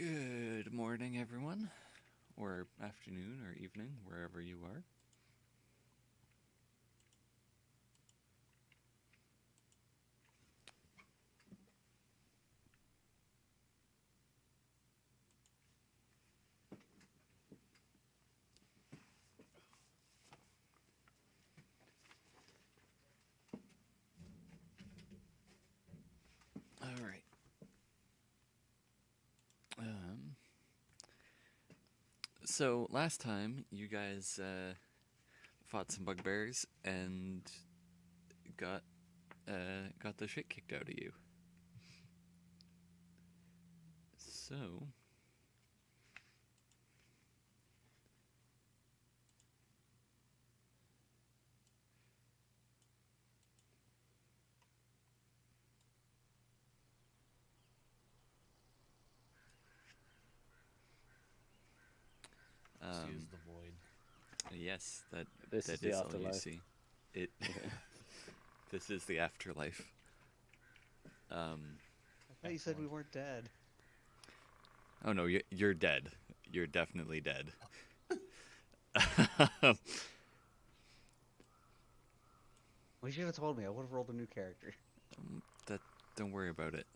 Good morning, everyone, or afternoon, or evening, wherever you are. All right. So last time you guys fought some bugbears and got got the shit kicked out of you. So Excuse the void. yes, that This that is the is all you afterlife. see. It. This is the afterlife. I thought you said we weren't dead. Oh no, you're dead. You're definitely dead. Well, you should have told me. I would have rolled a new character. That don't worry about it.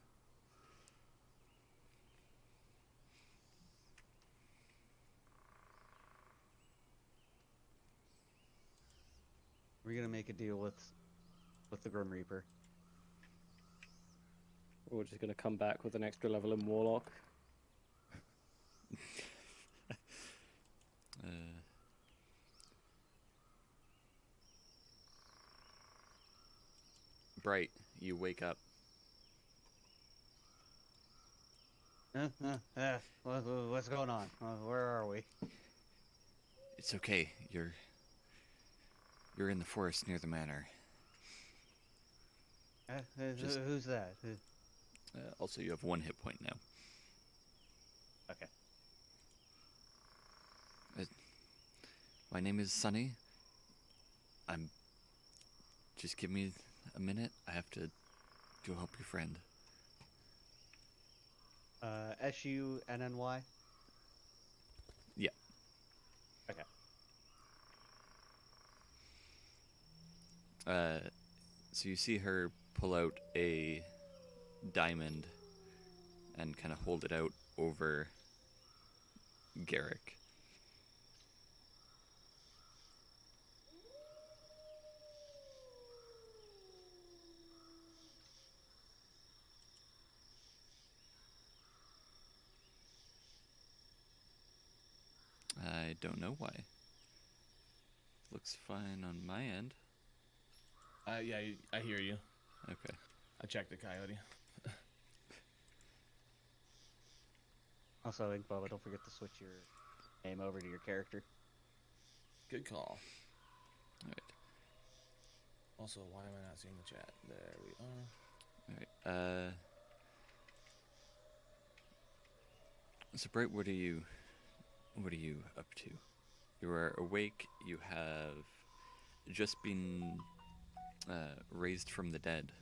We're gonna make a deal with the Grim Reaper. We're just going to come back with an extra level in Warlock. Bright, you wake up. What's going on? Where are we? It's okay. You're in the forest near the manor. Just- Who's that? Also, you have 1 hit point now. Okay. My name is Sunny. Just give me a minute. I have to go help your friend. Sunny? Yeah. Okay. So you see her pull out a diamond and kind of hold it out over Garrick. I don't know why. Looks fine on my end. Yeah, I hear you. Okay. I checked the coyote. Also, Incbuba, don't forget to switch your name over to your character. Good call. Alright. Also, why am I not seeing the chat? There we are. Alright. So Bright, what are you up to? You are awake. You have just been raised from the dead.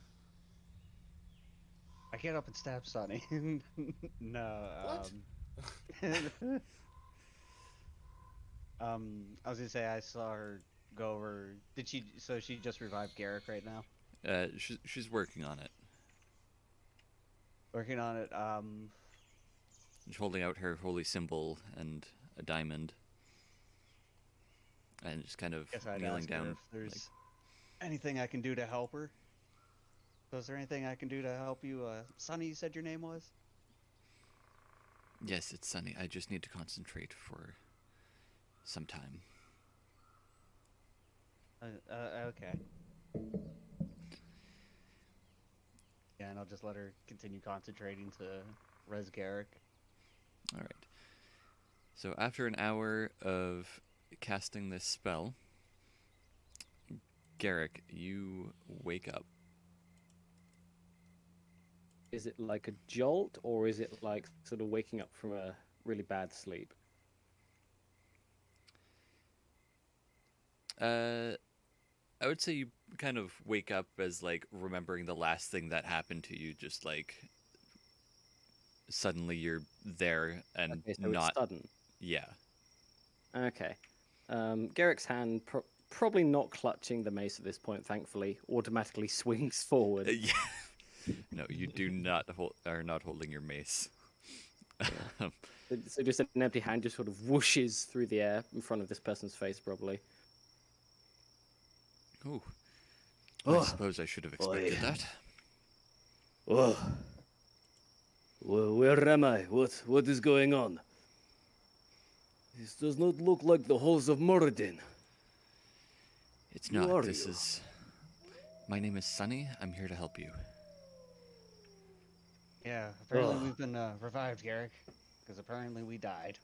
I get up and stab Sunny. No. What? I was gonna say I saw her go over. Did she? So she just revived Garrick right now. She's working on it. Working on it. She's holding out her holy symbol and a diamond, and just kind of Guess I'd kneeling ask her down. if there's anything I can do to help her. So is there anything I can do to help you? Sunny, you said your name was? Yes, it's Sunny. I just need to concentrate for some time. Okay. Yeah, and I'll just let her continue concentrating to res Garrick. All right. So after an hour of casting this spell, Garrick, you wake up. Is it like a jolt, or is it like sort of waking up from a really bad sleep? I would say you kind of wake up as like remembering the last thing that happened to you, just like suddenly you're there and Okay, so not. it's sudden. Yeah. Okay. Garrick's hand, probably not clutching the mace at this point, thankfully, automatically swings forward. Yeah. No, you do not are not holding your mace. So just an empty hand just sort of whooshes through the air in front of this person's face, probably. Ooh. I Oh, suppose I should have expected boy. that. Oh. Well, where am I? What is going on? This does not look like the halls of Moradin. It's Who not. are This you? is. My name is Sunny. I'm here to help you. Yeah, apparently Oh. we've been revived, Garrick. Because apparently we died.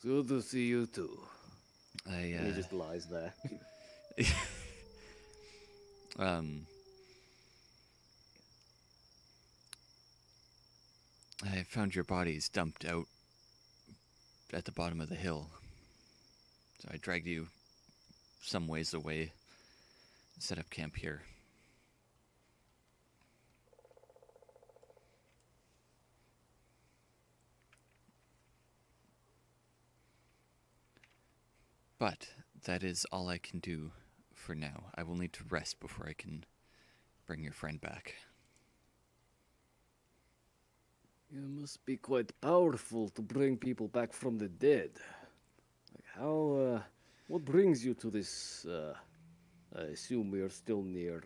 Good to see you too. And he just lies there. I found your bodies dumped out at the bottom of the hill. So I dragged you some ways away and set up camp here. But that is all I can do for now. I will need to rest before I can bring your friend back. You must be quite powerful to bring people back from the dead. Like how, what brings you to this, I assume we are still near,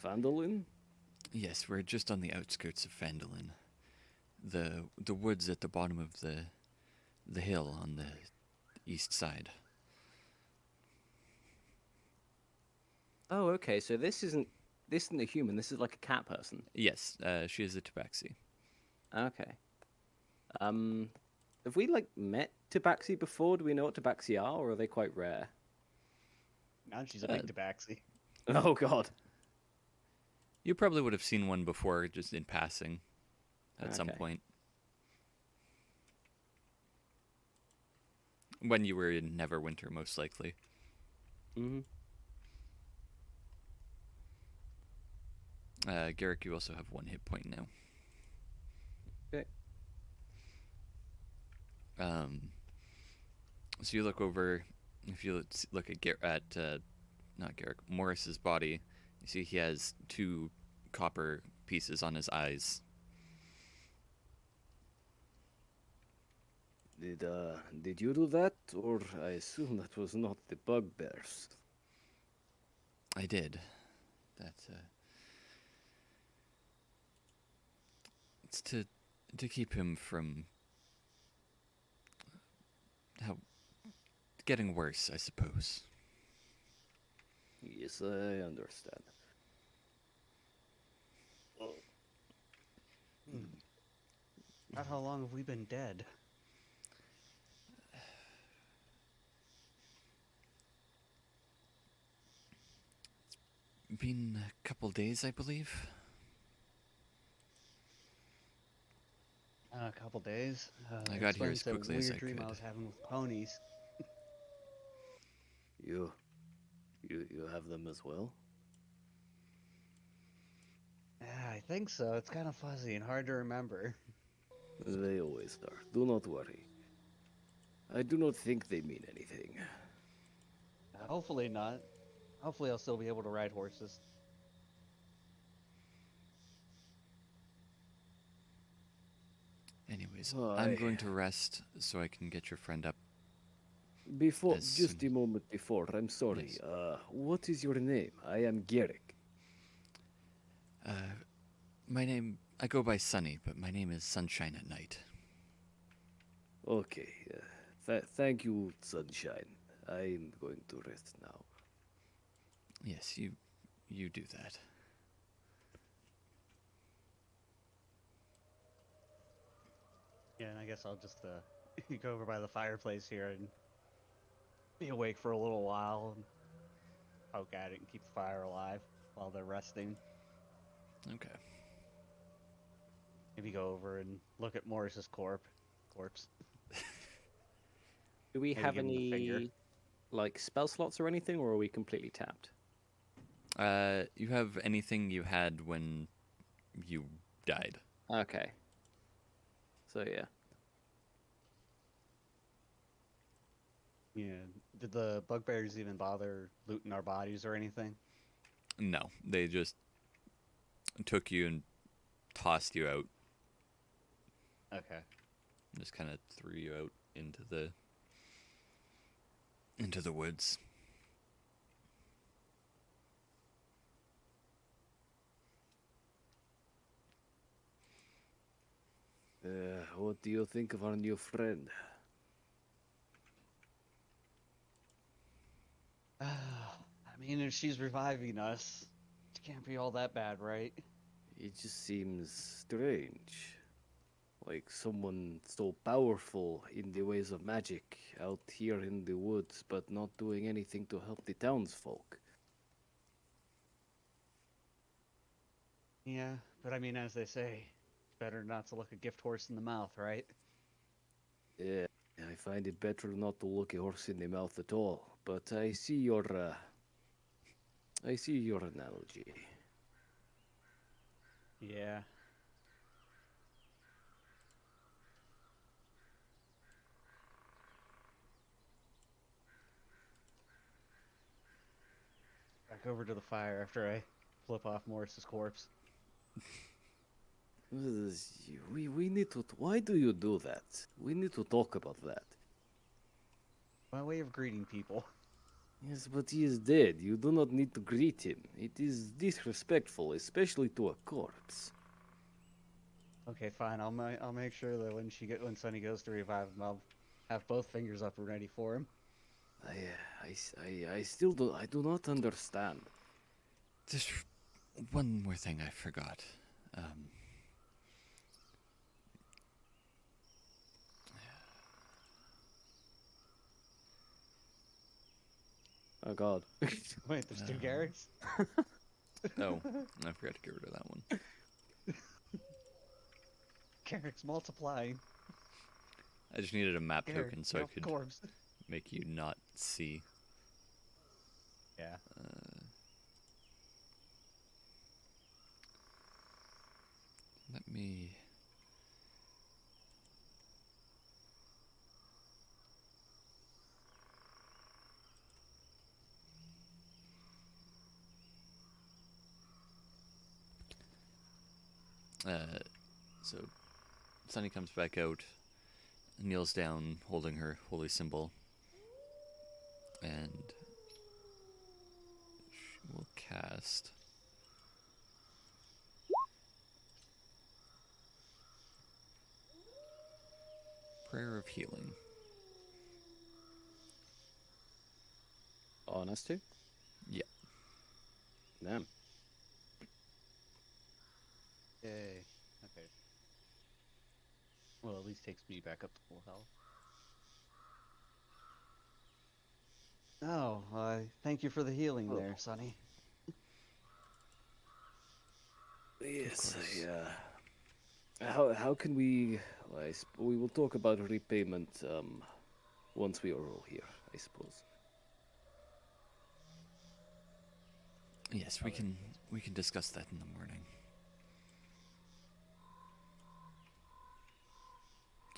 Phandelver? Yes, we're just on the outskirts of Phandelver. The woods at the bottom of the hill on the east side. Oh, okay. So this isn't a human. This is like a cat person. Yes, she is a tabaxi. Okay. Have we like met tabaxi before? Do we know what tabaxi are, or are they quite rare? Now she's a big tabaxi. Oh God. You probably would have seen one before, just in passing, at some Okay. point. When you were in Neverwinter, most likely. Mm-hmm. Garrick, you also have 1 hit point now. Okay. So you look over. If you look at not Garrick, Morris's body, you see he has 2 copper pieces on his eyes. Did you do that, or I assume that was not the bugbears? I did. That it's to keep him from getting worse, I suppose. Yes, I understand. God, how long have we been dead? Been a couple days, I believe. A couple days. I got here explains as the quickly as weird I dream could. I was having with ponies. You have them as well? Yeah, I think so. It's kind of fuzzy and hard to remember. They always are. Do not worry. I do not think they mean anything. Hopefully not. Hopefully I'll still be able to ride horses. Anyways, Oh, I'm going to rest so I can get your friend up. Before, As just soon- a moment before, I'm sorry. Yes. What is your name? I am Garrick. I go by Sunny, but my name is Sunshine at Night. Okay. Thank you, Sunshine. I'm going to rest now. Yes, you do that. Yeah, and I guess I'll just go over by the fireplace here and be awake for a little while and poke at it and keep the fire alive while they're resting. Okay. Maybe go over and look at Morris's corpse. Do we Maybe have give him the finger. any like spell slots or anything, or are we completely tapped? You have anything you had when you died. Okay. So yeah. Yeah. Did the bugbears even bother looting our bodies or anything? No, they just took you and tossed you out. Okay. Just kind of threw you out into the woods. What do you think of our new friend? I mean, if she's reviving us, it can't be all that bad, right? It just seems strange. Like someone so powerful in the ways of magic out here in the woods, but not doing anything to help the townsfolk. Yeah, but I mean, as they say, it's better not to look a gift horse in the mouth, right? Yeah, I find it better not to look a horse in the mouth at all. But I see your analogy. Yeah. Back over to the fire after I flip off Morris's corpse. We need to. Why do you do that? We need to talk about that. My way of greeting people. Yes, but he is dead. You do not need to greet him. It is disrespectful, especially to a corpse. Okay, fine. I'll make sure that when Sunny goes to revive him, I'll have both fingers up and ready for him. I still do. I do not understand. Just one more thing I forgot. Oh god. Wait, there's two Garrets? Oh, I forgot to get rid of that one. Garrets multiplying. I just needed a map Garrett, token so I could corpse. make you not see. Yeah. Let me... So, Sunny comes back out, kneels down, holding her holy symbol, and she will cast Prayer of Healing. On us two? Yeah. Damn. Yay. Okay. Well, at least takes me back up to full health. Oh, thank you for the healing there, Sonny. Yes, how can we? We will talk about repayment once we are all here, I suppose. Yes, we can discuss that in the morning.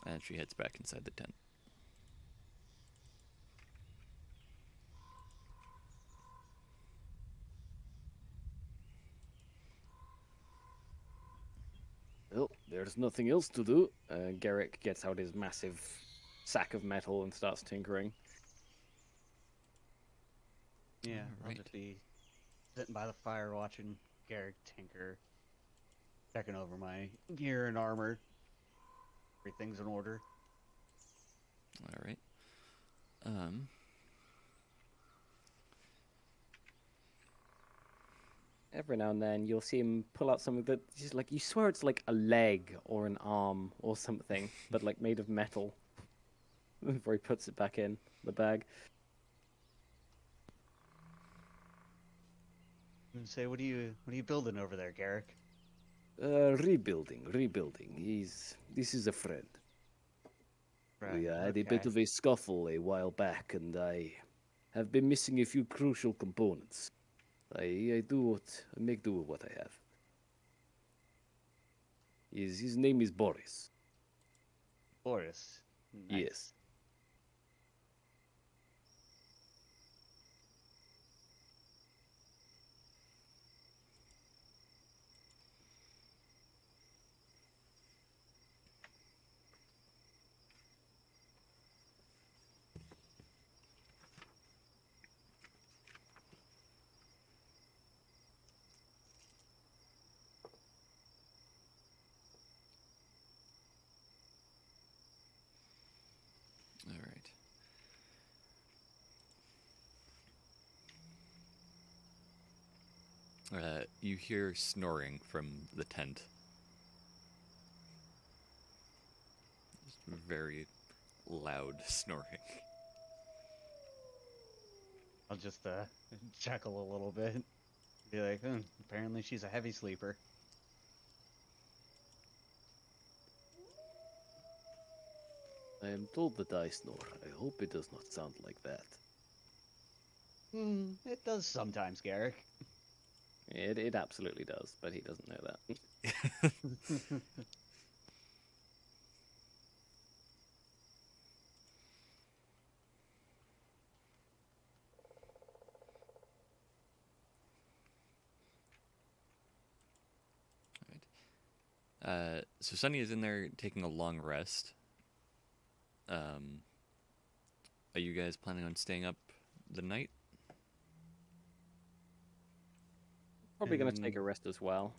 And she heads back inside the tent. Well, there's nothing else to do. Garrick gets out his massive sack of metal and starts tinkering. Yeah, I'll Alright. just be sitting by the fire watching Garrick tinker, checking over my gear and armor. Everything's in order. All right. Every now and then you'll see him pull out something that just like you swear it's like a leg or an arm or something, but like made of metal. Before he puts it back in the bag. And say, what are you building over there, Garrick? Rebuilding. This is a friend. Right. We had a bit okay. of a scuffle a while back, and I have been missing a few crucial components. I make do with what I have. His name is Boris. Boris. Nice. Yes. All right. You hear snoring from the tent. Just very loud snoring. I'll just chuckle a little bit. Be like, apparently she's a heavy sleeper. I am told that I snore. I hope it does not sound like that. It does sometimes, Garrick. It absolutely does, but he doesn't know that. So Sunny is in there taking a long rest. Are you guys planning on staying up the night? Probably going to take a rest as well.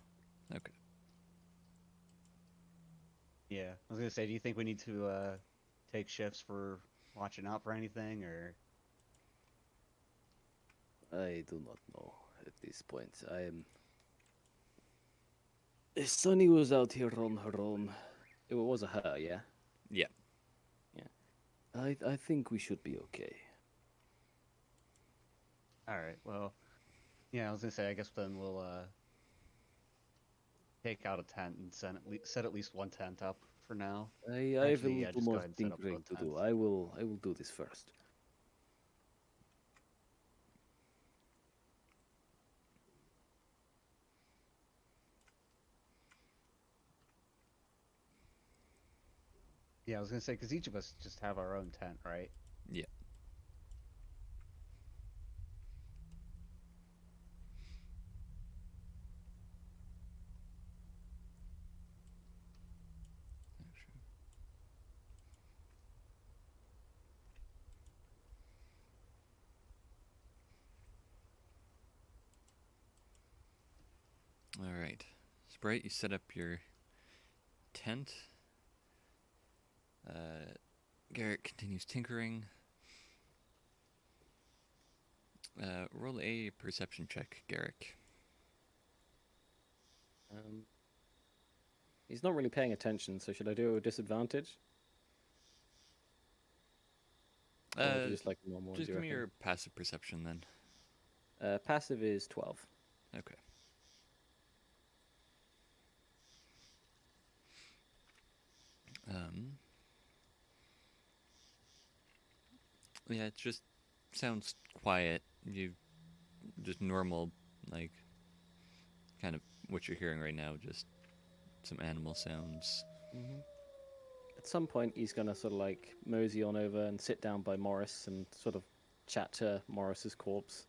Okay. Yeah, I was gonna say, do you think we need to take shifts for watching out for anything, or? I do not know at this point. I am. Sunny was out here on her own. It was a her, yeah? Yeah. I think we should be okay. All right. Well, yeah, I was gonna say, I guess then we'll take out a tent and set at least one tent up for now. I have Actually, a yeah, little just go more ahead and set up tinkering both to do. tents. I will do this first. Yeah, I was gonna say, because each of us just have our own tent, right? Yeah. All right. Sprite, you set up your tent. Garrett continues tinkering. Roll a perception check, Garrick. He's not really paying attention, so should I do it with disadvantage? Or just like a normal one, Just do you give me reckon? your passive perception then. Passive is 12. Okay. Yeah, it just sounds quiet. You just normal, like, kind of what you're hearing right now, just some animal sounds. At some point, he's going to sort of like mosey on over and sit down by Morris and sort of chat to Morris's corpse.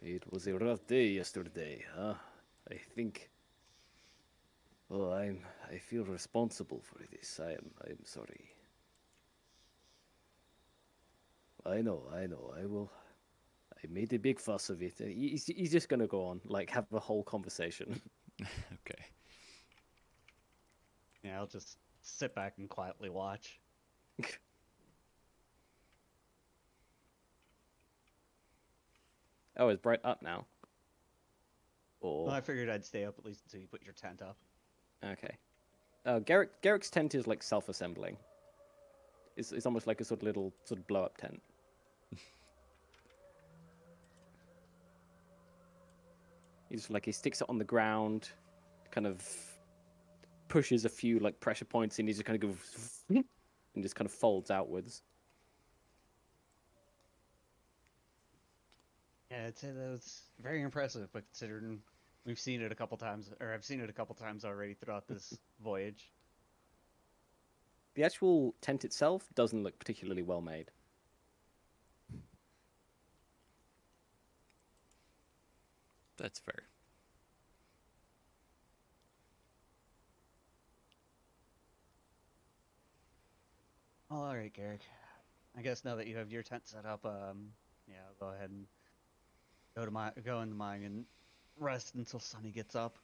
It was a rough day yesterday, huh? I think. Oh, I feel responsible for this. I'm sorry. I know. I made a big fuss of it. He's just going to go on, like, have a whole conversation. Okay. Yeah, I'll just sit back and quietly watch. Oh, it's bright up now. Or Well, I figured I'd stay up at least until you put your tent up. okay. Garrick's tent is like self-assembling. It's almost like a sort of little sort of blow-up tent. He sticks it on the ground, kind of pushes a few like pressure points, and he just kind of goes and just kind of folds outwards. Yeah, I'd say that was very impressive, but considering We've seen it a couple times, or I've seen it a couple times already throughout this voyage. The actual tent itself doesn't look particularly well made. That's fair. Well, all right, Garrick. I guess now that you have your tent set up, yeah, I'll go ahead and go into mine and rest until Sunny gets up.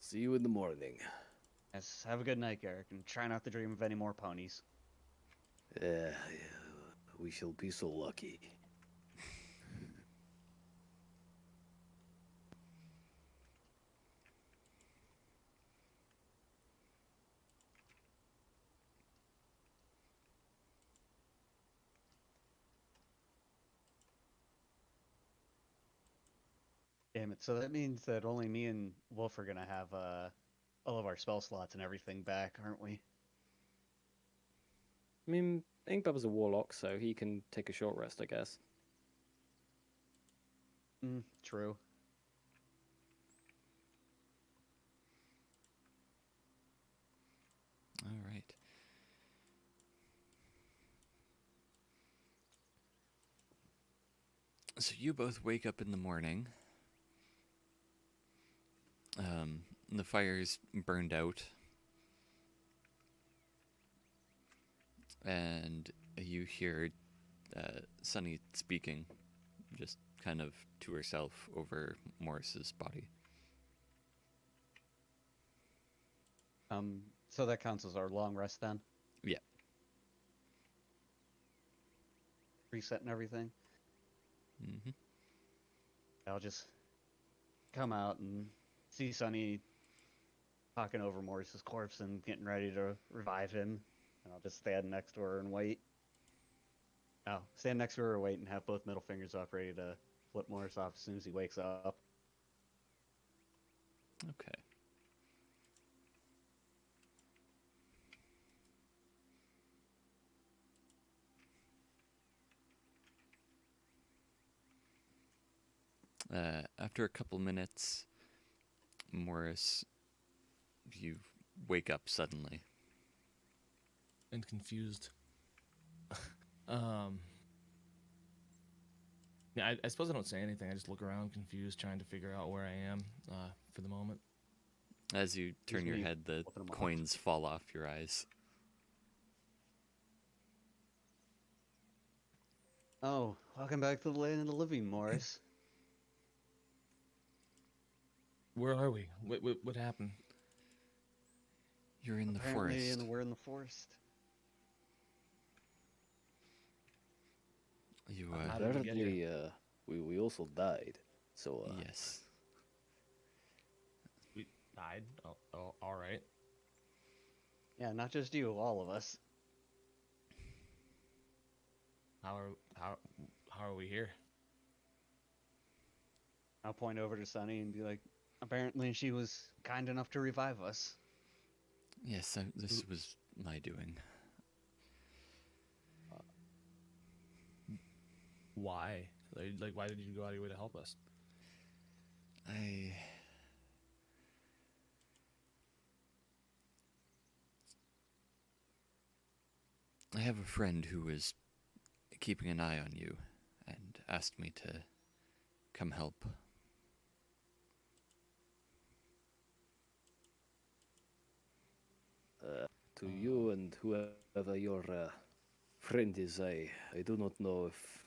See you in the morning. Yes, have a good night, Garrick, and try not to dream of any more ponies. We shall be so lucky. Damn it! So that means that only me and Wolf are gonna have all of our spell slots and everything back, aren't we? I mean, Incbuba's a warlock, so he can take a short rest, I guess. True. All right. So you both wake up in the morning. The fire's burned out. And you hear Sunny speaking, just kind of to herself over Morris's body. So that counts as our long rest then? Yeah. Reset and everything? Mm-hmm. I'll just come out and see Sunny talking over Morris's corpse and getting ready to revive him. And I'll just stand next to her and wait. Oh, stand next to her and wait and have both middle fingers up ready to flip Morris off as soon as he wakes up. Okay. After a couple minutes, Morris, you wake up suddenly. And confused. Yeah, I suppose I don't say anything. I just look around confused, trying to figure out where I am for the moment. As you turn your me head, the flipping 'em off. coins fall off your eyes. Oh, welcome back to the land of the living, Morris. Where are we? What happened? You're in the Apparently, forest. we're in the forest. You, How did we get here? Apparently, we also died. So, yes. We died. Oh, all right. Yeah, not just you, all of us. How are we here? I'll point over to Sunny and be like, apparently she was kind enough to revive us. Yes, this was my doing. Why? Like, why did you go out of your way to help us? I have a friend who was keeping an eye on you and asked me to come help. to you and whoever your friend is, I do not know if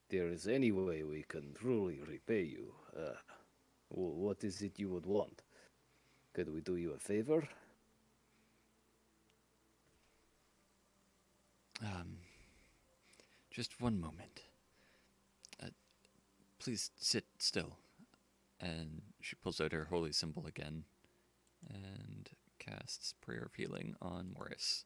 there is any way we can truly repay you. What is it you would want? Could we do you a favor? Just one moment. Please sit still. And she pulls out her holy symbol again and casts Prayer of Healing on Morris.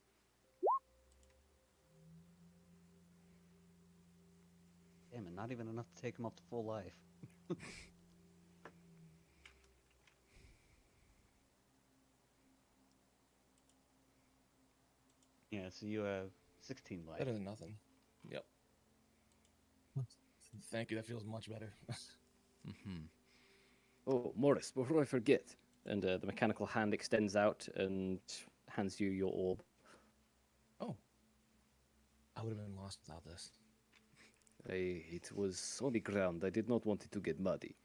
Damn it, not even enough to take him up to full life. Yeah, so you have 16 life. Better than nothing. Yep. Thank you. That feels much better. Mm-hmm. Oh, Morris, before I forget, And the mechanical hand extends out and hands you your orb. Oh, I would have been lost without this. it was on the ground. I did not want it to get muddy.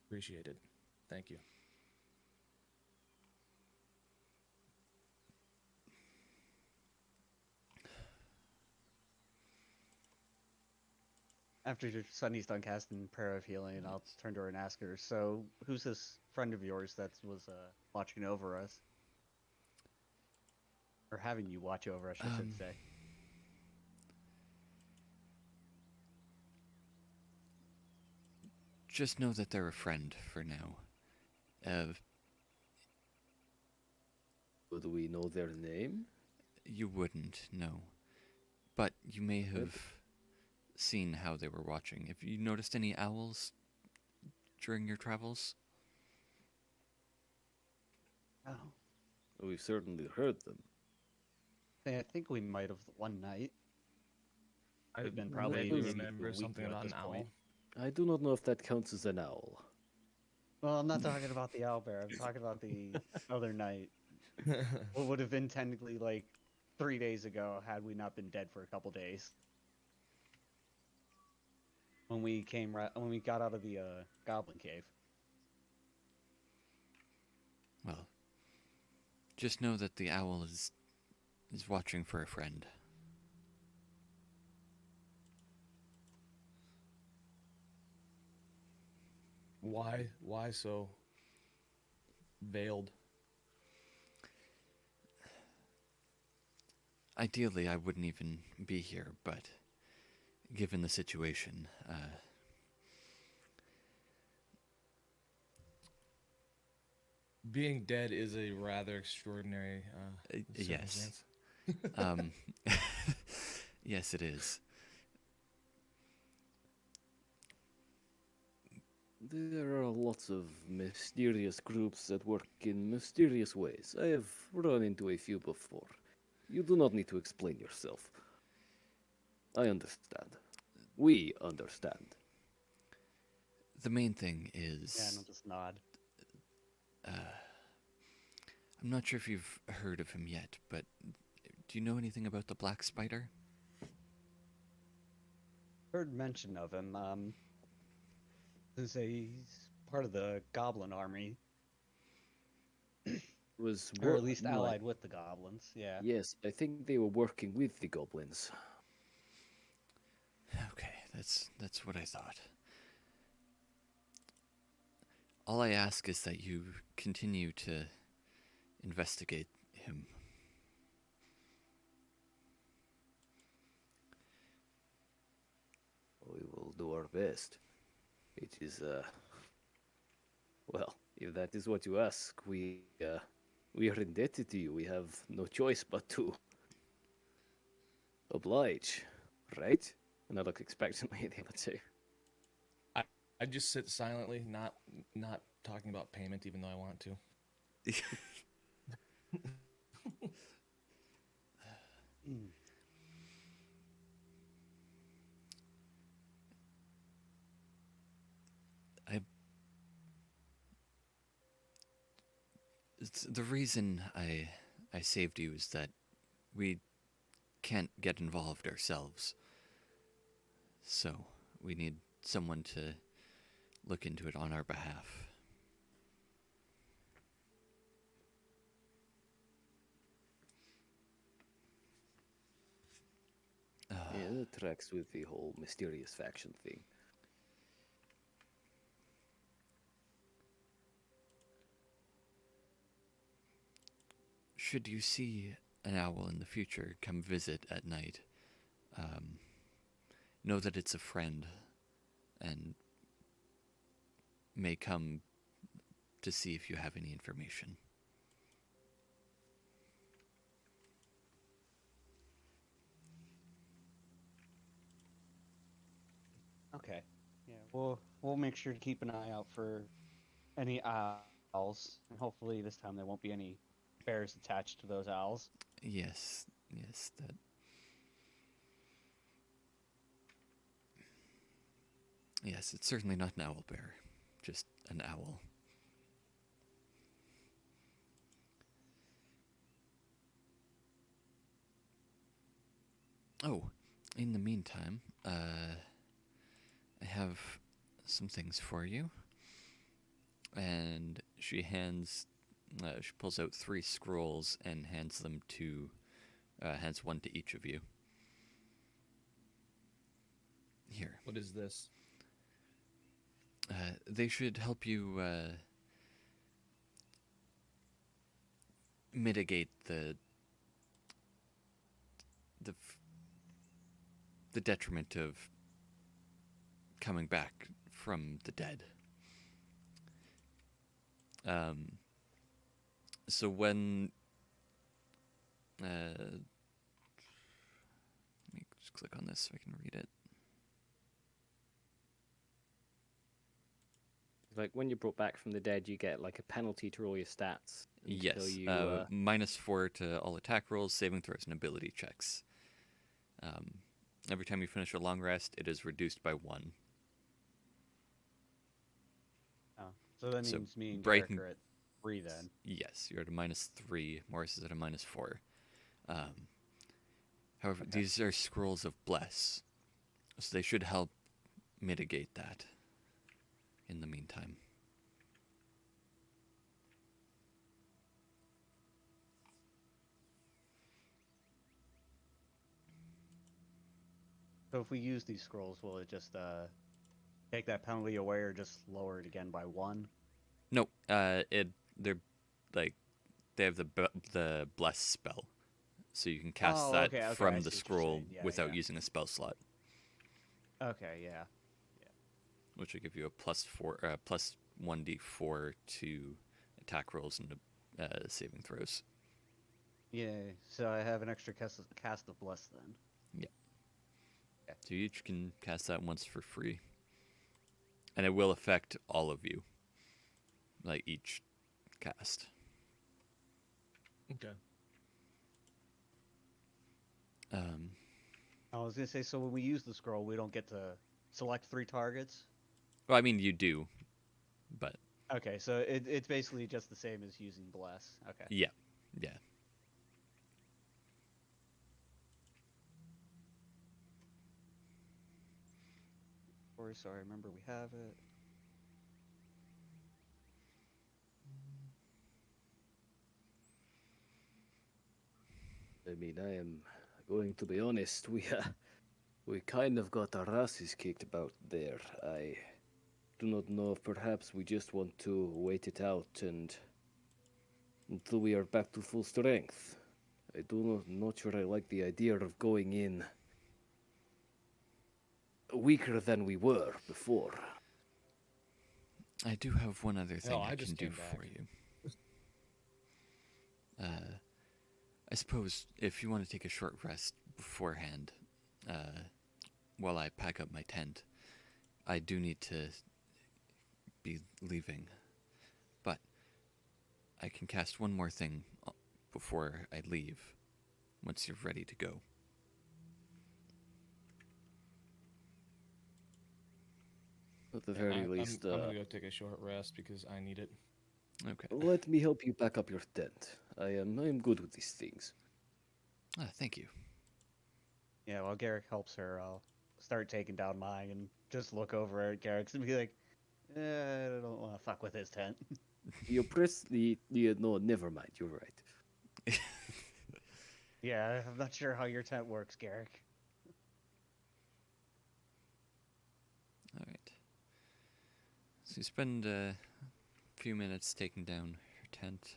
Appreciated. Thank you. After Sunny's done casting Prayer of Healing, I'll turn to her and ask her, so who's this friend of yours that was watching over us? Or having you watch over us, I should say. Just know that they're a friend for now. Do we know their name? You wouldn't, no. But you may have seen how they were watching. Have you noticed any owls during your travels? Oh. We've certainly heard them. I think we might have one night. I We've been probably vaguely maybe remember a week something at about an this owl. point. I do not know if that counts as an owl. Well, I'm not talking about the owlbear. I'm talking about the other night. What would have been technically like 3 days ago had we not been dead for a couple days. When we when we got out of the goblin cave. Well, just know that the owl is watching for a friend. Why so veiled? Ideally, I wouldn't even be here, but given the situation, Being dead is a rather extraordinary yes. circumstance. Yes, it is. There are lots of mysterious groups that work in mysterious ways. I have run into a few before. You do not need to explain yourself. I understand. We understand. The main thing Yeah, and is, I'll just nod. I'm not sure if you've heard of him yet, but do you know anything about the Black Spider? Heard mention of him. He's part of the goblin army, Was or at least allied with the goblins. Yeah. Yes, I think they were working with the goblins. Okay, that's what I thought. All I ask is that you continue to investigate him. We will do our best. It is, well, if that is what you ask, we are indebted to you. We have no choice but to oblige, right? And I look expectantly at the other two. I just sit silently, not talking about payment, even though I want to. It's the reason I saved you is that we can't get involved ourselves. So we need someone to look into it on our behalf. Yeah, that tracks with the whole mysterious faction thing. Should you see an owl in the future come visit at night, know that it's a friend and may come to see if you have any information. Okay. Yeah, we'll make sure to keep an eye out for any owls, and hopefully this time there won't be any bears attached to those owls. Yes, that. Yes, it's certainly not an owl bear, just an owl. Oh, in the meantime, I have some things for you. And she pulls out 3 scrolls and hands them to, hands one to each of you. Here. What is this? They should help you mitigate the detriment of coming back from the dead. So when let me just click on this so I can read it. Like when you're brought back from the dead, you get like a penalty to all your stats. Yes, You, -4 to all attack rolls, saving throws, and ability checks. Every time you finish a long rest, it is reduced by 1. Oh, so that So means me and Bright Garrick are at 3 then. Yes, you're at a -3. Morris is at a -4. However, these are scrolls of bless, so they should help mitigate that in the meantime. So if we use these scrolls, will it just take that penalty away or just lower it again by 1? No, they're like they have the bless spell, so you can cast Oh, that okay, I from see the what you're scroll saying. Yeah, without yeah. using a spell slot, Okay, yeah. which will give you a +4, plus 1d4 to attack rolls and saving throws. Yeah, so I have an extra cast of Bless then. So you each can cast that once for free, and it will affect all of you, like each cast. Okay. I was going to say, so when we use the scroll, we don't get to select 3 targets? Well, I mean you do, but Okay, so it's basically just the same as using Bless. Okay. yeah. Sorry, remember we have it. I mean, I am going to be honest. We kind of got our asses kicked about there. I do not know if perhaps we just want to wait it out and until we are back to full strength. Not sure I like the idea of going in weaker than we were before. I do have one other thing I I can just do came for back. you. I suppose if you want to take a short rest beforehand, while I pack up my tent, I do need to be leaving. But I can cast one more thing before I leave, once you're ready to go. At the very least, I'm gonna go take a short rest because I need it. Okay. let me help you pack up your tent. I am good with these things. Thank you. Yeah, while Garrick helps her, I'll start taking down mine and just look over at Garrick's and be like, I don't want to fuck with his tent. You press the no, never mind. You're right. Yeah, I'm not sure how your tent works, Garrick. All right. So you spend a few minutes taking down your tent.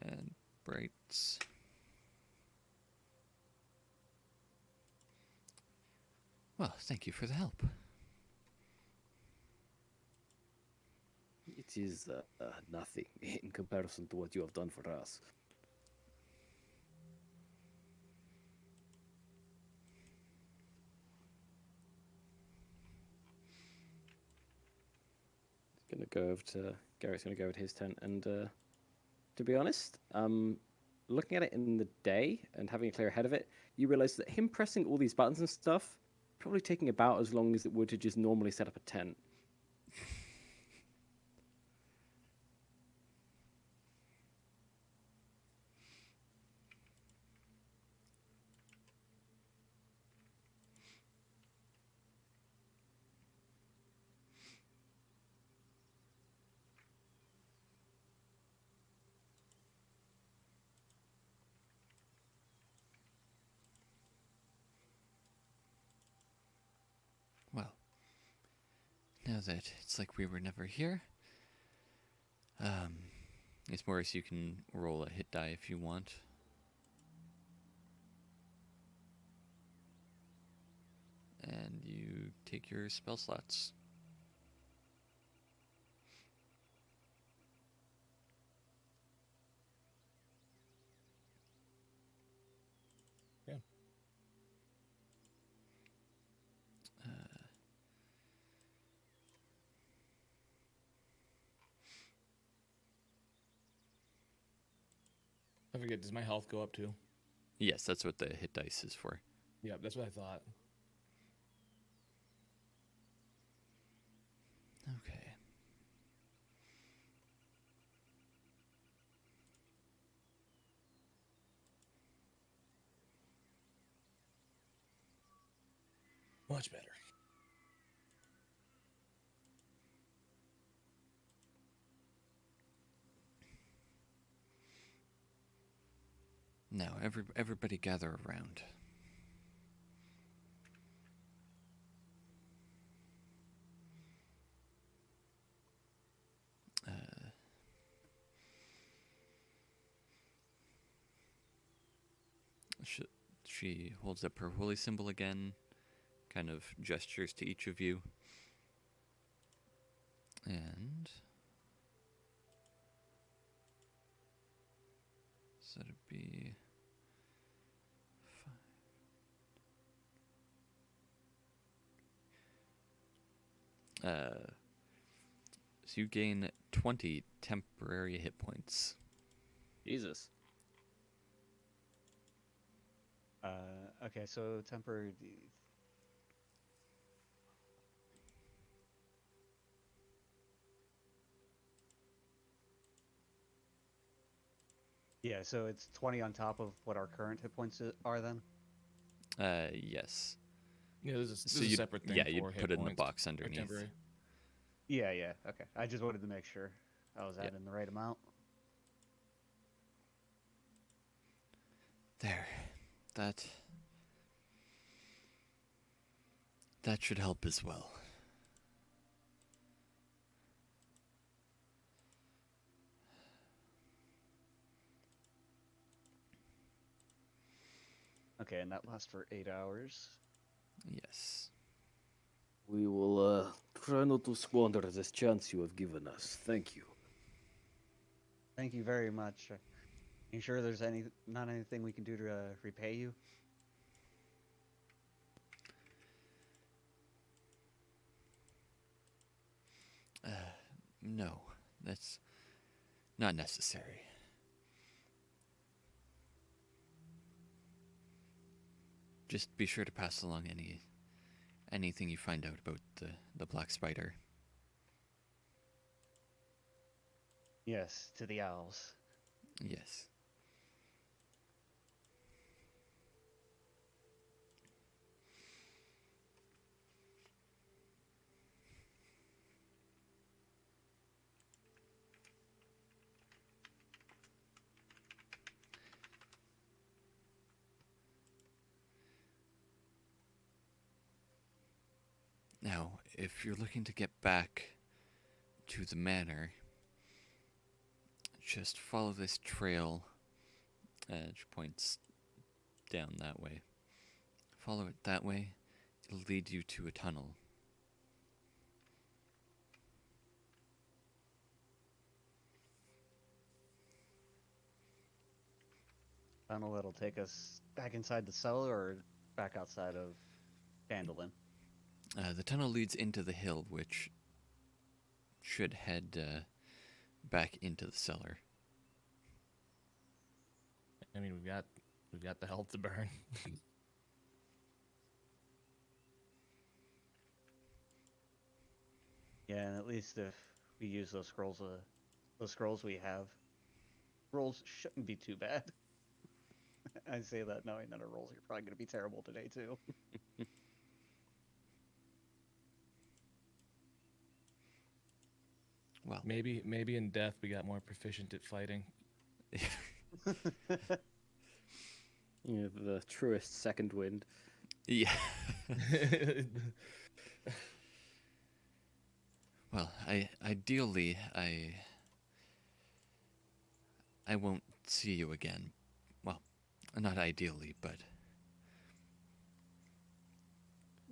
And Bright's. Well, thank you for the help. It is nothing in comparison to what you have done for us. Gonna go over to Garrett's gonna go over to his tent, and to be honest, looking at it in the day and having a clear head of it, you realize that him pressing all these buttons and stuff probably taking about as long as it would to just normally set up a tent. Well, now that it's like we were never here, it's Morris, you can roll a hit die if you want. And you take your spell slots. Yeah. I forget, does my health go up too? Yes, that's what the hit dice is for. Yeah, that's what I thought. Okay. Much better. Now, everybody gather around. She holds up her holy symbol again, kind of gestures to each of you. And so it'd be 5. So you gain 20 temporary hit points. Jesus. Okay, so temporary. Yeah, so it's 20 on top of what our current hit points are then? Yes. Yeah, there's a So you'd- separate thing yeah, for you'd hit put it in the points, box like underneath. temporary. Yeah, okay. I just wanted to make sure I was Yeah. adding the right amount. There. That should help as well. Okay, and that lasts for 8 hours. Yes. We will try not to squander this chance you have given us. Thank you. Thank you very much. You sure there's not anything we can do to repay you? No, that's not necessary. Just be sure to pass along anything you find out about the black spider. Yes, to the owls. Yes. Now, if you're looking to get back to the manor, just follow this trail. She points down that way. Follow it that way. It'll lead you to a tunnel. Tunnel that'll take us back inside the cellar or back outside of Phandelver. The tunnel leads into the hill, which should head back into the cellar. I mean, we've got the health to burn. Yeah, and at least if we use those scrolls we have, rolls shouldn't be too bad. I say that knowing that our rolls are probably going to be terrible today too. Well, Maybe in death we got more proficient at fighting. You know, the truest second wind. yeah. Well, ideally I won't see you again. Well, not ideally, but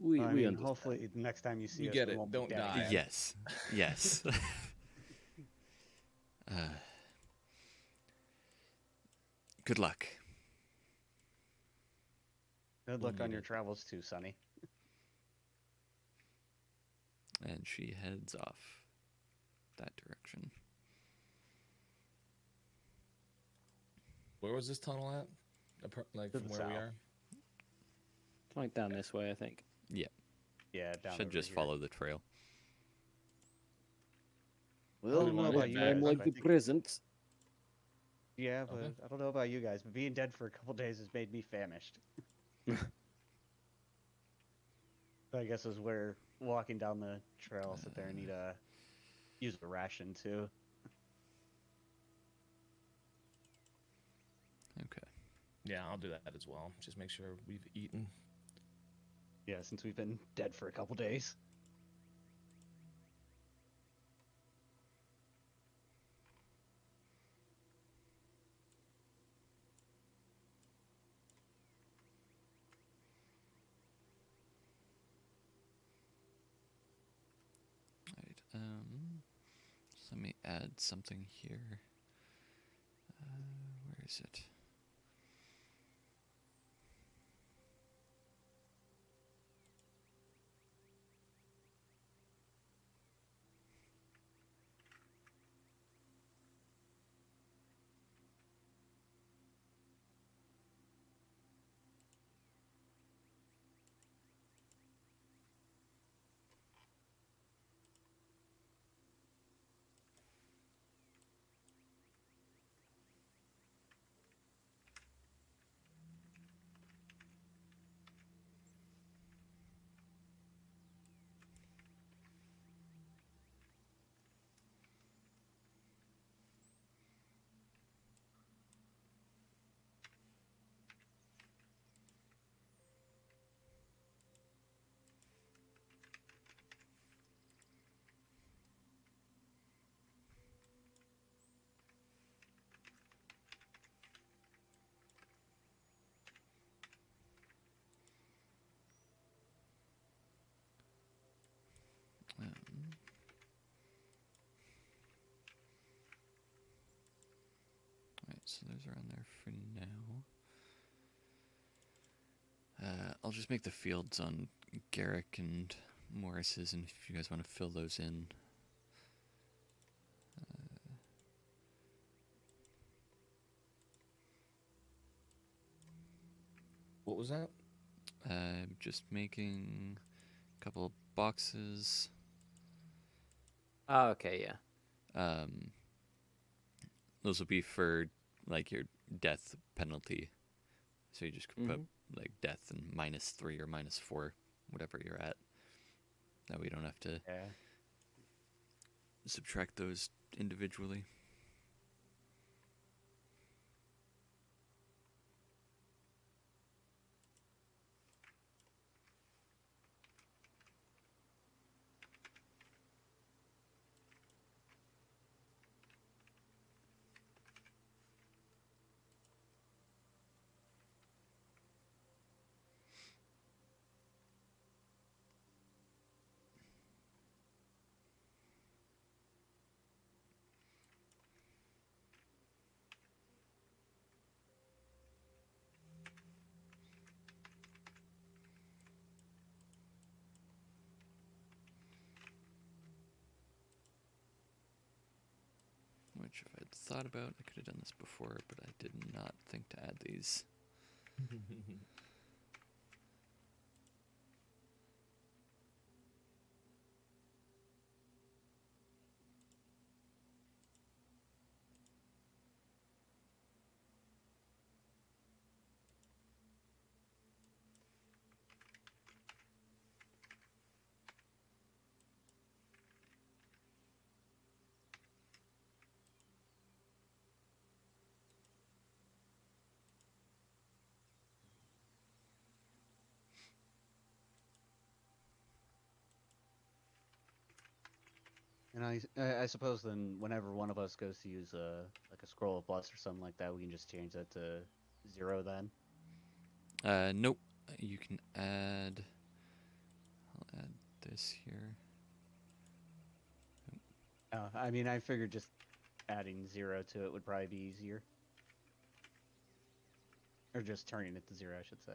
We I we mean, understand. hopefully the next time you see We us, get we it. won't be Don't dead die. again. yes, yes. Good luck. Good We'll luck on need your it. travels too, Sonny. And she heads off that direction. Where was this tunnel at? Like To from the where we south. are? Like down this way, I think. Yeah, Yeah, down should over just here. follow the trail. Well, don't know not about a you time guys, like but I the think- present. Yeah, but Okay. I don't know about you guys, but being dead for a couple days has made me famished. So I guess as we're walking down the trail, I'll sit there and use a ration too. Okay. Yeah, I'll do that as well. Just make sure we've eaten. Yeah, since we've been dead for a couple days. Right. So let me add something here. Where is it? Right, so those are on there for now. I'll just make the fields on Garrick and Morris's, and if you guys want to fill those in. What was that? Just making a couple of boxes. Oh, okay, yeah. Those will be for like your death penalty. So you just could put like death and -3 or -4, whatever you're at. That we don't have to Yeah. subtract those individually. Which, if I'd thought about, I could have done this before, but I did not think to add these. And I suppose then whenever one of us goes to use like a scroll of bless or something like that, we can just change that to 0 then. Nope. You can add. I'll add this here. I mean, I figured just adding 0 to it would probably be easier. Or just turning it to 0, I should say.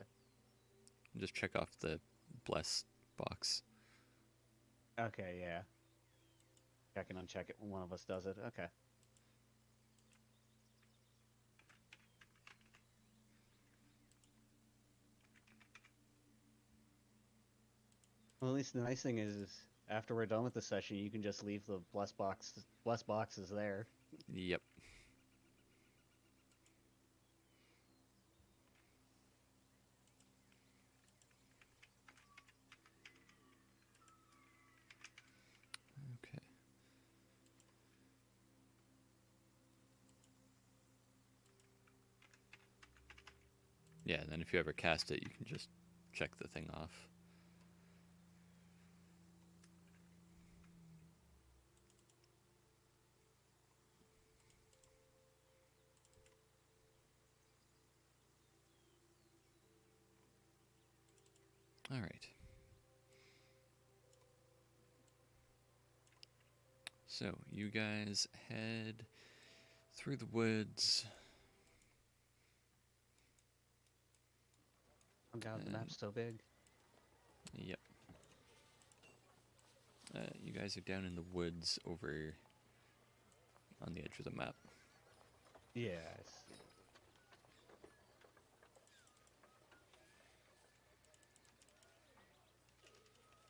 Just check off the bless box. Okay, yeah. I can uncheck it when one of us does it. Okay. Well, at least the nice thing is after we're done with the session, you can just leave the bless boxes there. Yep. Okay. Yeah, and then if you ever cast it, you can just check the thing off. All right. So you guys head through the woods. Oh god, the map's so big. Yep. You guys are down in the woods over on the edge of the map. Yeah, I see.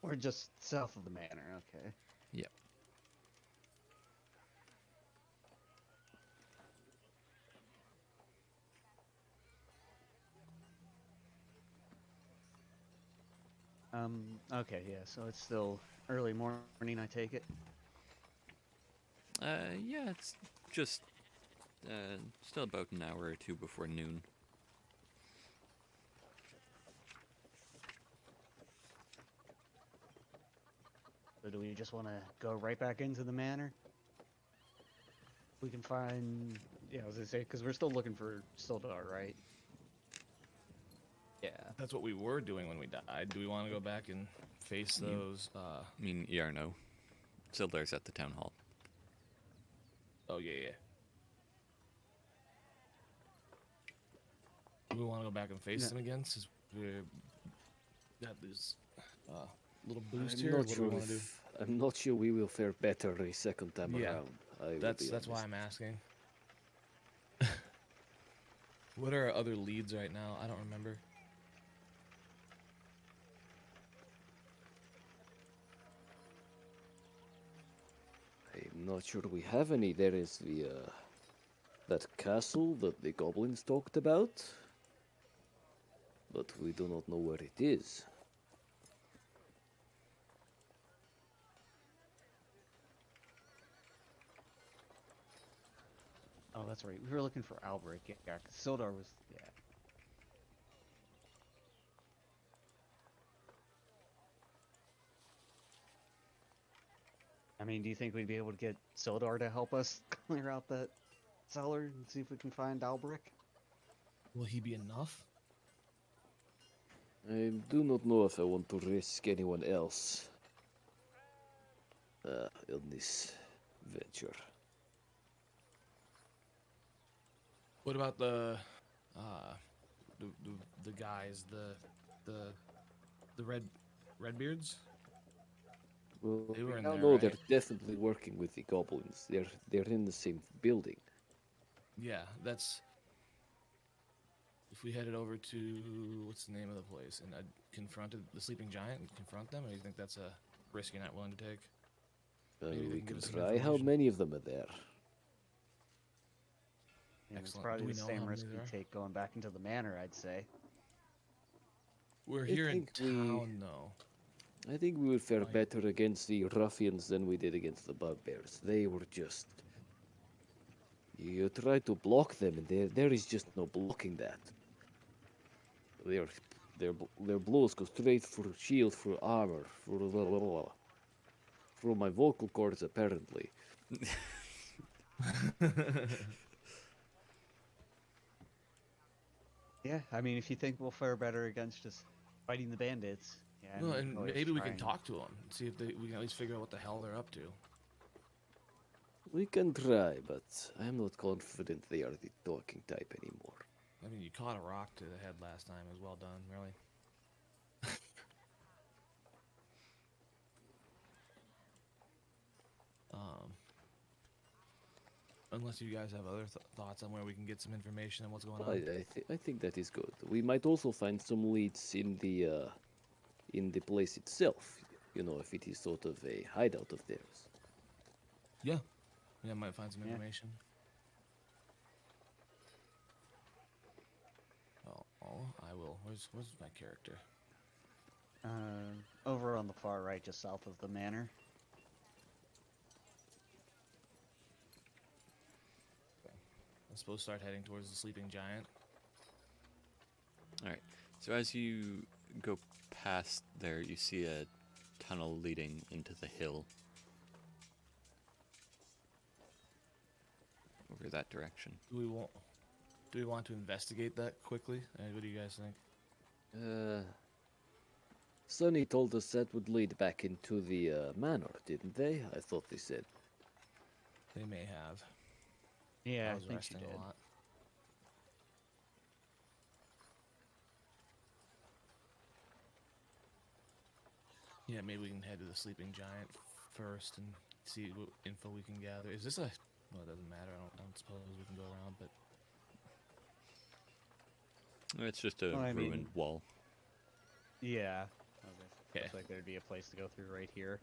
We're just south of the manor, okay. Yep. Okay, yeah, so it's still early morning, I take it. Yeah, it's just still about an hour or two before noon. So do we just want to go right back into the manor? We can find, yeah, I was gonna say, because we're still looking for Sildar, right? Yeah. That's what we were doing when we died. Do we want to go back and face those? I mean, Yarno. Sildar's at the town hall. Oh, yeah, yeah. Do we want to go back and face them again since we've got this little boost here? What do we want to do? I'm not sure we will fare better a second time Yeah, around. That's why I'm asking. What are our other leads right now? I don't remember. I'm not sure we have any. There is the that castle that the goblins talked about, but we do not know where it is. Oh, that's right. We were looking for Albrecht. Yeah, 'cause Sildar was, yeah. I mean, do you think we'd be able to get Sildar to help us clear out that cellar and see if we can find Albrecht? Will he be enough? I do not know if I want to risk anyone else in this venture. What about the guys, the redbeards? Well, They were we in now there, know right? they're definitely working with the goblins. They're in the same building. Yeah, that's. If we headed over to what's the name of the place and confronted the sleeping giant and confront them, or do you think that's a risk you're not willing to take? Maybe they We can give can us some try. How information. many of them are there? And it's Excellent. probably Do we the know same how risk many we there are? take going back into the manor, I'd say. We're I here in think we- town, though. I think we will fare Right. better against the ruffians than we did against the bugbears. They were just. You try to block them, and there is just no blocking that. Their blows go straight for shield, for armor, through my vocal cords, apparently. Yeah, I mean, if you think we'll fare better against just fighting the bandits, yeah, I Well, mean, and always maybe we try can and- talk to them, see if we can at least figure out what the hell they're up to. We can try, but I am not confident they are the talking type anymore. I mean, you caught a rock to the head last time. It was well done, really. Unless you guys have other thoughts on where we can get some information on what's going on. I think that is good. We might also find some leads in the place itself. You know, if it is sort of a hideout of theirs. Yeah, I might find some Yeah. information. Oh, I will. Where's my character? Over on the far right, just south of the manor. I'm supposed to start heading towards the sleeping giant. All right. So as you go past there, you see a tunnel leading into the hill. Over that direction. Do we want to investigate that quickly? What do you guys think? Sonny told us that would lead back into the manor, didn't they? I thought they said. They may have. Yeah, I I was think she resting did. a lot. Yeah, maybe we can head to the sleeping giant first and see what info we can gather. Is this a? Well, it doesn't matter. I don't suppose we can go around, but It's just a Well, I ruined mean- wall. Yeah. Okay. Looks like there'd be a place to go through right here.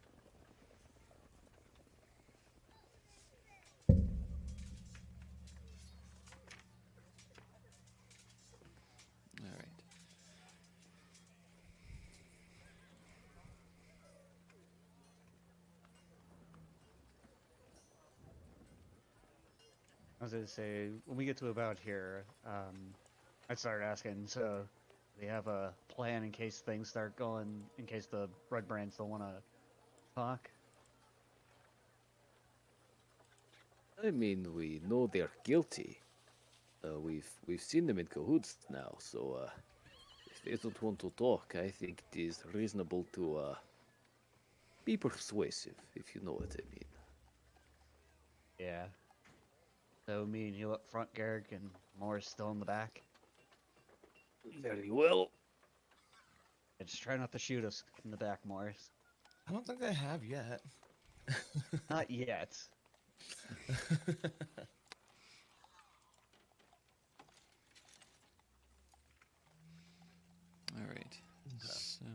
All right. I was gonna say, when we get to about here, I'd start asking, so they have a plan in case things start going, in case the Red Brands don't want to talk? I mean, we know they're guilty. We've seen them in cahoots now, so if they don't want to talk, I think it is reasonable to be persuasive, if you know what I mean. Yeah. So me and you up front, Garrick, and Morris still in the back. Very well. Yeah, just try not to shoot us in the back, Morris. I don't think I have yet. Not yet. All right. So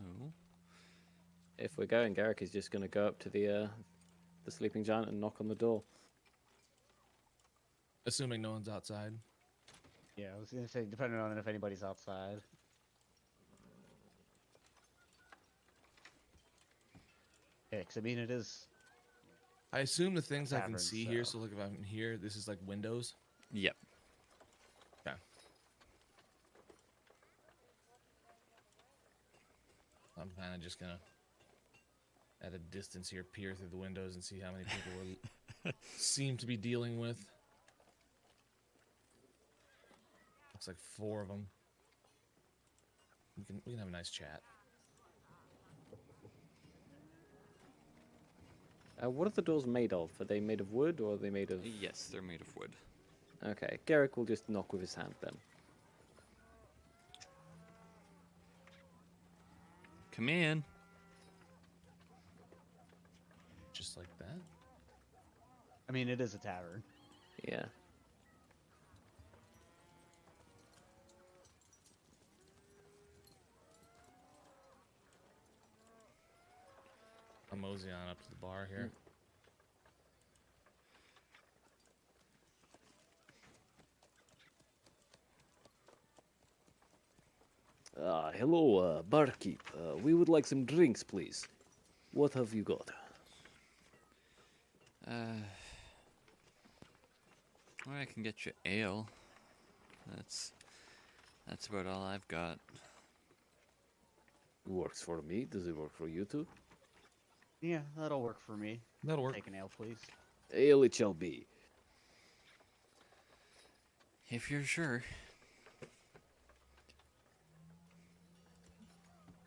If we're going, Garrick is just going to go up to the sleeping giant and knock on the door. Assuming no one's outside. Yeah, I was gonna say, depending on if anybody's outside. Yeah, 'cause I mean, it is. I assume the things I can Tavern, see here. so- So look, if I'm here, this is like windows. yep. Okay. I'm kind of just gonna, at a distance here, peer through the windows and see how many people we seem to be dealing with. Looks like 4 of them. We can have a nice chat. What are the doors made of? Are they made of wood or are they made of... Yes, they're made of wood. Okay, Garrick will just knock with his hand then. Come in. Just like that. I mean, it is a tavern. Yeah. I'm mosey on up to the bar here. Hello, barkeep. We would like some drinks, please. What have you got? Well, I can get you ale. That's about all I've got. Works for me. Does it work for you too? Yeah, that'll work for me. That'll work. Take an ale, please. Ale it shall be. If you're sure.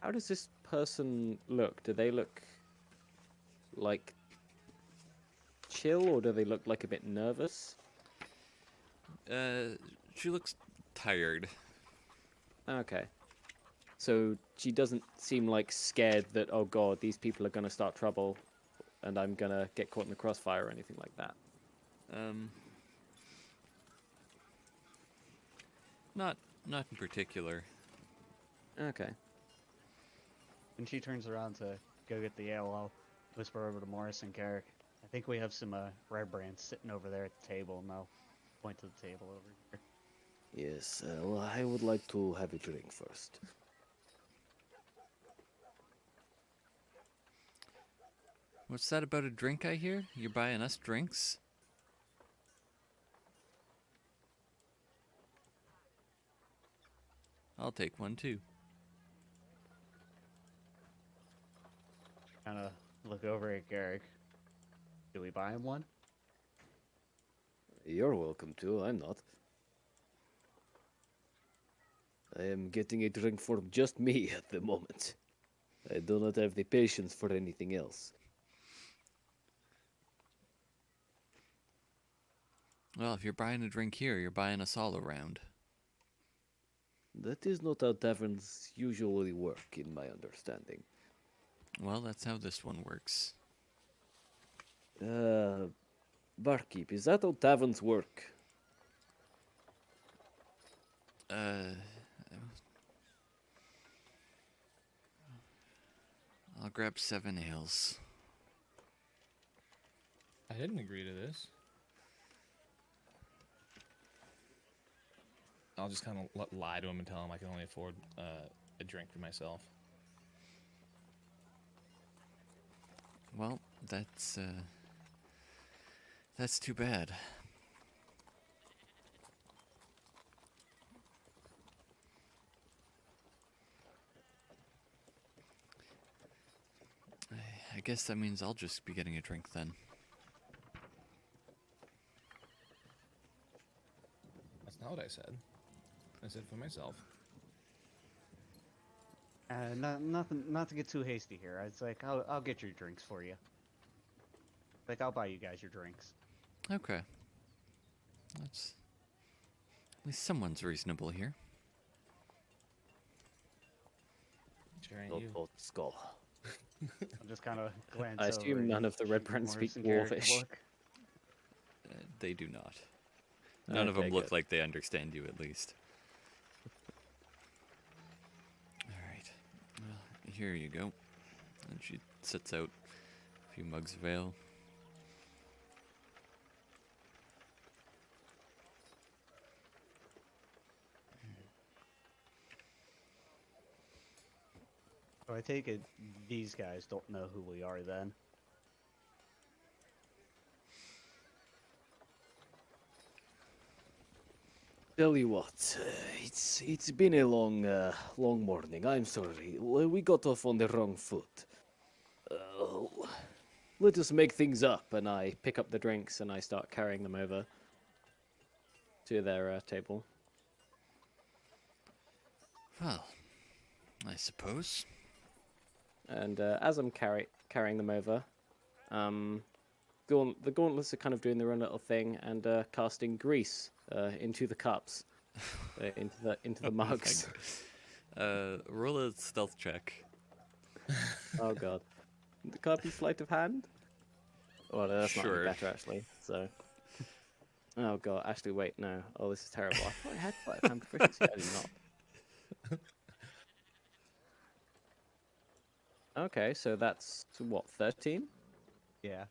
How does this person look? Do they look like chill, or do they look like a bit nervous? She looks tired. Okay. So she doesn't seem like scared that, oh god, these people are going to start trouble and I'm going to get caught in the crossfire or anything like that. Not in particular. Okay. When she turns around to go get the ale, I'll whisper over to Morris and Carrick. I think we have some rare brands sitting over there at the table, and I'll point to the table over here. Yes, well, I would like to have a drink first. What's that about a drink I hear? You're buying us drinks? I'll take one too. Kind of look over at Carrick. Do we buy him one? You're welcome to, I'm not. I am getting a drink for just me at the moment. I do not have the patience for anything else. Well, if you're buying a drink here, you're buying us all around. That is not how taverns usually work, in my understanding. Well, that's how this one works. Barkeep, is that how taverns work? I'll grab 7 ales. I didn't agree to this. I'll just kind of lie to him and tell him I can only afford a drink for myself. Well, that's too bad. I guess that means I'll just be getting a drink then. That's not what I said. I said for myself. Not to get too hasty here. It's like I'll get your drinks for you. Like I'll buy you guys your drinks. Okay. That's... At least someone's reasonable here. Sure ain't Not you. both skull. I'll just kind of glance. I over assume and none of the Red shoot Brand Morris speak and Carrick a Dwarvish. look. They do not. None of Okay, them look good. like they understand you, at least. Alright. Well, here you go. And she sets out a few mugs of ale. So I take it these guys don't know who we are then. Tell you what, it's been a long morning. I'm sorry. We got off on the wrong foot. Let us make things up. And I pick up the drinks and I start carrying them over to their table. Well, I suppose. And as I'm carrying them over, the gauntlets are kind of doing their own little thing and casting grease into the cups, into the mugs. Roll a stealth check. Oh god, can it be sleight of hand? Oh, no, that's not Sure. any better actually. So, oh god, actually wait, no. Oh, this is terrible. I thought I had sleight of hand proficiency. I did not. Okay, so that's what, 13? Yeah.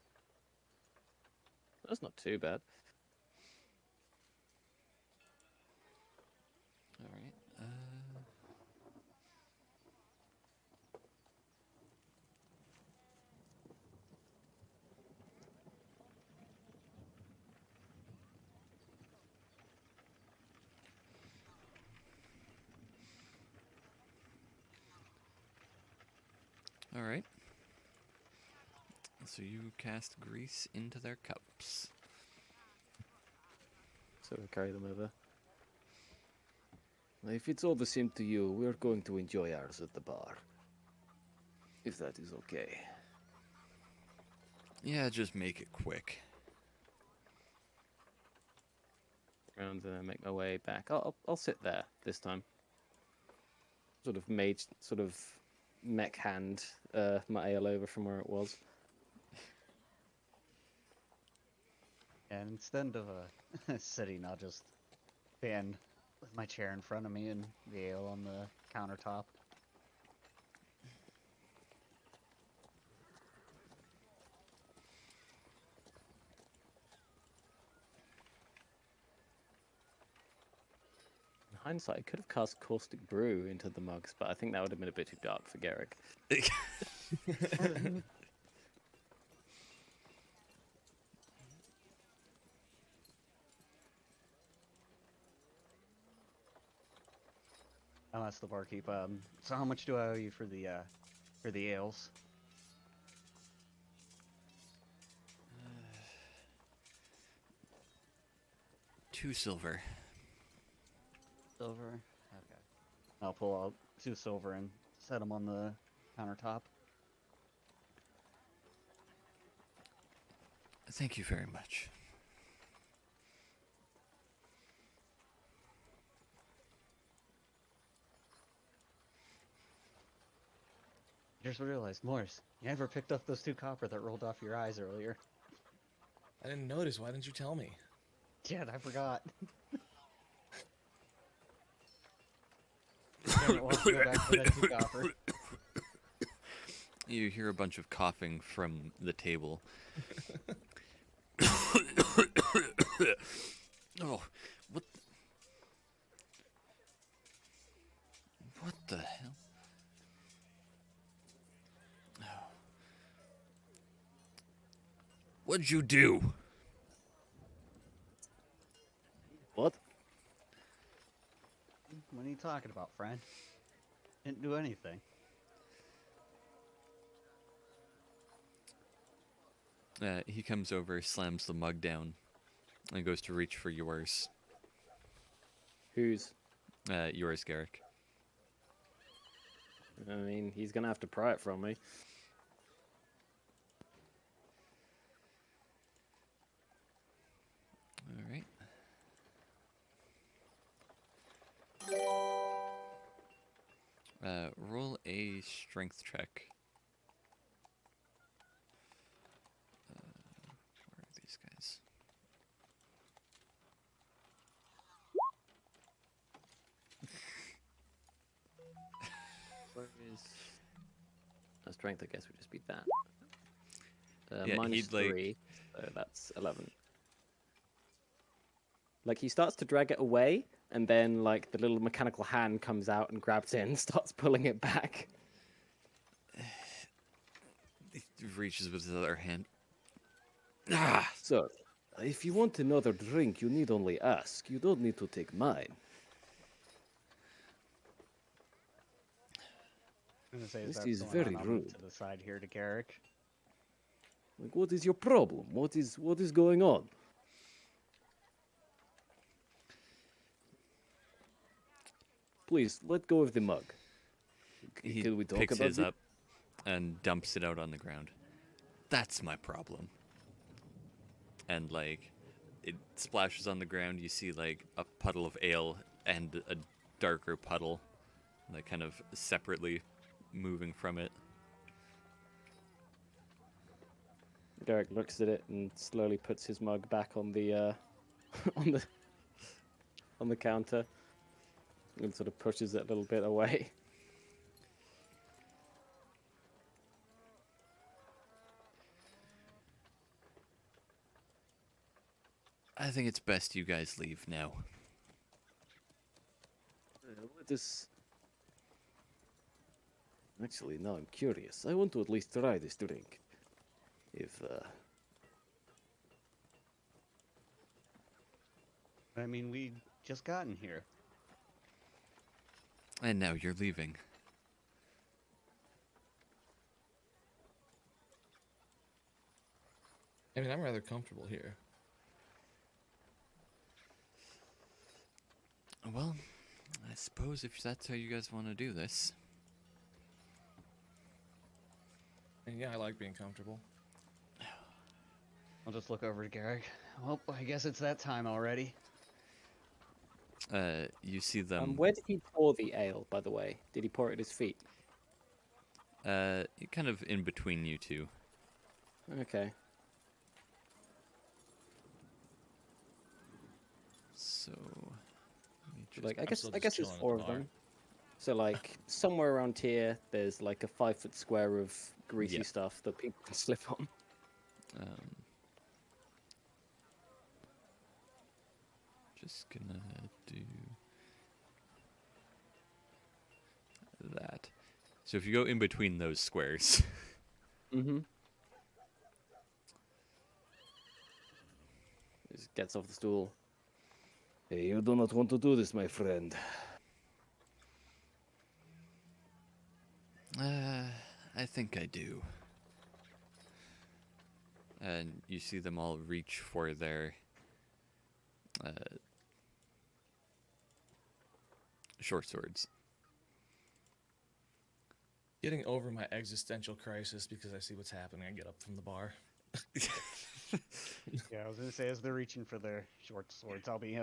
That's not too bad. Alright. Alright. So you cast grease into their cups. So we carry them over. If it's all the same to you, we're going to enjoy ours at the bar. If that is okay. Yeah, just make it quick. And make my way back. I'll sit there this time. Sort of mech hand my ale over from where it was. And instead of sitting, I'll just stand with my chair in front of me and the ale on the countertop. In hindsight, I could have cast Caustic Brew into the mugs, but I think that would have been a bit too dark for Garrick. I'll ask the barkeep, so how much do I owe you for the ales? 2 silver. Silver? Okay. I'll pull out 2 silver and set them on the countertop. Thank you very much. Just realized, Morris, you never picked up those 2 copper that rolled off your eyes earlier. I didn't notice. Why didn't you tell me? Shit, I forgot. Damn it, we'll have to go back for that 2 copper. You hear a bunch of coughing from the table. Oh, what? What the hell? Oh. What'd you do? What? What are you talking about, friend? Didn't do anything. He comes over, slams the mug down, and goes to reach for yours. Whose? Yours, Garrick. I mean, he's gonna have to pry it from me. All right. Roll a strength check. Where are these guys? Where is... strength, I guess, would just be that. Yeah, minus he'd, like- 3, so that's 11. Like, he starts to drag it away, and then, like, the little mechanical hand comes out and grabs it and starts pulling it back. He reaches with his other hand. Ah! Sir, if you want another drink, you need only ask. You don't need to take mine. I'm gonna say, This that is going very on? I'll move rude. to the side here to Garrick. Like, what is your problem? What is going on? Please, let go of the mug. He Can we talk picks about his it? up and dumps it out on the ground. That's my problem. And, like, it splashes on the ground. You see, like, a puddle of ale and a darker puddle, like, kind of separately moving from it. Garrick looks at it and slowly puts his mug back on the on the counter and sort of pushes it a little bit away. I think it's best you guys leave now. Let us... Actually, now I'm curious. I want to at least try this drink. If, I mean, we just gotten here. And now you're leaving. I mean, I'm rather comfortable here. Well, I suppose if that's how you guys want to do this. And yeah, I like being comfortable. I'll just look over to Garrick. Well, I guess it's that time already. You see them. Where did he pour the ale, by the way? Did he pour it at his feet? Kind of in between you two. Okay. So, let me just- Like, I I'm guess still I just guess there's chilling at 4 the of bar. them. So like somewhere around here, there's like a 5-foot square of greasy Yeah. stuff that people can slip on. Just gonna do that. So if you go in between those squares, Mm-hmm. Just gets off the stool. Hey, you do not want to do this, my friend. I think I do. And you see them all reach for their short swords. Getting over my existential crisis because I see what's happening, I get up from the bar. Yeah, I was gonna say as they're reaching for their short swords, I'll be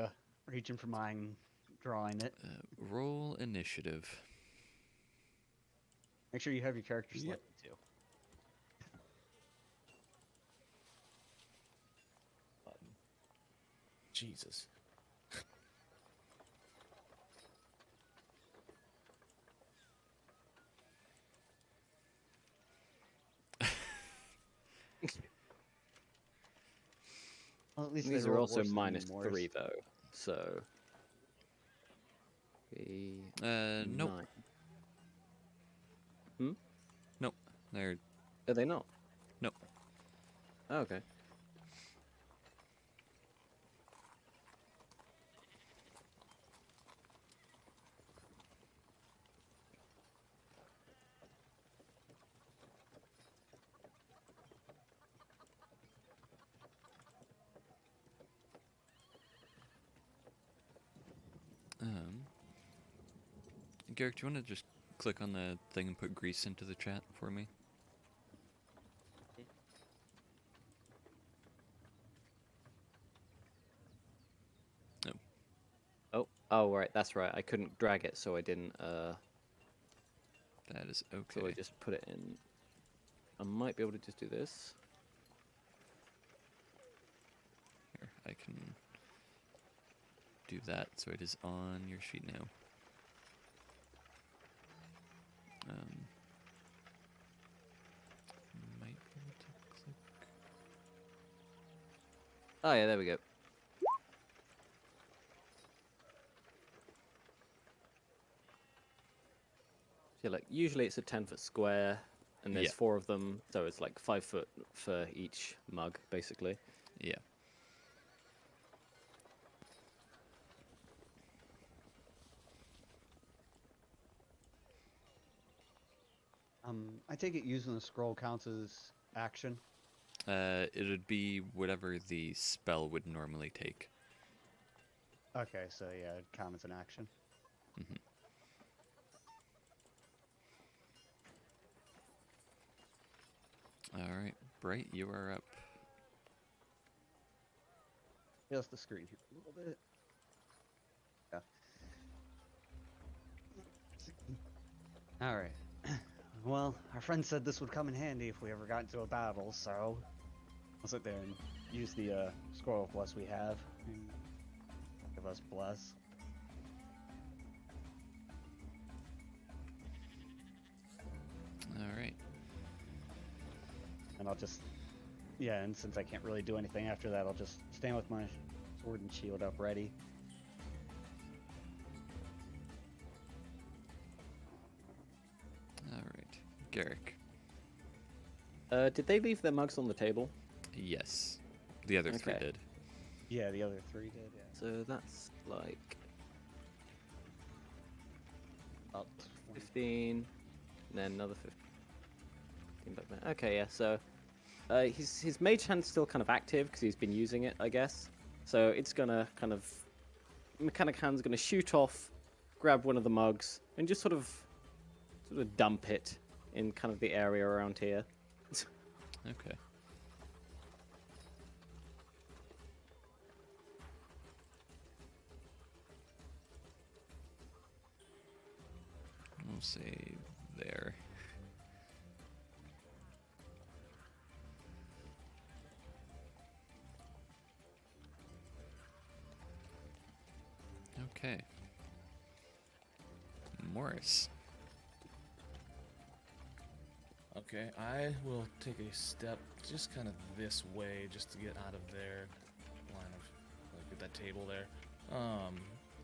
reaching for mine, drawing it. Roll initiative. Make sure you have your character Yep. selected too. Jesus. Well, at least These they are rolled also worse than minus Morris. 3 though, so. Nope. 9. Hmm? Nope. They're Are they not? nope. Oh, okay. Garrick, do you want to just click on the thing and put grease into the chat for me? No. Oh, right, that's right. I couldn't drag it, so I didn't. That is So okay. I just put it in. I might be able to just do this. Here, I can do that, so it is on your sheet now. Might be able to click. Oh yeah, there we go. So like usually it's a 10-foot square, and there's Yeah. 4 of them, so it's like 5 foot for each mug, basically. Yeah. I take it using the scroll counts as action. It'd be whatever the spell would normally take. Okay, so yeah, it'd count as an action. Alright, Bright, you are up. Just the screen here a little bit. Yeah. All right. Well, our friend said this would come in handy if we ever got into a battle, so I'll sit there and use the scroll of bless we have. And give us bless. Alright. And I'll just, yeah, and since I can't really do anything after that, I'll just stand with my sword and shield up ready. Alright. Garrick. Did they leave their mugs on the table? Yes. The other three Okay. did. Yeah, the other three did, yeah. So that's like About 15, and then another 15 back there. Okay, yeah. So his mage hand's still kind of active because he's been using it, I guess. So it's gonna kind of mechanic hand's gonna shoot off, grab one of the mugs, and just sort of dump it in kind of the area around here. Okay. We'll say there. Okay. Morris. Okay, I will take a step just kind of this way just to get out of their line of, like, get that table there.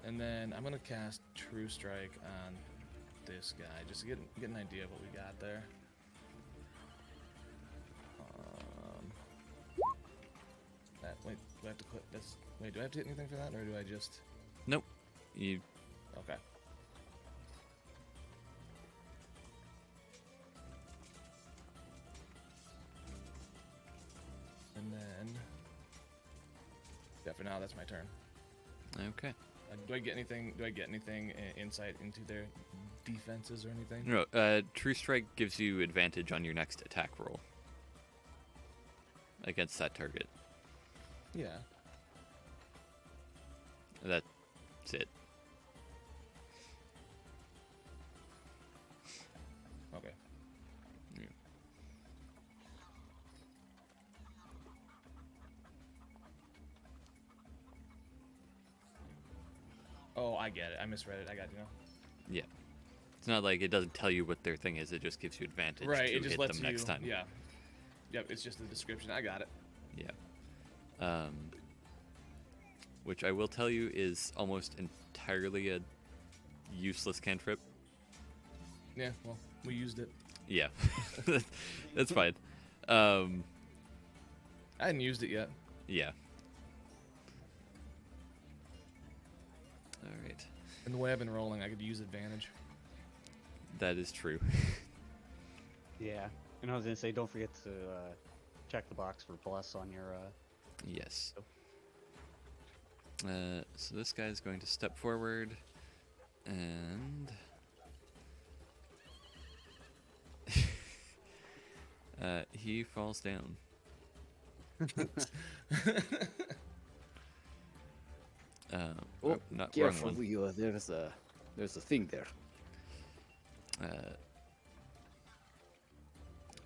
And then I'm gonna cast True Strike on this guy just to get an idea of what we got there. Wait, do I have to click? Wait, do I have to hit anything for that, or do I just? Nope. You. Okay. And then, yeah, for now that's my turn. Okay. Do I get anything? Insight into their defenses or anything? No. True Strike gives you advantage on your next attack roll against that target. Yeah. That's it. Okay. Yeah. Oh, I get it. I misread it. I got you now. Yeah. It's not like it doesn't tell you what their thing is. It just gives you advantage Right. to It just hit lets them you. next time. Yeah. Yep. It's just the description. I got it. Yeah. Which I will tell you is almost entirely a useless cantrip. Yeah. Well, we used it. Yeah. That's fine. I hadn't used it yet. Yeah. All right. And the way I've been rolling, I could use advantage. That is true. Yeah. And I was gonna say, don't forget to check the box for plus on your. Yes. So this guy's going to step forward and he falls down. Oh, not wrong careful! one. There's a thing there.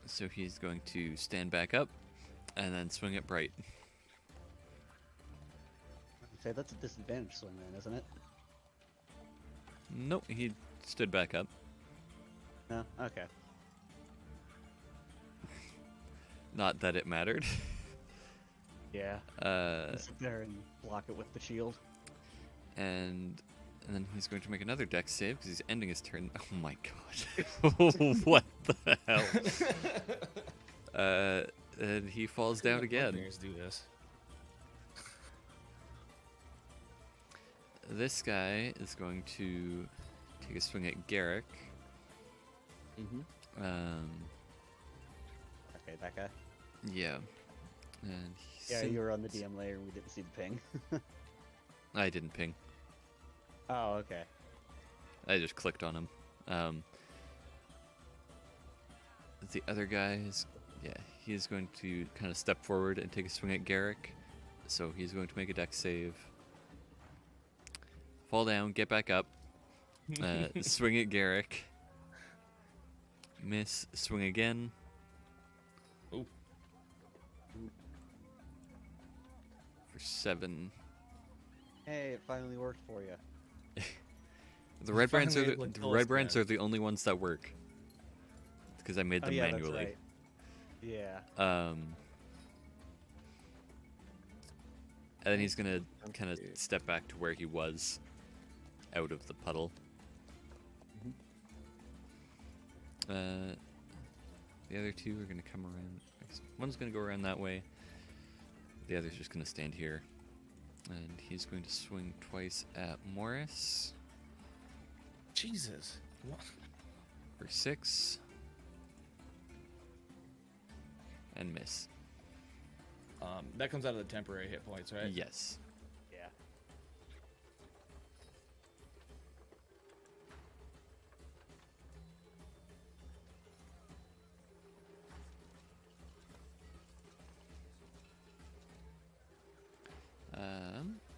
So he's going to stand back up and then swing at Bright. I'd say that's a disadvantage swing then, isn't it? Nope, he stood back up. No. Okay. Not that it mattered. Yeah. Sit there and block it with the shield. And then he's going to make another dex save because he's ending his turn. Oh my god. What the hell? And he falls down again. Let's do this. This guy is going to take a swing at Garrick. Mm-hmm. Okay, that guy. Yeah. And Yeah, you were on the DM layer and we didn't see the ping. I didn't ping. Oh, okay. I just clicked on him. The other guy is, yeah, he's going to kind of step forward and take a swing at Garrick. So he's going to make a dex save. Fall down, get back up. Swing at Garrick. Miss, swing again. Ooh. For 7. Hey, it finally worked for you. The red brands are Finally able to the kill red us brands there. are the only ones that work. Because I made them yeah, manually. That's right. Yeah. And then he's gonna kind of step back to where he was, out of the puddle. The other two are gonna come around. I guess one's gonna go around that way. The other's just gonna stand here, and he's going to swing twice at Morris Jesus. What? for 6, and miss. That comes out of the temporary hit points, right? Yes. Yeah.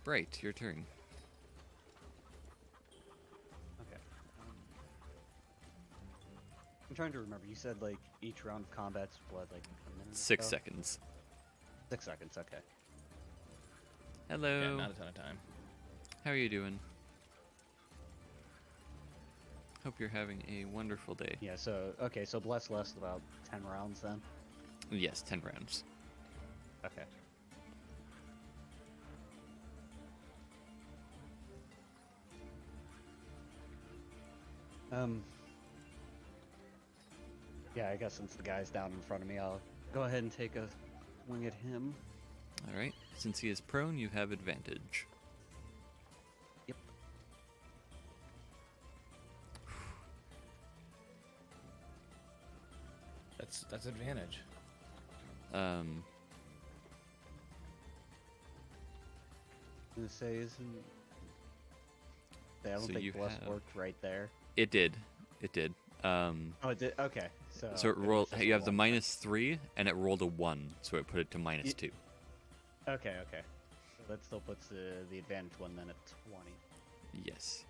Bright, your turn. Okay. I'm trying to remember. You said like each round of combat's what, like a minute? or 6 so? seconds. 6 seconds. Okay. Hello. Yeah, not a ton of time. How are you doing? Hope you're having a wonderful day. Yeah. So okay. So bless lasts about 10 rounds then. Yes, 10 rounds. Okay. Yeah, I guess since the guy's down in front of me, I'll go ahead and take a swing at him. All right. Since he is prone, you have advantage. Yep. That's advantage. Um, I'm gonna say isn't. I don't So think you bless have- worked right there. it did. It did. Oh, it did. Okay. So. So it was rolled. just You a have the one. -3, and it rolled a 1, so it put it to -2. Okay. Okay. So that still puts the advantage one then at 20. Yes.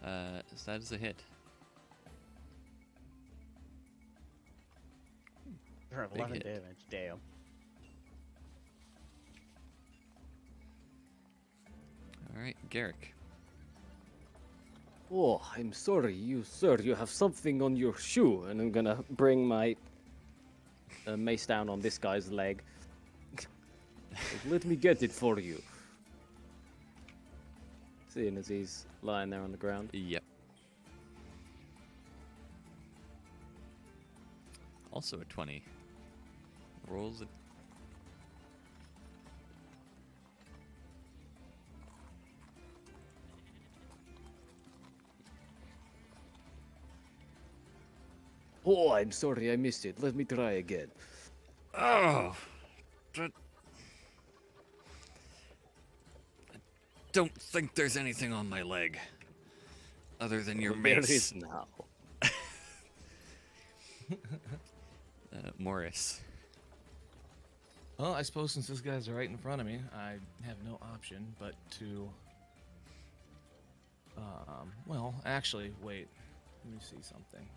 So that is a hit. For Big 11 hit. damage. Damn. All right, Garrick. Oh, I'm sorry, sir, you have something on your shoe. And I'm gonna bring my mace down on this guy's leg. Let me get it for you. Seeing as he's lying there on the ground. Yep. Also a 20. Rolls a Oh, I'm sorry, I missed it. Let me try again. Oh! Don't think there's anything on my leg. Other than your There mace. is now. Morris. Well, I suppose since this guy's right in front of me, I have no option but to. Well, actually, wait. Let me see something.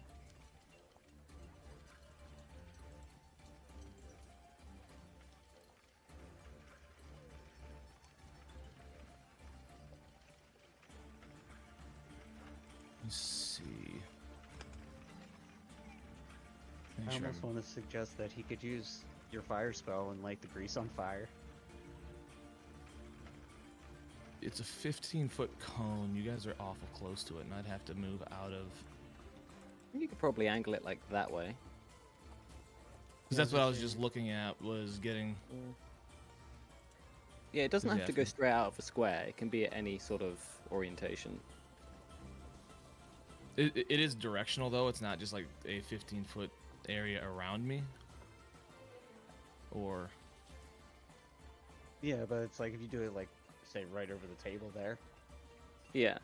Let's see. Make I sure almost I'm- want to suggest that he could use your fire spell and light the grease on fire. It's a 15-foot cone. You guys are awful close to it, and I'd have to move out of. You could probably angle it like that way. Because that's what I was just looking at. Was getting. Yeah, it doesn't Who's have to go asking? straight out of a square. It can be at any sort of orientation. It is directional though. It's not just like a 15-foot area around me. Or. Yeah, but it's like if you do it like, say, right over the table there. Yeah.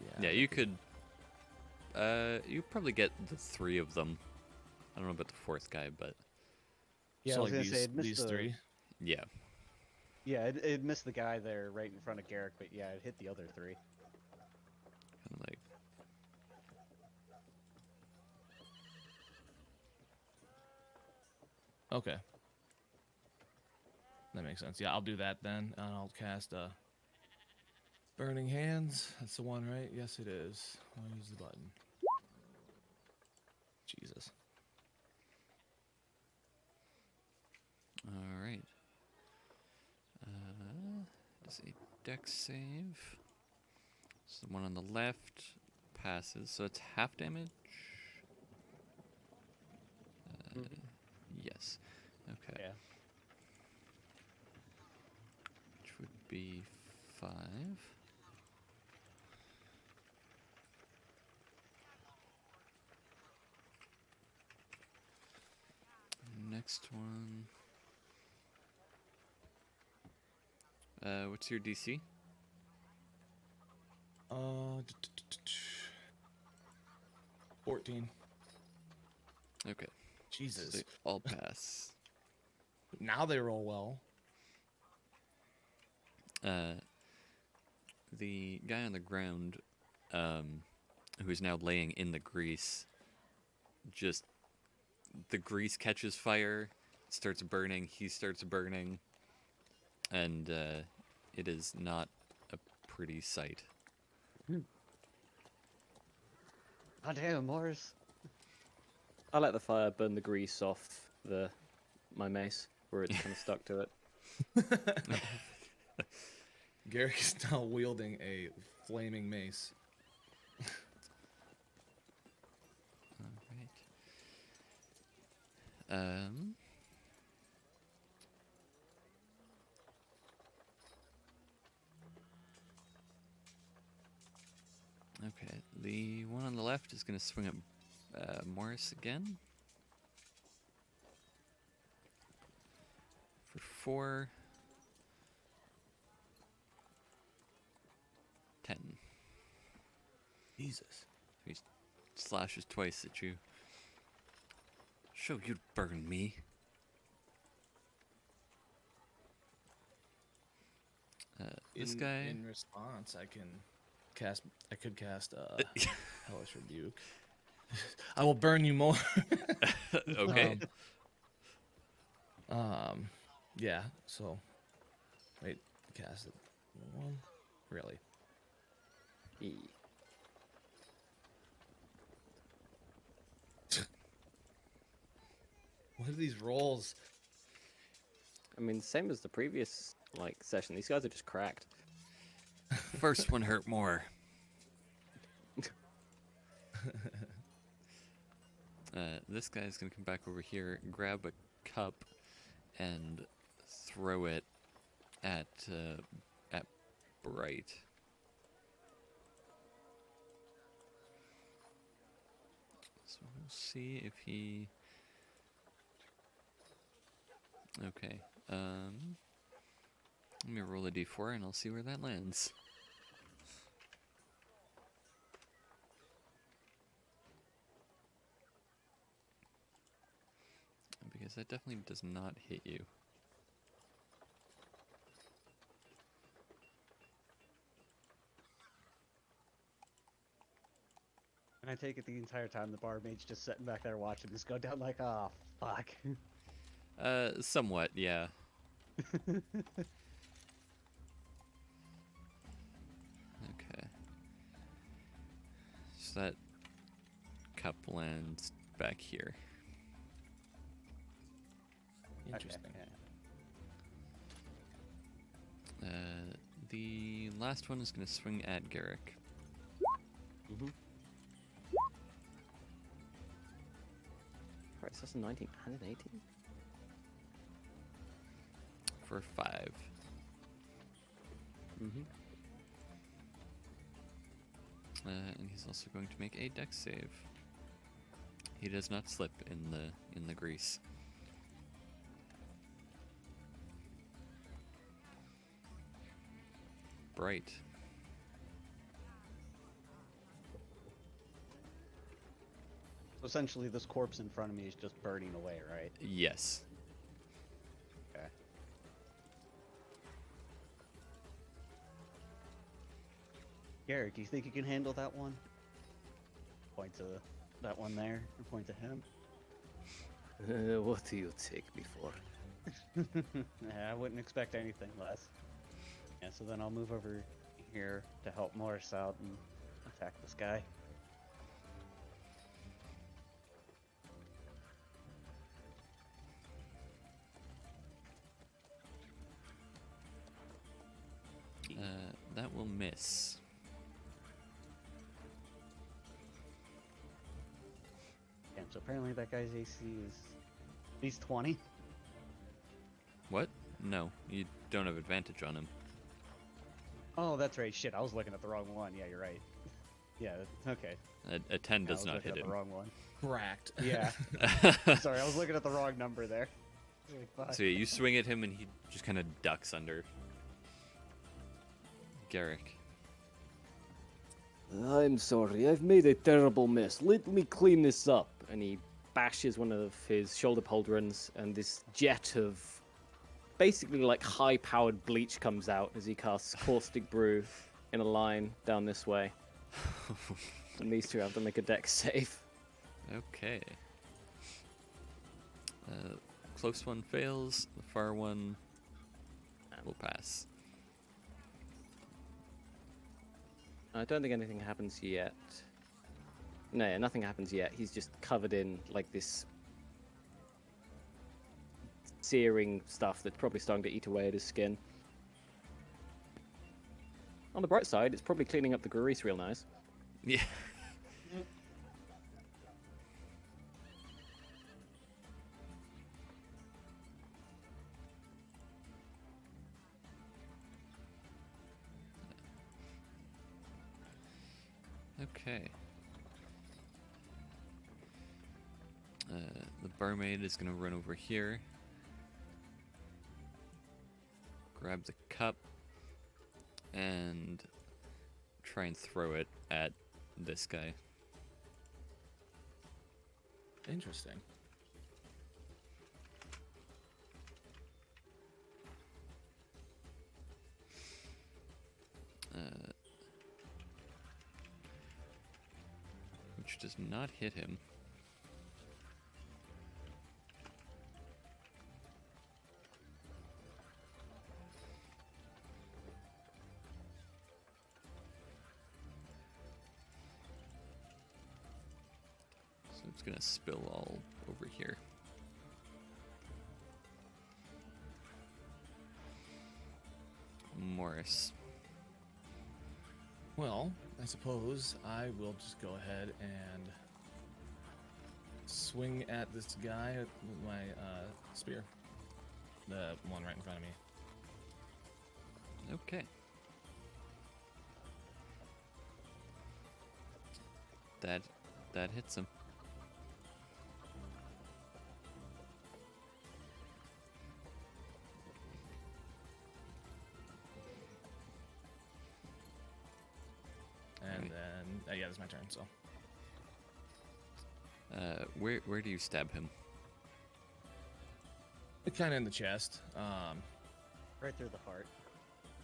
Yeah, that you could. You probably get the 3 of them. I don't know about the 4th guy, but Yeah, so I was like gonna say, it missed these the- 3. yeah. Yeah, it missed the guy there right in front of Garrick, but yeah, it hit the other 3. Kind of like. Okay. That makes sense. Yeah, I'll do that then. And I'll cast Burning Hands. That's the one, right? Yes, it is. I'll use the button. Jesus. All right. Does a dex save? So the one on the left passes, so it's half damage. Yes. Okay. Yeah. Which would be 5. next one. What's your DC? 14. Okay. So Jesus. they all pass. Now they roll well. The guy on the ground, who is now laying in the grease, just the grease catches fire, starts burning. He starts burning, and it is not a pretty sight. Oh damn, Morris. I let the fire burn the grease off my mace where it's kind of stuck to it. Garrick is now wielding a flaming mace. All right. Okay, the one on the left is going to swing at Morris again. For 4. 10. Jesus. He slashes twice at you. Show you'd burn me. This guy. In response, I could cast Hellish Rebuke. I will burn you more. Okay. Yeah. So, wait, cast it. One. Really? E. What are these rolls? I mean, same as the previous session. These guys are just cracked. First one hurt more. This guy's gonna come back over here, grab a cup, and throw it at Bright. So we'll see if he. Okay. Let me roll a d4 and I'll see where that lands. Because that definitely does not hit you. And I take it the entire time the bar mate's just sitting back there watching this go down like, oh, fuck. Somewhat, yeah. Okay. So that cup lands back here. Interesting. Okay, The last one is going to swing at Garrick. Right, so that's a 19 and an 18. For 5. And he's also going to make a dex save. He does not slip in the grease. Bright. So essentially this corpse in front of me is just burning away, right? Yes. Okay. Garrick, do you think you can handle that one? Point to that one there, and point to him. What do you take me for? Yeah, I wouldn't expect anything less. Yeah, so then I'll move over here to help Morris out and attack this guy. That will miss. Damn, so apparently that guy's AC is at least 20. What? No, you don't have advantage on him. Oh, that's right. Shit, I was looking at the wrong one. Yeah, you're right. Yeah, okay. A 10 Yeah, I does was not looking hit at him. the wrong one. cracked. Yeah. Sorry, I was looking at the wrong number there. Fuck. So yeah, you swing at him and he just kind of ducks under. Garrick. I'm sorry, I've made a terrible mess. Let me clean this up. And he bashes one of his shoulder pauldrons, and this jet of basically like high-powered bleach comes out as he casts Caustic Brew in a line down this way. And these two have to make a dex save. Okay. Close one fails. The far one will pass. I don't think anything happens yet. No, yeah, nothing happens yet. He's just covered in like this searing stuff that's probably starting to eat away at his skin. On the bright side, it's probably cleaning up the grease real nice. Yeah. Okay. The barmaid is gonna run over here, grab the cup, and try and throw it at this guy. Interesting. Which does not hit him. So it's gonna spill all over here. Morris. Well, I suppose I will just go ahead and swing at this guy with my spear. The one right in front of me. Okay. That hits him. And then, yeah, that's my turn, so. Where do you stab him? Kind of in the chest. Right through the heart.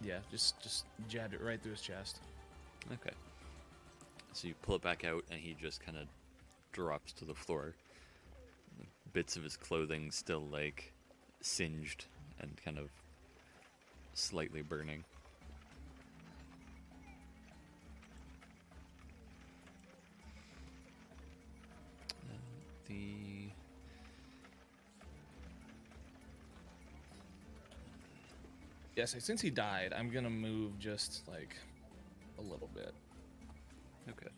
Yeah, just jabbed it right through his chest. Okay. So you pull it back out, and he just kind of drops to the floor. Bits of his clothing still, like, singed and kind of slightly burning. Yes, since he died, I'm gonna move just, like, a little bit. Okay.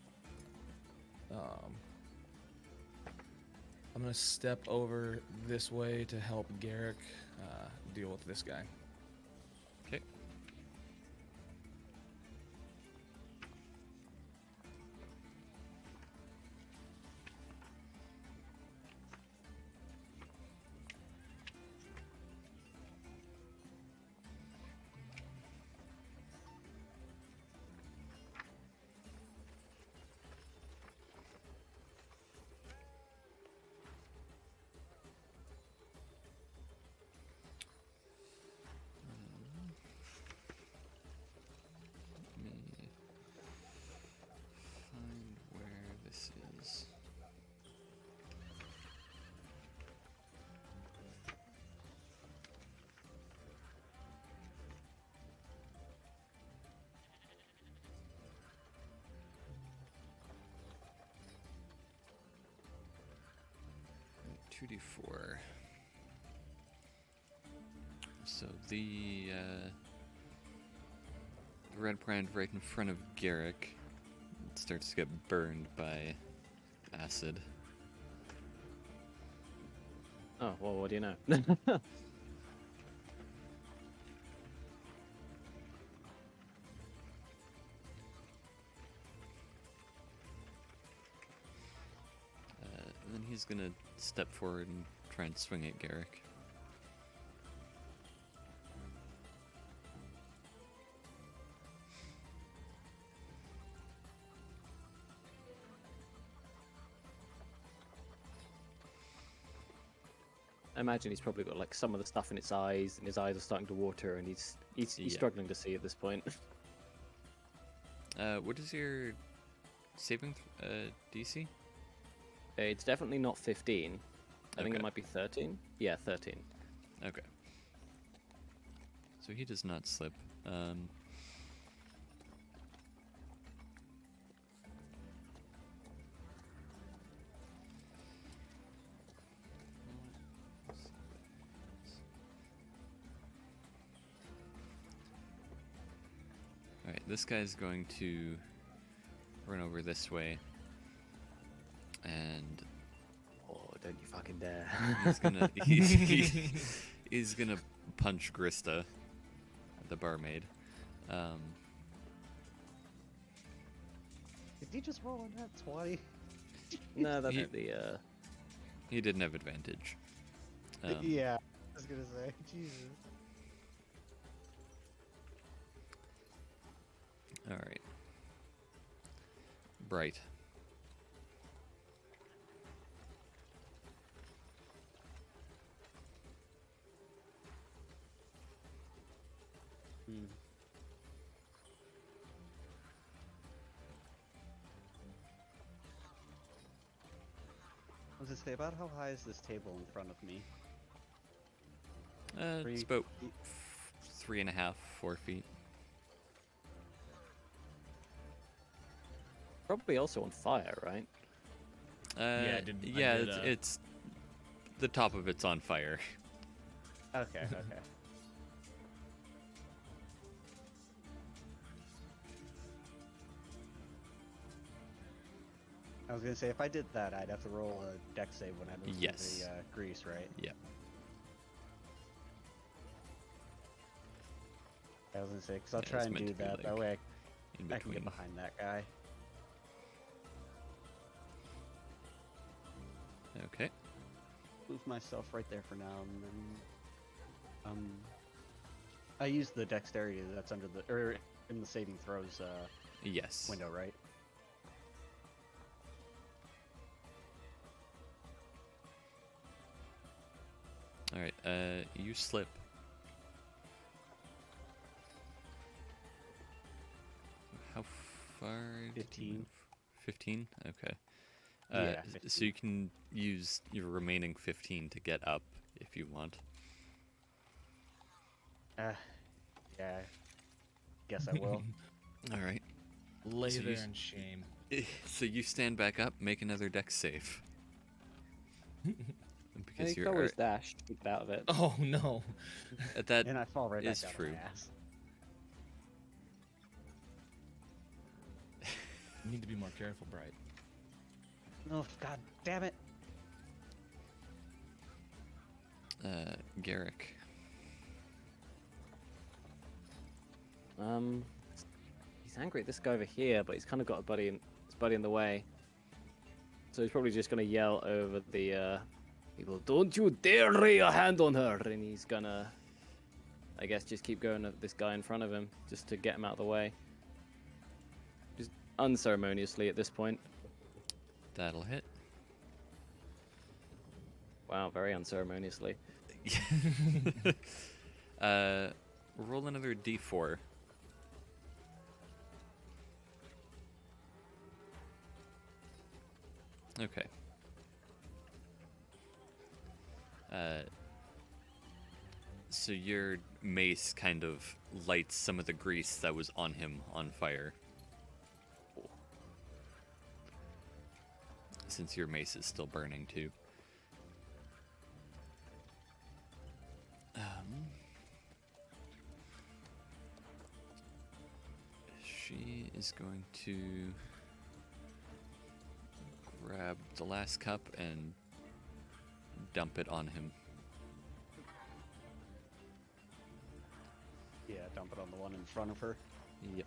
I'm gonna step over this way to help Garrick deal with this guy. Okay. Find where this is. Right, 2d4. So the red brand right in front of Garrick starts to get burned by acid. Oh, well, what do you know? He's gonna step forward and try and swing at Garrick. I imagine he's probably got like some of the stuff in its eyes, and his eyes are starting to water, and he's Yeah. struggling to see at this point. What is your saving DC? It's definitely not 15. I think it Okay. might be 13. Yeah, 13. Okay. So he does not slip. Alright, this guy's going to run over this way. And Oh, don't you fucking dare. he's gonna he's gonna punch Grista, the barmaid. Did he just roll on that 20? No, that's He- the He didn't have advantage. Yeah, I was gonna say, Jesus. Alright. Bright. Hmm. I was gonna say, about how high is this table in front of me? It's Three about feet. 3.5, 4 feet. probably also on fire, right? I did- I yeah, did, it's the top of it's on fire. Okay, okay. I was gonna say, if I did that, I'd have to roll a dex save when I move through Yes. the grease, right? Yeah. I was gonna say, because I'll Yeah, try it's and meant do to be, that. That like, way In I can between. get behind that guy. Okay. Move myself right there for now, and then I use the dexterity that's under the or in the saving throws Yes. window, right? Alright, you slip. How far? did you 15. move? 15? Okay. Yeah, So you can use your remaining 15 to get up if you want. Yeah. Guess I will. Alright. Lay So you there s- in shame. So you stand back up, make another dex save. And Because you you're can always dash to get out of it. Oh no. that And I fall right back is down on true. my ass. You need to be more careful, Bright. Oh, god damn it. Garrick. He's angry at this guy over here, but he's kind of got his buddy in the way. So he's probably just gonna yell over the people, "Don't you dare lay your hand on her!" And he's gonna, I guess, just keep going at this guy in front of him, just to get him out of the way. Just unceremoniously at this point. That'll hit. Wow, very unceremoniously. Roll another d4. Okay. So your mace kind of lights some of the grease that was on him on fire. Since your mace is still burning too. She is going to grab the last cup and dump it on him. Yeah, dump it on the one in front of her. Yep.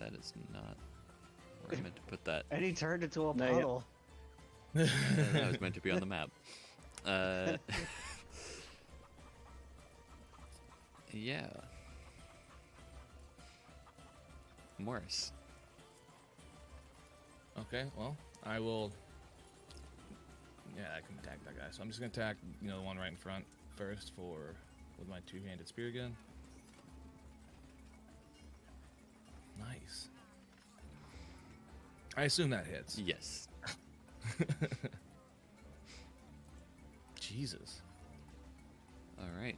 That is not where I meant to put that. And he turned into a No, yeah. puddle. That was meant to be on the map. Yeah. Morris. Okay, well, I will. Yeah, I can attack that guy. So I'm just gonna attack, the one right in front first with my two-handed spear again. Nice. I assume that hits. Yes. Jesus. All right.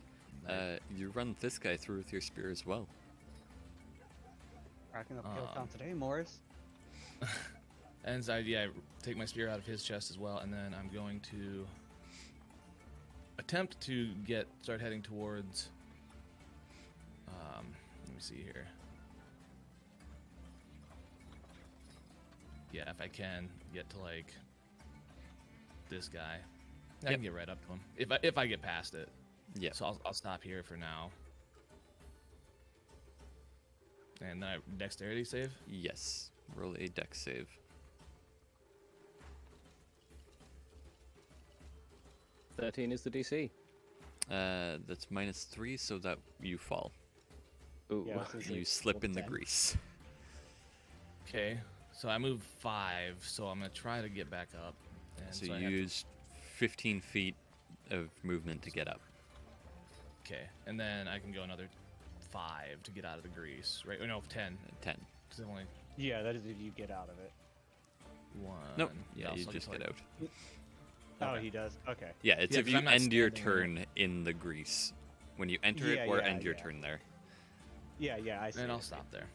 You run this guy through with your spear as well. Racking up kill count today, Morris. And so I take my spear out of his chest as well, and then I'm going to attempt to start heading towards. Let me see here. Yeah, if I can get to like this guy, I can get right up to him if I get past it. Yeah. So I'll stop here for now. And then dexterity save. Yes. Roll a dex save. $13 is the DC. That's -3, so that you fall. Ooh. Yeah, so it's You like slip in the 10. grease. Okay, so I moved 5, so I'm gonna try to get back up. And So I you have to- used 15 feet of movement to get up. Okay, and then I can go another 5 to get out of the grease, right? Or no, 10. 10. Because only Yeah, that is if you get out of it. 1. Nope. Yeah, you so I'll just like- get out. Oh, Okay. he does. Okay. Yeah, it's Yeah, if 'cause you I'm not end your standing turn in the grease. When you enter Yeah, it or yeah, end your yeah. turn there. Yeah, I see. And I'll it. stop there.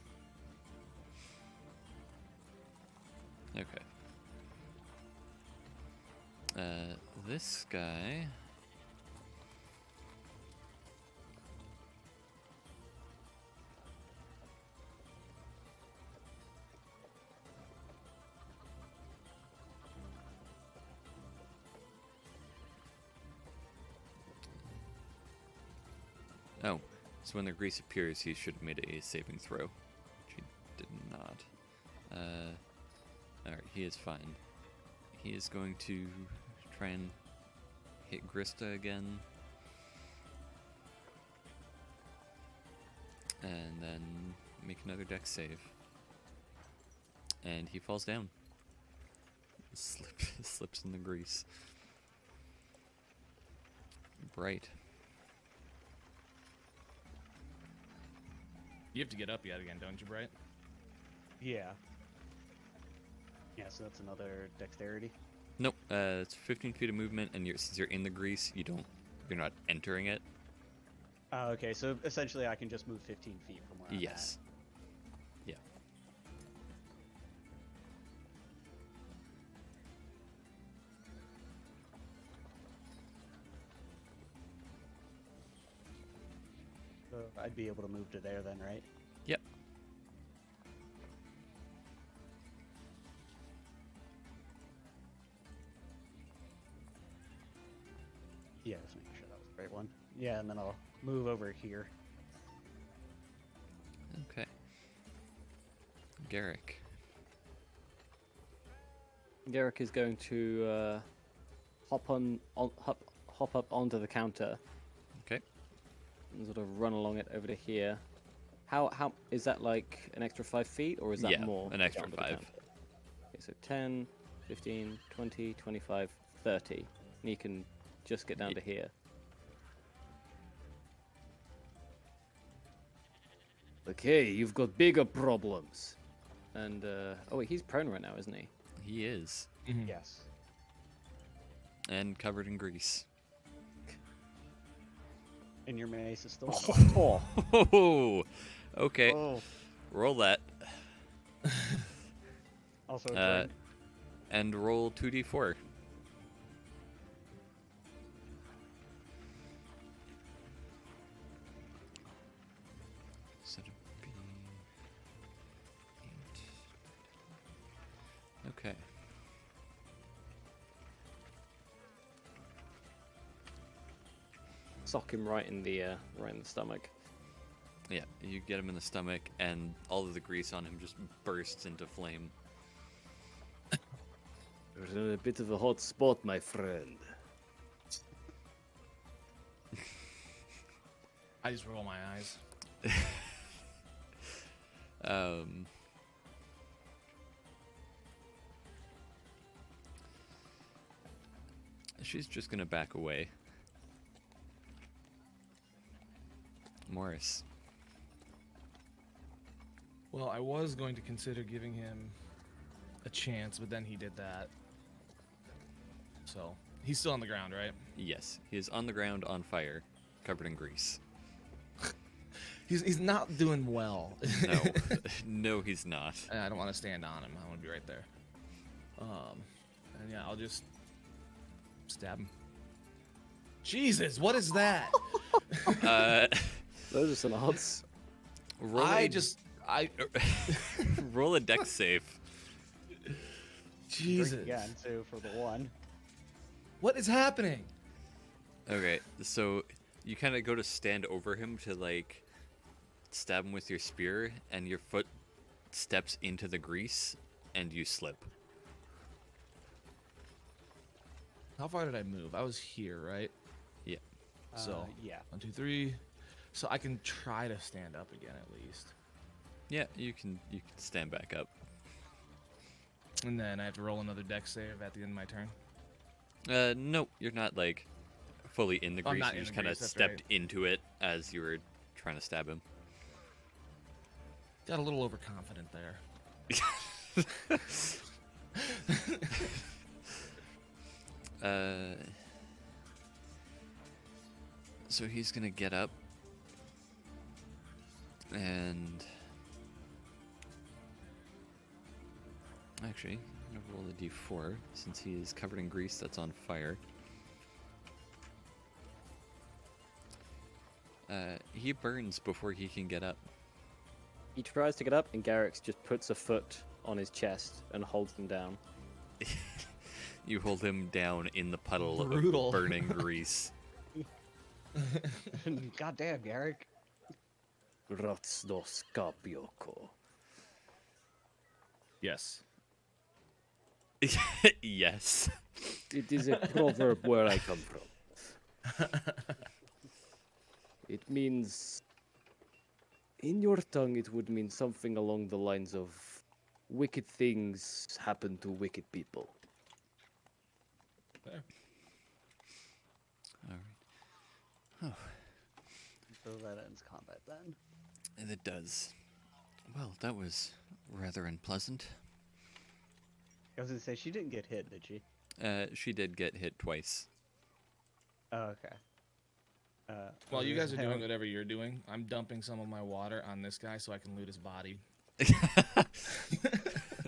Okay. This guy. Oh, so when the grease appears, he should have made a saving throw, which he did not. Alright, he is fine. He is going to try and hit Grista again. And then make another dex save. And he falls down. Slips in the grease. Bright. You have to get up yet again, don't you, Bright? Yeah. Yeah, so that's another dexterity. Nope, it's 15 feet of movement, and since you're in the grease, you're not entering it. Okay, so essentially I can just move 15 feet from where Yes. Yeah. I'm at. So I'd be able to move to there then, right? Yep. Yeah, just making sure that was the right one. Yeah, and then I'll move over here. Okay. Garrick. Garrick is going to hop up onto the counter Okay. and sort of run along it over to here. How is that, like an extra 5 feet, or is that Yeah, more? an to extra get onto the 5. counter? Okay, so 10, 15, 20, 25, 30. And you can just get down to here. Okay, you've got bigger problems. And oh wait, he's prone right now, isn't he? He is. Yes. And covered in grease. And your mace is still. Oh, Oh, okay. Oh, Roll that. also. Uh, and roll 2d4. So it'd be 8. Okay. sock him right in the stomach. Yeah, you get him in the stomach, and all of the grease on him just bursts into flame. You're in a bit of a hot spot, my friend. I just roll my eyes. She's just gonna back away. Morris. Well, I was going to consider giving him a chance, but then he did that. So, he's still on the ground, right? Yes, he is on the ground on fire, covered in grease. He's not doing well. No, no, he's not. I don't want to stand on him. I want to be right there. And yeah, I'll just stab him. Jesus, what is that? Those are some odds. Roll roll a dex save. Jesus. Again, too, for the one. What is happening? Okay, so you kind of go to stand over him to like stab him with your spear, and your foot steps into the grease, and you slip. How far did I move? I was here, right? Yeah. So, Yeah. 1, 2, 3. So I can try to stand up again at least. Yeah, you can stand back up. And then I have to roll another dex save at the end of my turn. Nope, you're not like fully in the I'm grease. not You in just the kind of grease, that's stepped right. into it as you were trying to stab him. Got a little overconfident there. So he's gonna get up and actually, I'm gonna roll a d4 since he is covered in grease that's on fire. He burns before he can get up. He tries to get up, and Garrick just puts a foot on his chest and holds him down. You hold him down in the puddle Brutal. of burning grease. Goddamn, Garrick. Razdo Skapioko. Yes. Yes. It is a proverb where I come from. It means, in your tongue, it would mean something along the lines of wicked things happen to wicked people. There. All right. So that ends combat then. And it does. Well, that was rather unpleasant. I was gonna say, she didn't get hit, did she? She did get hit twice. Oh, okay. While you guys are hang doing on. whatever you're doing, I'm dumping some of my water on this guy so I can loot his body.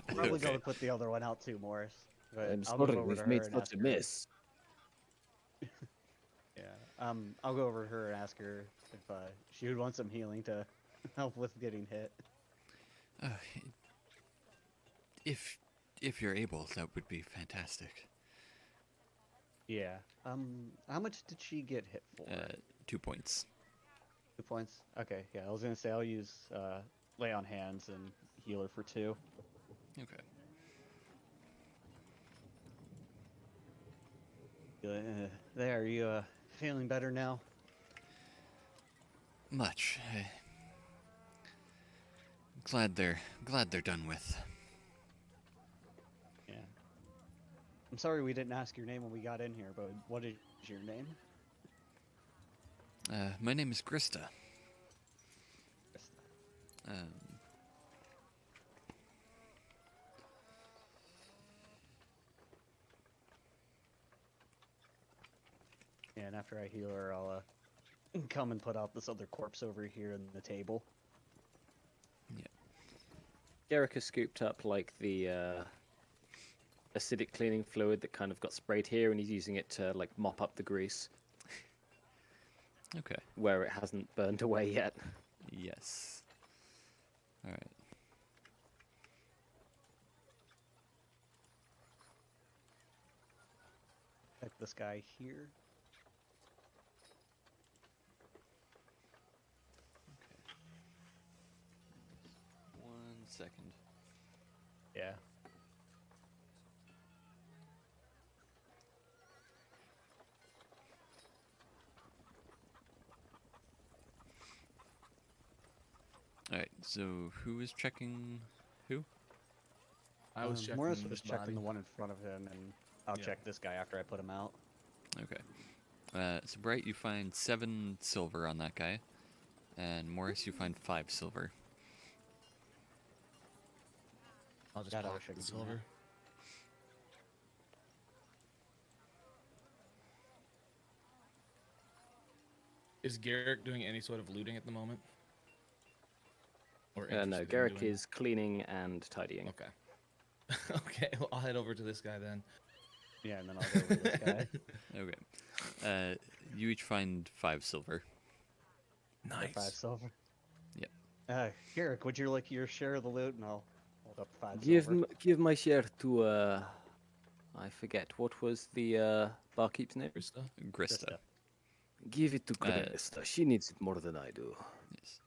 Probably Okay. gonna put the other one out too, Morris. But I'm I'll go sorry, over we've to made her and such ask a her. mess. Yeah. I'll go over to her and ask her if she would want some healing to help with getting hit. If you're able, that would be fantastic. Yeah. How much did she get hit for? 2 points. 2 points. Okay. Yeah. I was gonna say I'll use lay on hands and heal her for 2. Okay. There. Are you feeling better now? Much. Glad they're done with. Yeah. I'm sorry we didn't ask your name when we got in here, but what is your name? My name is Krista. Yeah, and after I heal her, I'll come and put out this other corpse over here on the table. Yeah. Garrick has scooped up like the acidic cleaning fluid that kind of got sprayed here, and he's using it to like mop up the grease Okay. where it hasn't burned away yet. Yes. All right. Check this guy here. second. Yeah. Alright, so who is checking who? I was checking Morris this was checking body. the one in front of him, and I'll Yeah. check this guy after I put him out. Okay. So Bright, you find 7 silver on that guy, and Morris, you find 5 silver. I'll just God, I pocket wish I the could do that. silver. Is Garrick doing any sort of looting at the moment? Or No, interested in Garrick doing- is cleaning and tidying. Okay. Okay, well, I'll head over to this guy then. Yeah, and then I'll go with this guy. Okay. You each find 5 silver. Nice. 5 silver. Yep. Garrick, would you like your share of the loot? And I'll hold up 5 Give silver. give my share to I forget what was the barkeep's name. Krista? Grista. Give it to Krista. She needs it more than I do. Yes.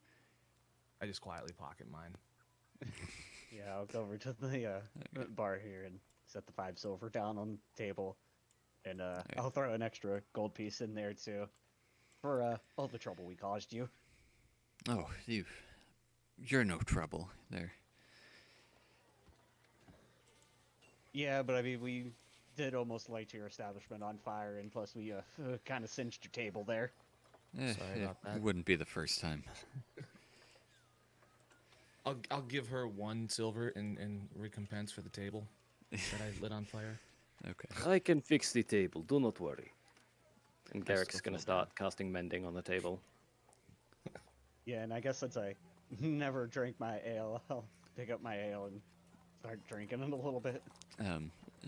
I just quietly pocket mine. Yeah, I'll go over to the bar here and set the 5 silver down on the table. And I'll throw an extra gold piece in there too. For all the trouble we caused you. Oh, you're no trouble there. Yeah, but I mean, we did almost light your establishment on fire, and plus we kind of cinched your table there. Sorry about that. It wouldn't be the first time. I'll give her 1 silver in recompense for the table that I lit on fire. Okay. I can fix the table. Do not worry. And I Garrick's still going to feel bad. start casting mending on the table. Yeah, and I guess since I never drank my ale, I'll pick up my ale and start drinking it a little bit.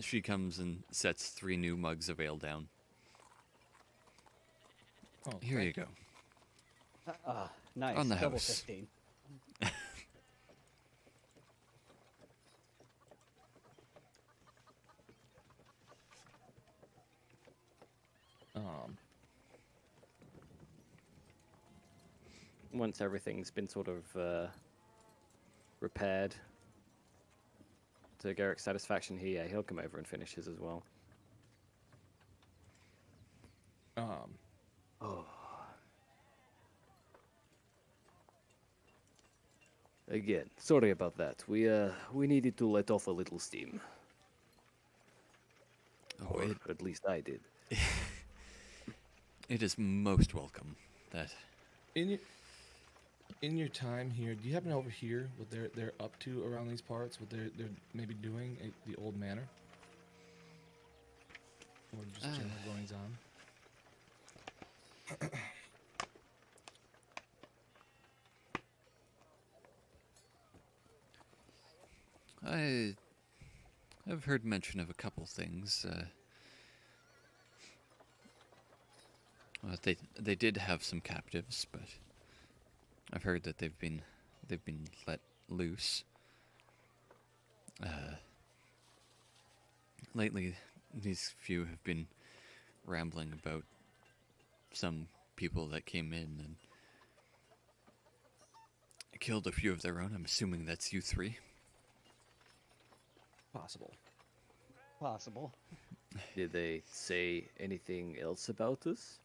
She comes and sets 3 new mugs of ale down. Oh, Here you thank go. Nice. On the Double house. 15. Once everything's been sort of repaired to Garrick's satisfaction, he'll come over and finish his as well. Again, sorry about that. We needed to let off a little steam. Oh, Or at least I did. it is most welcome that. In your time here, do you happen to overhear what they're up to around these parts? What they're maybe doing at the old manor, or just general goings on? I've heard mention of a couple things. They did have some captives, but I've heard that they've been let loose. Lately, these few have been rambling about some people that came in and killed a few of their own. I'm assuming that's you 3. Possible. Possible. Did they say anything else about us?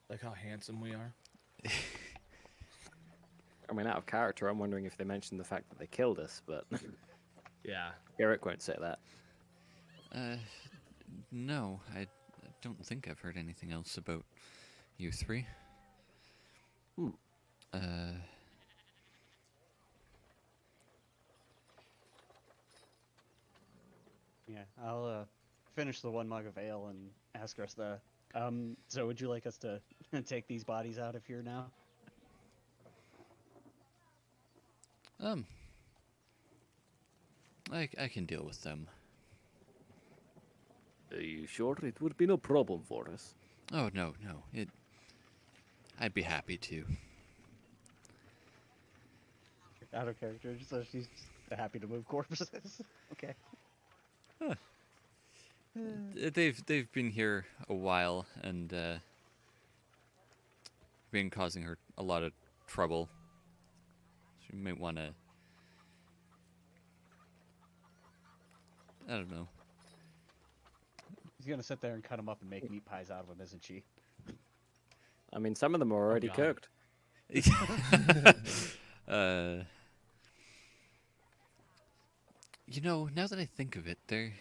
Like how handsome we are. I mean, out of character, I'm wondering if they mentioned the fact that they killed us, but Yeah. Garrick won't say that. No, I don't think I've heard anything else about you 3. Yeah, I'll finish the 1 mug of ale and ask us the. So would you like us to take these bodies out of here now? I can deal with them. Are you sure? It would be no problem for us. Oh, no. I'd be happy to. Out of character, so she's happy to move corpses. Okay. They've been here a while and been causing her a lot of trouble. She might want to I don't know. She's gonna sit there and cut him up and make meat pies out of them, isn't she? I mean, some of them are already God. cooked. You know, now that I think of it, they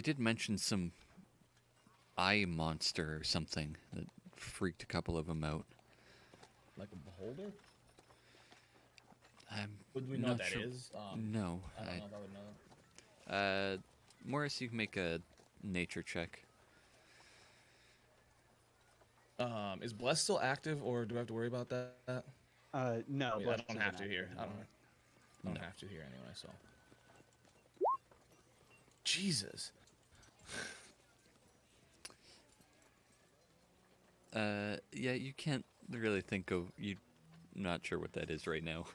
did mention some eye monster or something that freaked a couple of them out. Like a beholder? I'm Would we know not what that sure. is? No. I don't know if I would know. Morris, you can make a nature check. Is Bless still active, or do I have to worry about that? No, I mean, I Bless don't isn't have to active here. I anymore. don't have to here anyway, so. Jesus. Yeah, you can't really think of. You're not sure what that is right now.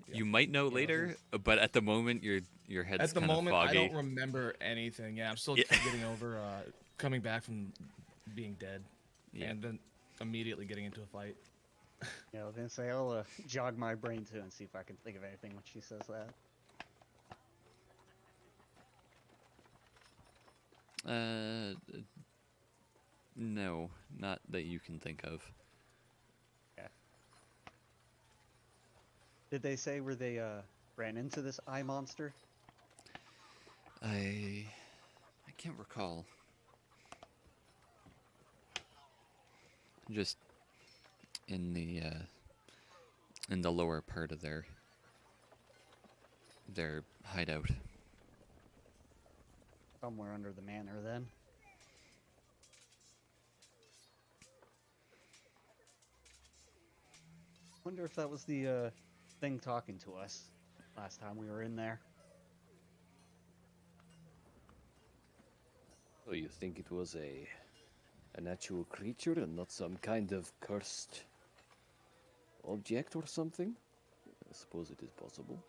Yeah. You might know Yeah, later, this but at the moment, your head's At the kind of moment, I foggy. don't remember anything. Yeah, I'm still Yeah. getting over coming back from being dead, Yeah. and then immediately getting into a fight. Yeah, I was gonna say I'll jog my brain too and see if I can think of anything when she says that. No, not that you can think of. Yeah. Did they say where they ran into this eye monster? I can't recall. Just in the lower part of their hideout. Somewhere under the manor, then. Wonder if that was the thing talking to us last time we were in there. Oh, you think it was an actual creature and not some kind of cursed object or something? I suppose it is possible.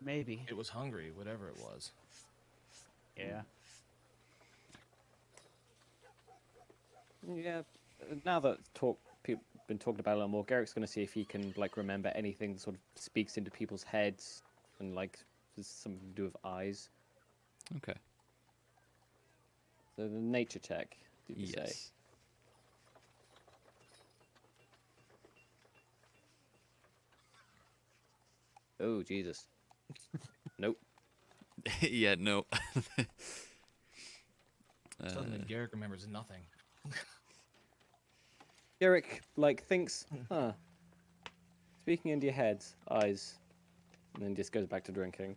Maybe. It was hungry, whatever it was. Yeah. Yeah. Now that been talking about it a little more, Garrick's going to see if he can like remember anything that sort of speaks into people's heads and like there's something to do with eyes. Okay. So the nature check, did you say? Yes. Oh Jesus. Nope. Yeah. No. Suddenly, Garrick remembers nothing. Garrick like thinks, huh? Speaking into your head, eyes, and then just goes back to drinking.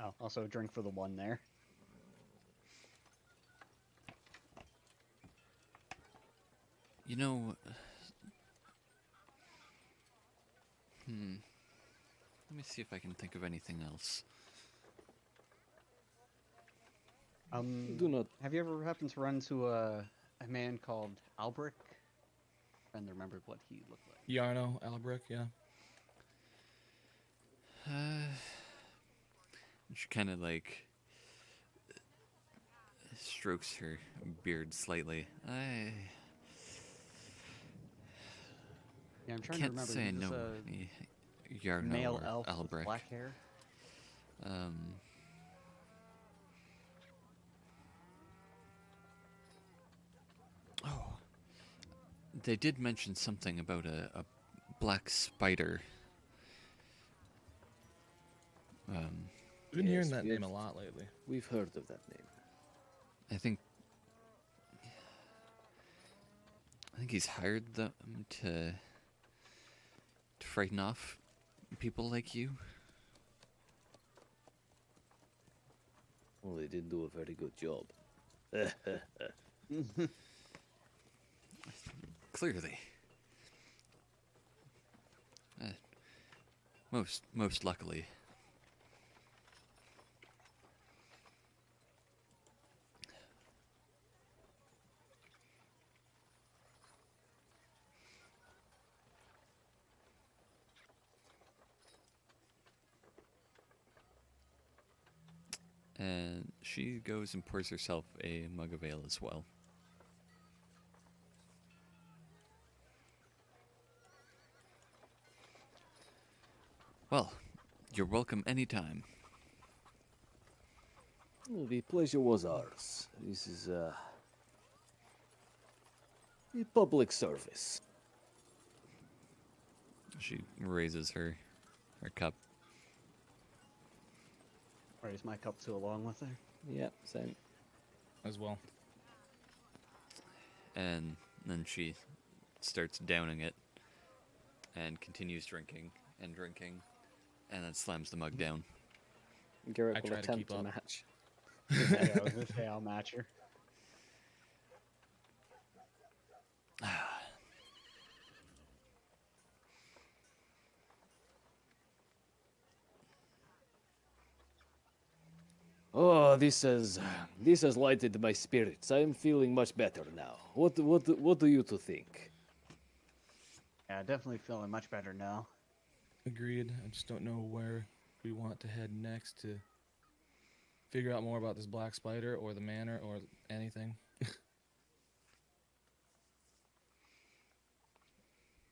Oh, also a drink for the one there. You know. Let me see if I can think of anything else. Do not. Have you ever happened to run into a man called Albrecht? And remembered what he looked like. Yarno, Albrick, yeah. She kind of like strokes her beard slightly. I Yeah, I'm trying to can't remember. say I He was know a any Yarno male or elf with Albrecht. black hair. Oh, they did mention something about a black spider. We've been hearing Yes, that we name a have- lot lately. We've heard of that name. I think he's hired them to frighten off people like you. Well, they did do a very good job. Clearly. Most luckily. And she goes and pours herself a mug of ale as well. Well, you're welcome anytime. Well, the pleasure was ours. This is a public service. She raises her cup. Raise my cup to along with her. Yep, same. as well. And then she starts downing it and continues drinking and drinking and then slams the mug down. Garrett I will try to attempt keep to up. match. Yeah, I was gonna say I'll match her. Oh, this has lighted my spirits. I am feeling much better now. What do you two think? Yeah, definitely feeling much better now. Agreed. I just don't know where we want to head next to figure out more about this black spider or the manor or anything.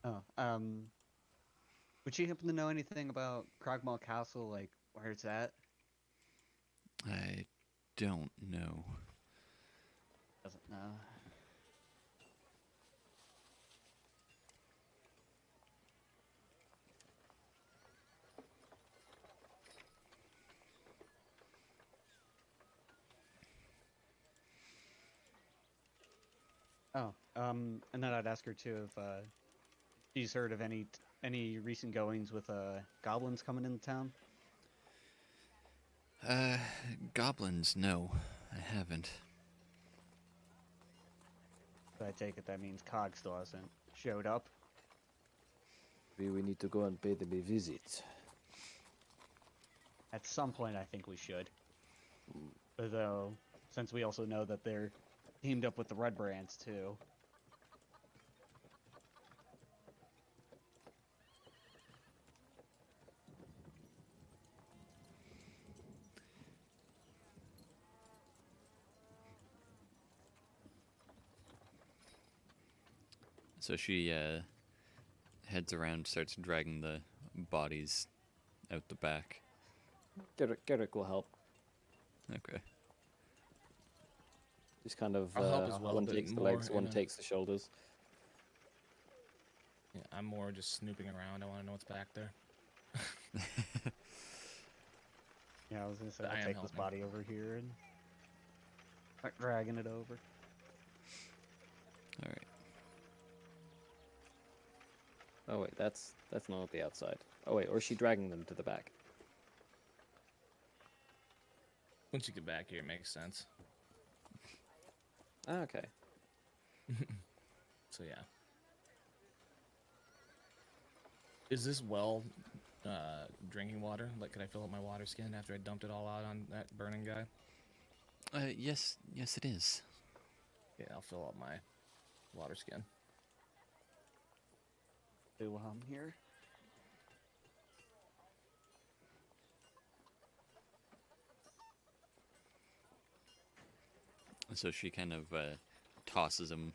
Oh, would you happen to know anything about Krogmaw Castle, like where it's at? I don't know. Doesn't know. Oh, and then I'd ask her too if she's heard of any recent goings with goblins coming into town. Goblins, no. I haven't. But I take it that means Cog still hasn't showed up. Maybe we need to go and pay them a visit. At some point, I think we should. Although, since we also know that they're teamed up with the Red Brands too. So she heads around, starts dragging the bodies out the back. Garrett will help. Okay. Just kind of I'll help as well, one but takes the more legs, one in a- takes the shoulders. Yeah, I'm more just snooping around. I want to know what's back there. Yeah, I was gonna say I I'll am take this helping. body over here and start dragging it over. All right. Oh wait, that's not the outside. Oh wait, or is she dragging them to the back? Once you get back here, it makes sense. Ah, okay. So yeah. Is this well drinking water? Like, could I fill up my water skin after I dumped it all out on that burning guy? Yes, it is. Yeah, I'll fill up my water skin. Do here. So she kind of tosses him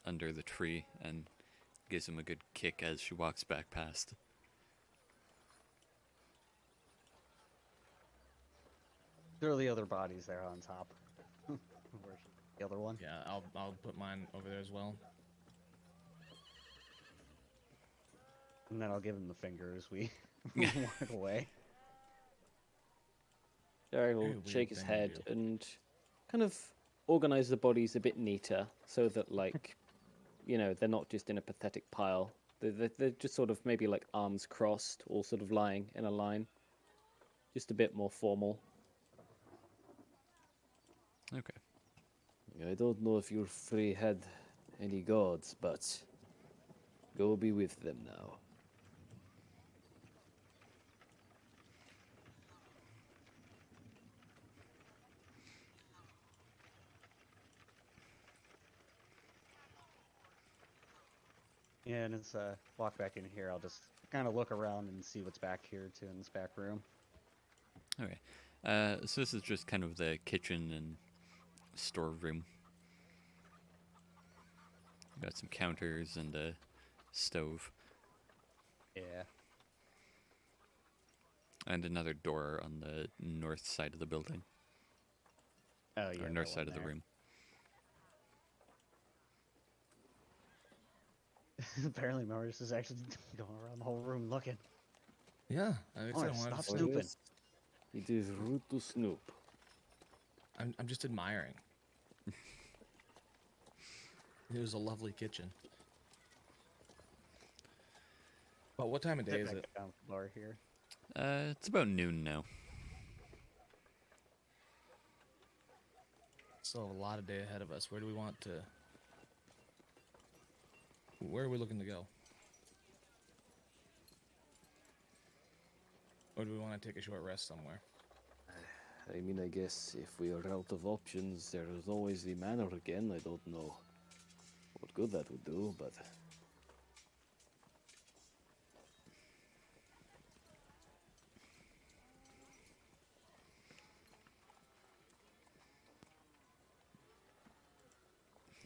under the tree and gives him a good kick as she walks back past. There are the other bodies there on top. Where's the other one? Yeah, I'll put mine over there as well. And then I'll give him the finger as we walk away. Garrett Very will weird shake his thing to head do. and kind of organize the bodies a bit neater so that, like, you know, they're not just in a pathetic pile. They're just sort of maybe like arms crossed, all sort of lying in a line. Just a bit more formal. Okay. I don't know if your three had any gods, but go be with them now. Yeah, and as walk back in here, I'll just kind of look around and see what's back here too in this back room. Okay. So this is just kind of the kitchen and storeroom. Got some counters and a stove. Yeah. And another door on the north side of the building, Oh yeah, or that north one side of the there. room. Apparently, Maurice is actually going around the whole room looking. Yeah, I Oh, said I wanted stop to Oh, snoop. snooping. yes. It is rude to snoop. I'm just admiring. It was a lovely kitchen. But what time of day Sit is back it? down at the bar here. It's about noon now. Still have a lot of day ahead of us. Where do we want to? Where are we looking to go? Or do we want to take a short rest somewhere? I mean, I guess if we are out of options, there is always the manor again. I don't know what good that would do, but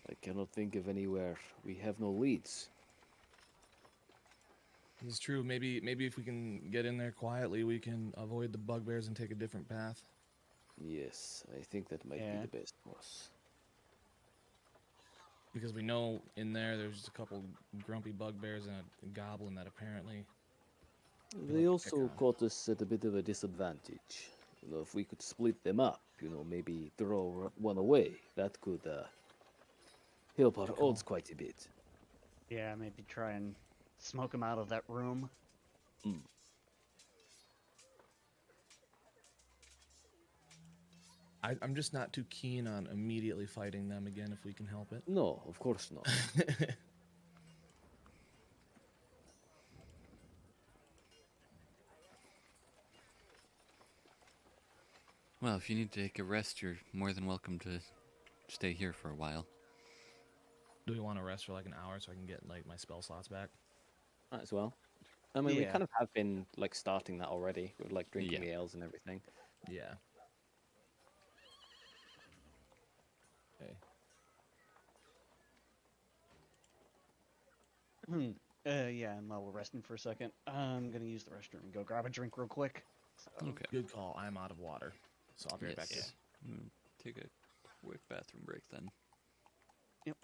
I cannot think of anywhere. We have no leads. It's true. Maybe if we can get in there quietly, we can avoid the bugbears and take a different path. Yes, I think that might Yeah. be the best course. Because we know in there's just a couple grumpy bugbears and a goblin that apparently. They like to also pick on. caught us at a bit of a disadvantage. You know, if we could split them up, maybe throw one away, that could help our Good call. odds quite a bit. Yeah, maybe try and smoke him out of that room. Mm. I'm just not too keen on immediately fighting them again if we can help it. No, of course not. Well, if you need to take a rest, you're more than welcome to stay here for a while. Do we want to rest for like an hour so I can get like my spell slots back? Might as well. I mean, we Yeah. kind of have been like starting that already with like drinking Yeah. the ales and everything. Yeah. Okay. Yeah, and while we're resting for a second, I'm gonna use the restroom and go grab a drink real quick. So, Okay. Good call. I'm out of water, so I'll be right back. Yes. Take a quick bathroom break then. yep.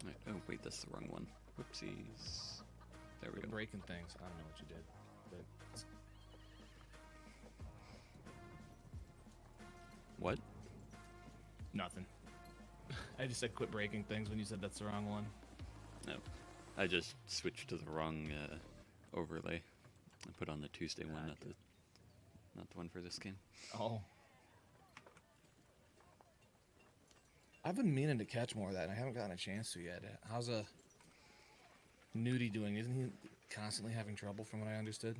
Right. Oh wait, that's the wrong one. Whoopsies. There we Quit go. breaking things. I don't know what you did, but What? nothing. I just said quit breaking things when you said that's the wrong one. No, I just switched to the wrong overlay. I put on the Tuesday one, not the one for this game. Oh. I've been meaning to catch more of that, and I haven't gotten a chance to yet. How's a Nudie doing? Isn't he constantly having trouble, from what I understood?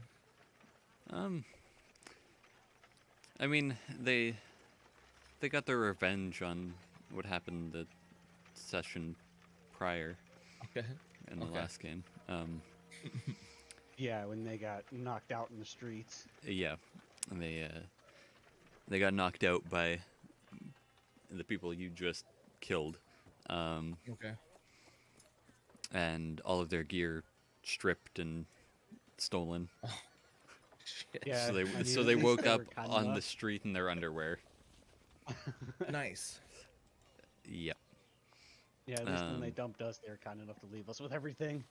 I mean, they got their revenge on what happened the session prior Okay. in the last game. Yeah, when they got knocked out in the streets. Yeah, and they got knocked out by the people you just killed, Okay. and all of their gear stripped and stolen. Shit. Yeah, So they I mean, so at they least woke they up were kind on the enough. street in their underwear. Nice. Yep. Yeah, at least when they Um, dumped us, they were kind enough to leave us with everything.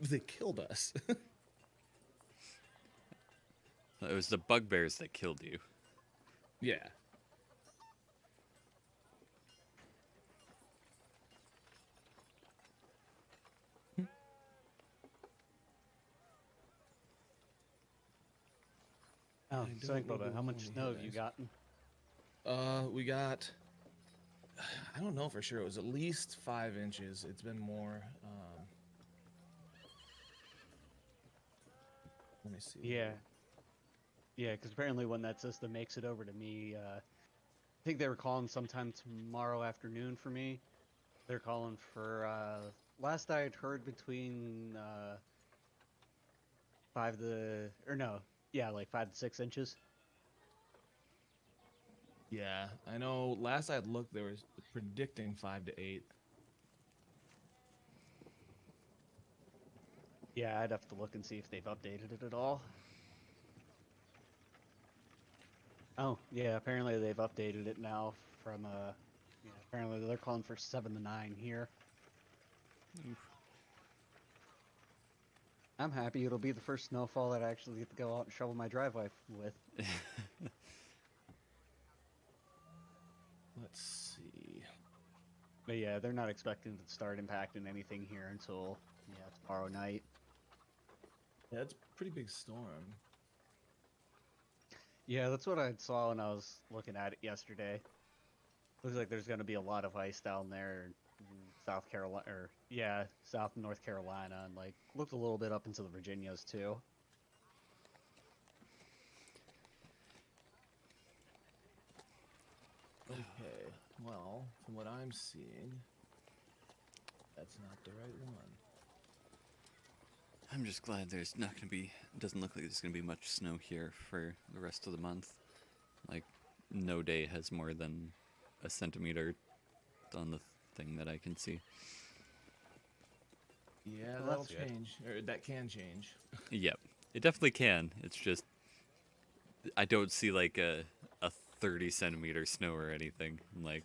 They killed us. It was the bugbears that killed you. Yeah. Oh, I so don't know Incbuba, who how much won the snow have you Hilldays. gotten? We got. I don't know for sure. It was at least 5 inches. It's been more. Let me see. Yeah. Yeah, because apparently when that system makes it over to me, I think they were calling sometime tomorrow afternoon for me. They're calling for, last I had heard between 5 to, or no, yeah, like 5 to 6 inches. Yeah, I know. Last I looked, they were predicting 5 to 8. Yeah, I'd have to look and see if they've updated it at all. Oh, yeah, apparently they've updated it now from, yeah, apparently they're calling for 7 to 9 here. I'm happy it'll be the first snowfall that I actually get to go out and shovel my driveway with. Let's see. But yeah, they're not expecting to start impacting anything here until, yeah, tomorrow night. Yeah, it's a pretty big storm. Yeah, that's what I saw when I was looking at it yesterday. Looks like there's going to be a lot of ice down there in South Carolina, or yeah, South and North Carolina, and like looked a little bit up into the Virginias too. Okay. Well, from what I'm seeing, that's not the right one. I'm just glad there's not gonna be. Doesn't look like there's gonna be much snow here for the rest of the month. Like, no day has more than a centimeter on the thing that I can see. Yeah, Well, that'll that's good. change. Or that can change. Yep, it definitely can. It's just I don't see like a 30 centimeter snow or anything. I'm like,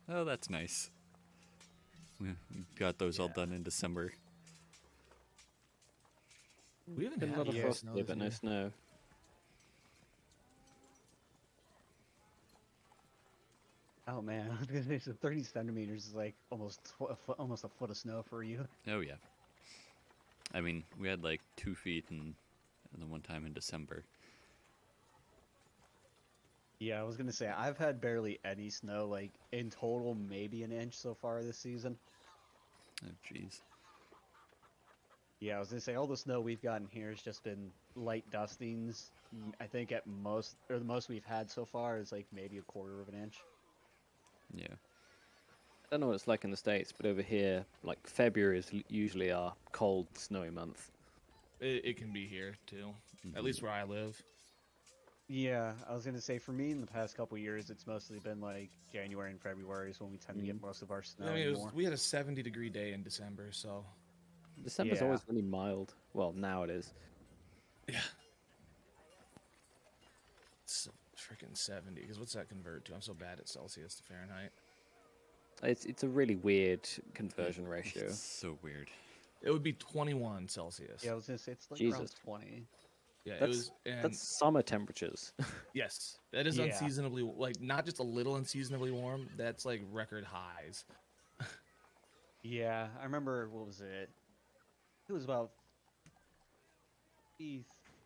oh, that's nice. We got those all Yeah. done in December. We haven't Been a had lot of any frost snow here, this but no year. snow. Oh man, I was gonna say, so 30 centimeters is like almost a foot of snow for you. Oh yeah. I mean, we had like 2 feet and the one time in December. Yeah, I was gonna say I've had barely any snow. Like in total, maybe an inch so far this season. Oh jeez. Yeah, I was gonna say all the snow we've gotten here has just been light dustings. I think at most, or the most we've had so far is like maybe a quarter of an inch. Yeah. I don't know what it's like in the States, but over here, like February is usually our cold, snowy month. It can be here too. At least where I live. Yeah, I was gonna say for me in the past couple years, it's mostly been like January and February is when we tend to get most of our snow I mean, anymore. we had a 70-degree day in December, so December's Yeah. always really mild. Well, now it is. yeah. It's freaking 70. Because what's that convert to? I'm so bad at Celsius to Fahrenheit. It's a really weird conversion ratio. It's so weird. It would be 21 Celsius. Yeah, I was gonna say it's like around Jesus. 20. Yeah, it That's was. And that's summer temperatures. yes, that is Yeah. unseasonably, like, not just a little unseasonably warm. That's like record highs. Yeah, I remember, what was it? It was about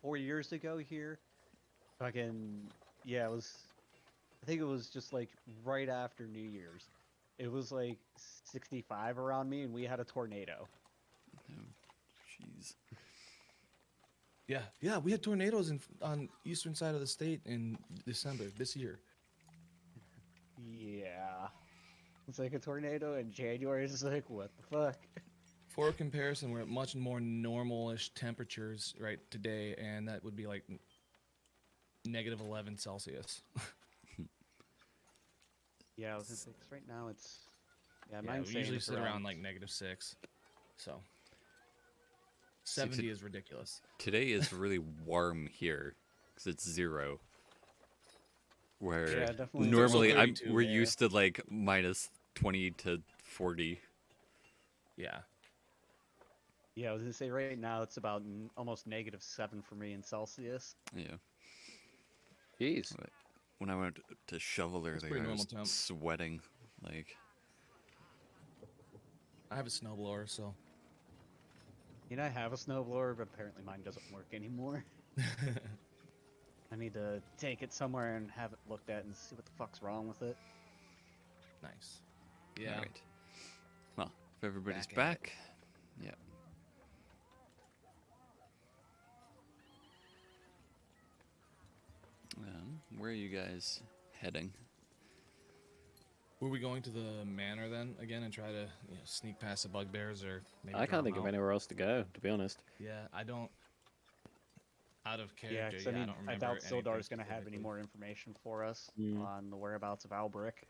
4 years ago here. Fucking, yeah, it was, I think it was just like right after New Year's. It was like 65 around me and we had a tornado. Oh, jeez. Yeah, we had tornadoes on eastern side of the state in December this year. Yeah. It's like a tornado in January. It's like, what the fuck? For comparison, we're at much more normal-ish temperatures right today, and that would be like negative 11 Celsius. Yeah, I was gonna say, 'cause right now it's, yeah, Yeah, mine's we saying usually it's sit around like -6. So 70 is ridiculous. Today is really warm here because it's 0. Where Yeah, definitely. normally It's also 32, we're yeah. used to like -20 to 40. Yeah. Yeah, I was gonna say right now it's about almost -7 for me in Celsius. Yeah. Jeez. When I went to shovel That's earlier, pretty I was normal temp. sweating. Like, I have a snowblower, so You know, I have a snowblower, but apparently mine doesn't work anymore. I need to take it somewhere and have it looked at and see what the fuck's wrong with it. nice. Yeah. all right. Well, if everybody's Back at it. back, yeah. Where are you guys heading? Were we going to the manor then again and try to sneak past the bugbears or maybe I draw can't think them of out? anywhere else to go, to be honest. Yeah, I don't. Out of Yeah, character, 'cause yeah, I mean, don't I remember. doubt anything Sildar's gonna have any specifically. more information for us Mm. on the whereabouts of Albrick.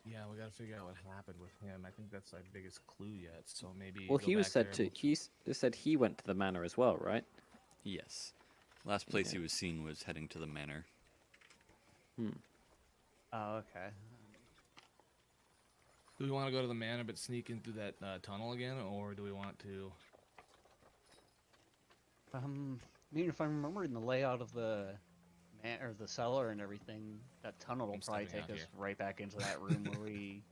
Yeah, we gotta figure out what happened with him. I think that's our biggest clue yet. So maybe. Well, go he was back said there to and- he said he went to the manor as well, right? Yes. Last place Okay. he was seen was heading to the manor. Oh, okay. Do we want to go to the manor but sneak in through that tunnel again, or do we want to? I mean, if I'm remembering the layout of the or the cellar and everything, that tunnel will I'm probably stepping take out us here. right back into that room where we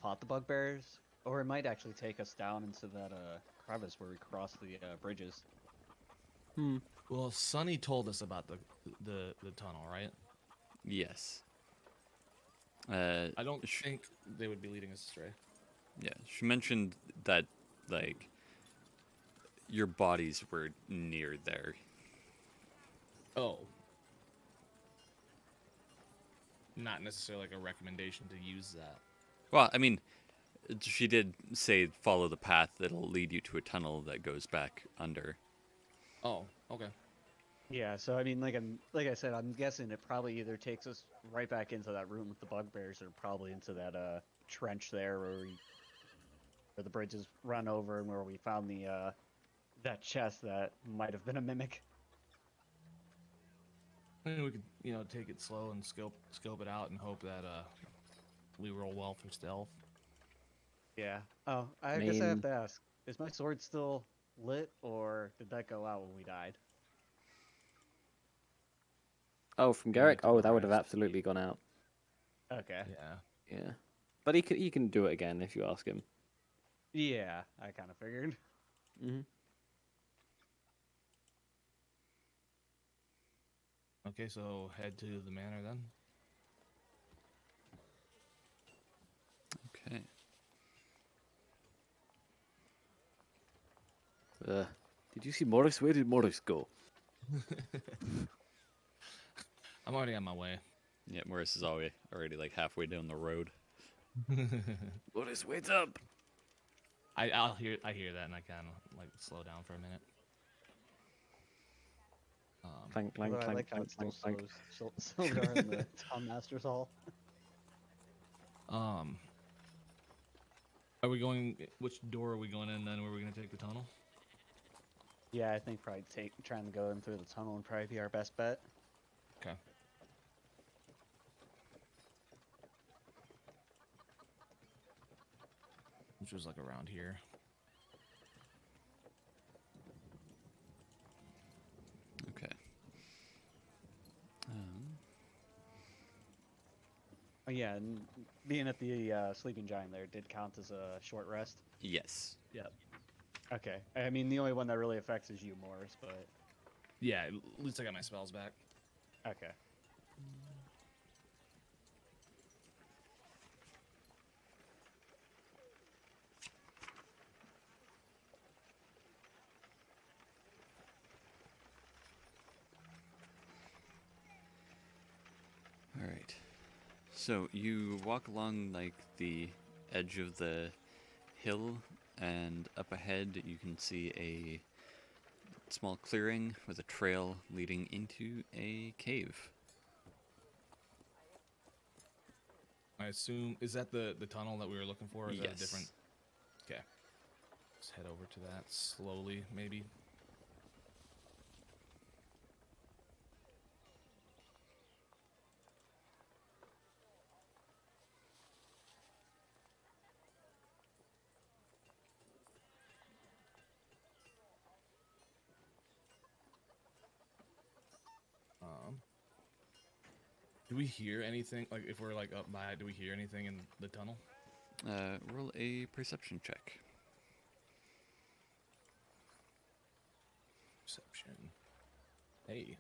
fought the bugbears, or it might actually take us down into that crevice where we cross the bridges. Well, Sunny told us about the tunnel, right? Yes. I don't think they would be leading us astray. Yeah, she mentioned that, like, your bodies were near there. Oh. Not necessarily like a recommendation to use that. Well, I mean, she did say follow the path that'll lead you to a tunnel that goes back under. Oh, okay. Yeah, so I mean, like I said, I'm guessing it probably either takes us right back into that room with the bugbears, or probably into that trench there where the bridges run over and where we found the that chest that might have been a mimic. I mean, we could, take it slow and scope it out and hope that we roll well for stealth. Yeah. Oh, I guess I have mean- to ask: is my sword still lit, or did that go out when we died? Oh, from Yeah, Garrick? to Oh, the that would have rest. absolutely gone out. Okay. Yeah. Yeah. But he can do it again if you ask him. Yeah, I kind of figured. Hmm. Okay, so head to the manor then. Okay. Did you see Morris? Where did Morris go? I'm already on my way. Yeah, Morris is already like halfway down the road. Morris, wait up! I hear that and I kind of like slow down for a minute. Clank, clank, Although I clank, like how clank, it still clank, clank. shows Sildar in the Town Master's Hall. Are we going? Which door are we going in then? Where are we gonna take the tunnel? Yeah, I think probably trying to go in through the tunnel and probably be our best bet. Okay. which was like around here. Okay. Oh, yeah, and being at the sleeping giant there did count as a short rest. Yes. Yep. Okay. I mean, the only one that really affects is you, Morris, but Yeah, at least I got my spells back. okay. All right. So you walk along like the edge of the hill, and up ahead you can see a small clearing with a trail leading into a cave. I assume, is that the tunnel that we were looking for? Or is that a Yes. different? Okay. Let's head over to that slowly, maybe. Do we hear anything? Like, if we're like up by, do we hear anything in the tunnel? Roll a perception check. Perception. Hey.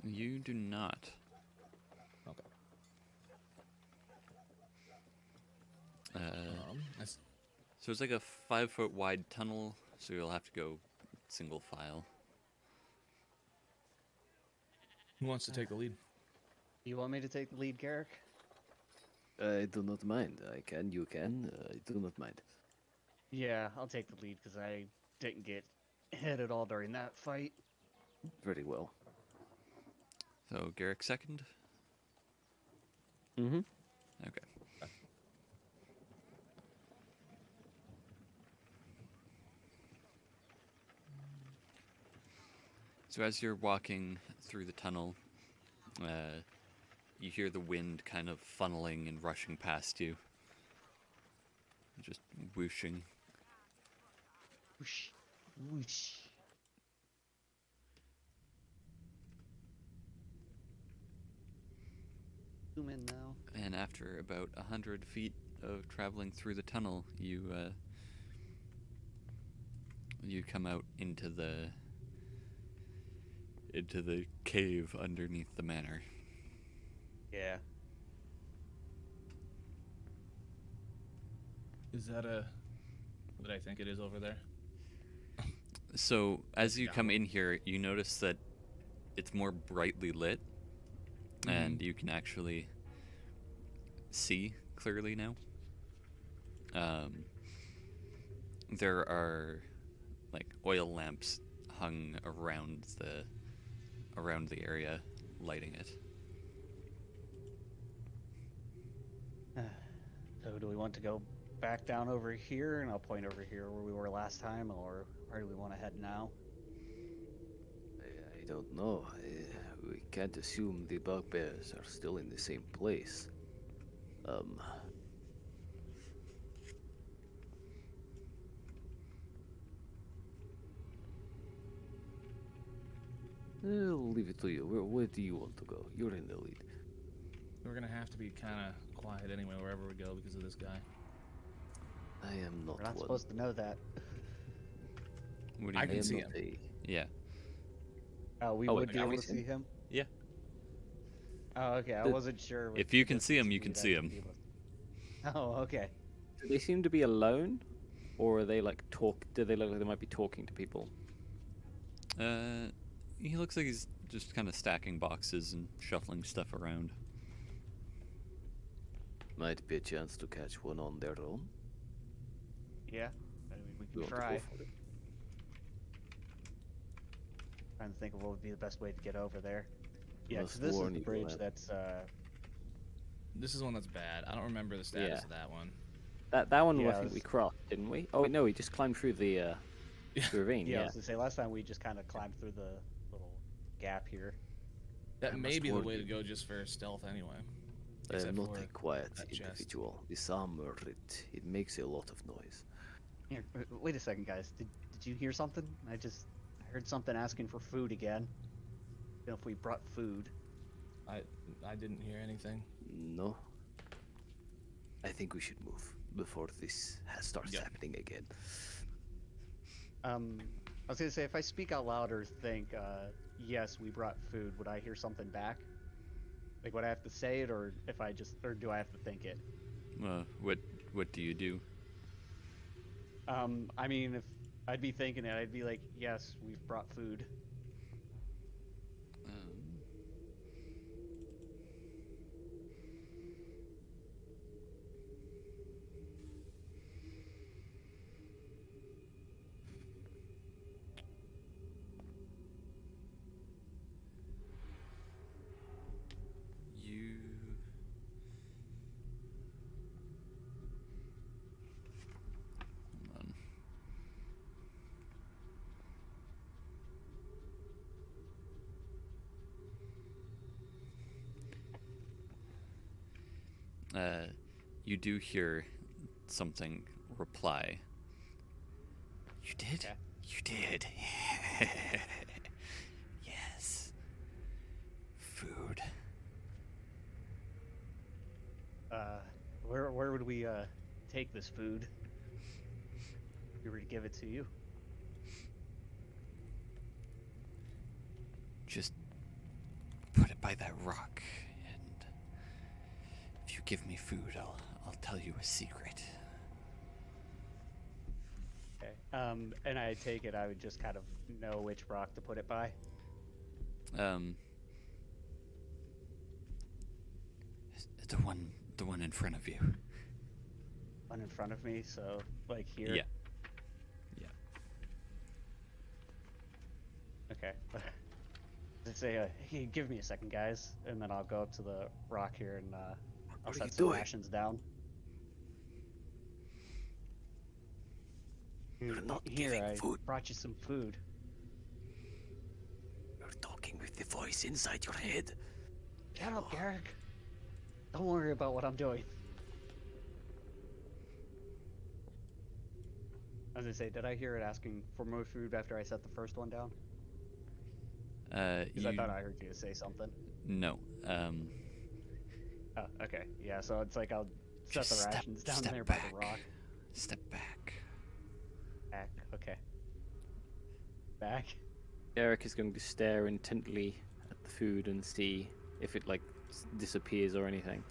You do not. Okay. That's So it's like a 5-foot wide tunnel, so you'll have to go single file. who wants to take the lead? You want me to take the lead, Garrick? I do not mind. I can, you can. I do not mind. Yeah, I'll take the lead because I didn't get hit at all during that fight. Very well. So Garrick second. Mm-hmm. Okay. So as you're walking through the tunnel, you hear the wind kind of funneling and rushing past you. Just whooshing. Whoosh, whoosh. Zoom in now. And after about 100 feet of traveling through the tunnel, you come out into the cave underneath the manor. Yeah. Is that what I think it is over there? So as you Yeah. come in here, you notice that it's more brightly lit, and you can actually see clearly now. There are like oil lamps hung around the area, lighting it. So do we want to go back down over here, and I'll point over here where we were last time, or where do we want to head now? I don't know. We can't assume the bugbears are still in the same place. I'll leave it to you. Where do you want to go? You're in the lead. We're gonna have to be kind of quiet anyway, wherever we go, because of this guy. I am not We're not one. supposed to know that. What do I you can mean? see not him. Yeah. We Oh, would wait, be can able we to see him? see him? Yeah. Oh, okay. I The- wasn't sure. If you can see him, you can see him. Oh, okay. Do they seem to be alone, or are they like talk? Do they look like they might be talking to people? He looks like he's just kind of stacking boxes and shuffling stuff around. Might be a chance to catch one on their own. Yeah. I mean, we You can want to try. go for it? Trying to think of what would be the best way to get over there. Yeah, 'cause Must this is warn the you, bridge lad. that's This is one that's bad. I don't remember the status Yeah. of that one. That one Yeah, I think it we was- crossed, didn't we? Oh wait, no, we just climbed through the ravine. yeah. I Yeah. was gonna say last time we just kind of climbed through the little gap here. That I may must be the warn way you. to go just for stealth anyway. I Except am not for a quiet that chest. individual. The summer, it makes a lot of noise. Here, wait a second, guys. Did you hear something? I heard something asking for food again. You know, if we brought food. I didn't hear anything. No. I think we should move before this starts Yep. happening again. I was gonna say, if I speak out loud or think, yes, we brought food, would I hear something back? Like, would I have to say it, or do I have to think it? What do you do? I mean, if I'd be thinking it, I'd be like, yes, we've brought food. You. Hold on. You do hear something reply. You did? Okay. You did. Yes. Food. Where would we take this food? If we were to give it to you. Just put it by that rock, and if you give me food, I'll tell you a secret. Okay. And I take it I would just kind of know which rock to put it by. The one in front of you. One in front of me, so like here. Yeah. Yeah. Okay. Just say, hey, give me a second, guys, and then I'll go up to the rock here and I'll What are set you some doing? rations down. You're not Here, giving I food. brought you some food. You're talking with the voice inside your head. Shut up, Garrick. Don't worry about what I'm doing. I was gonna say, did I hear it asking for more food after I set the first one down? Because I thought I heard you say something. No. Oh, okay. Yeah, so it's like I'll set Just the rations down step there by back. the rock. Step back. Back. Okay. Back. Eric is going to stare intently at the food and see if it like disappears or anything.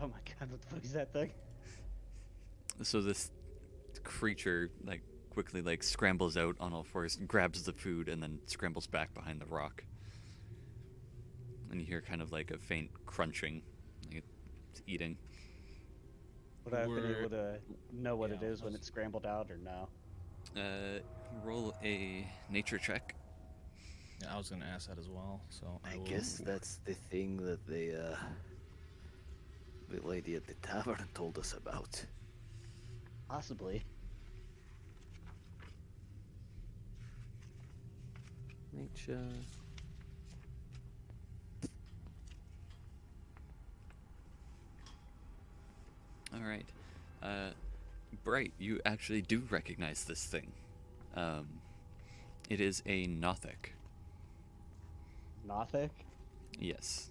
Oh my god, what the fuck is that thing? So this creature quickly scrambles out on all fours, grabs the food, and then scrambles back behind the rock. And you hear kind of like a faint crunching, like it's eating. Would I have been We're- able to know what it yeah, is when let's- it scrambled out or no? Roll a nature check. Yeah, I was gonna ask that as well. So I will- guess that's the thing that the lady at the tavern told us about. Possibly. Nature. All right. Bright, you actually do recognize this thing. It is a Nothic. Nothic? Yes.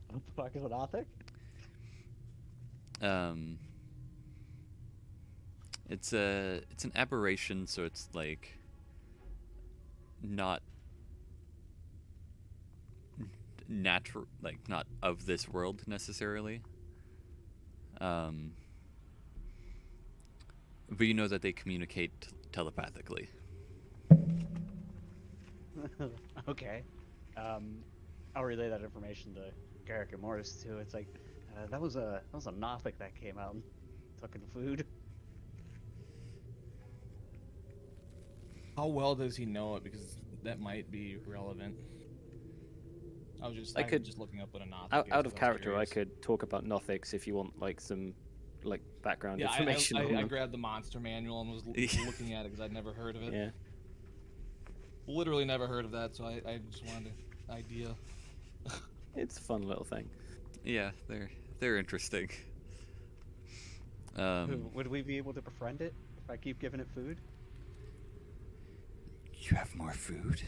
What the fuck is a Nothic? It's an aberration, so it's like not natural, like not of this world necessarily. But you know that they communicate telepathically. Okay. I'll relay that information to Garrick and Morris too. It's like that was a Nothic that came out and took the food. How well does he know it? Because that might be relevant. I'm just looking up what a Nothic is, Out of 'cause I was character, I curious. could talk about Nothics if you want like some like background Yeah, information on I them. grabbed the monster manual and was looking at it because I'd never heard of it. Yeah. literally never heard of that, so I just wanted an idea. It's a fun little thing. Yeah, they're interesting. Would we be able to befriend it if I keep giving it food? You have more food?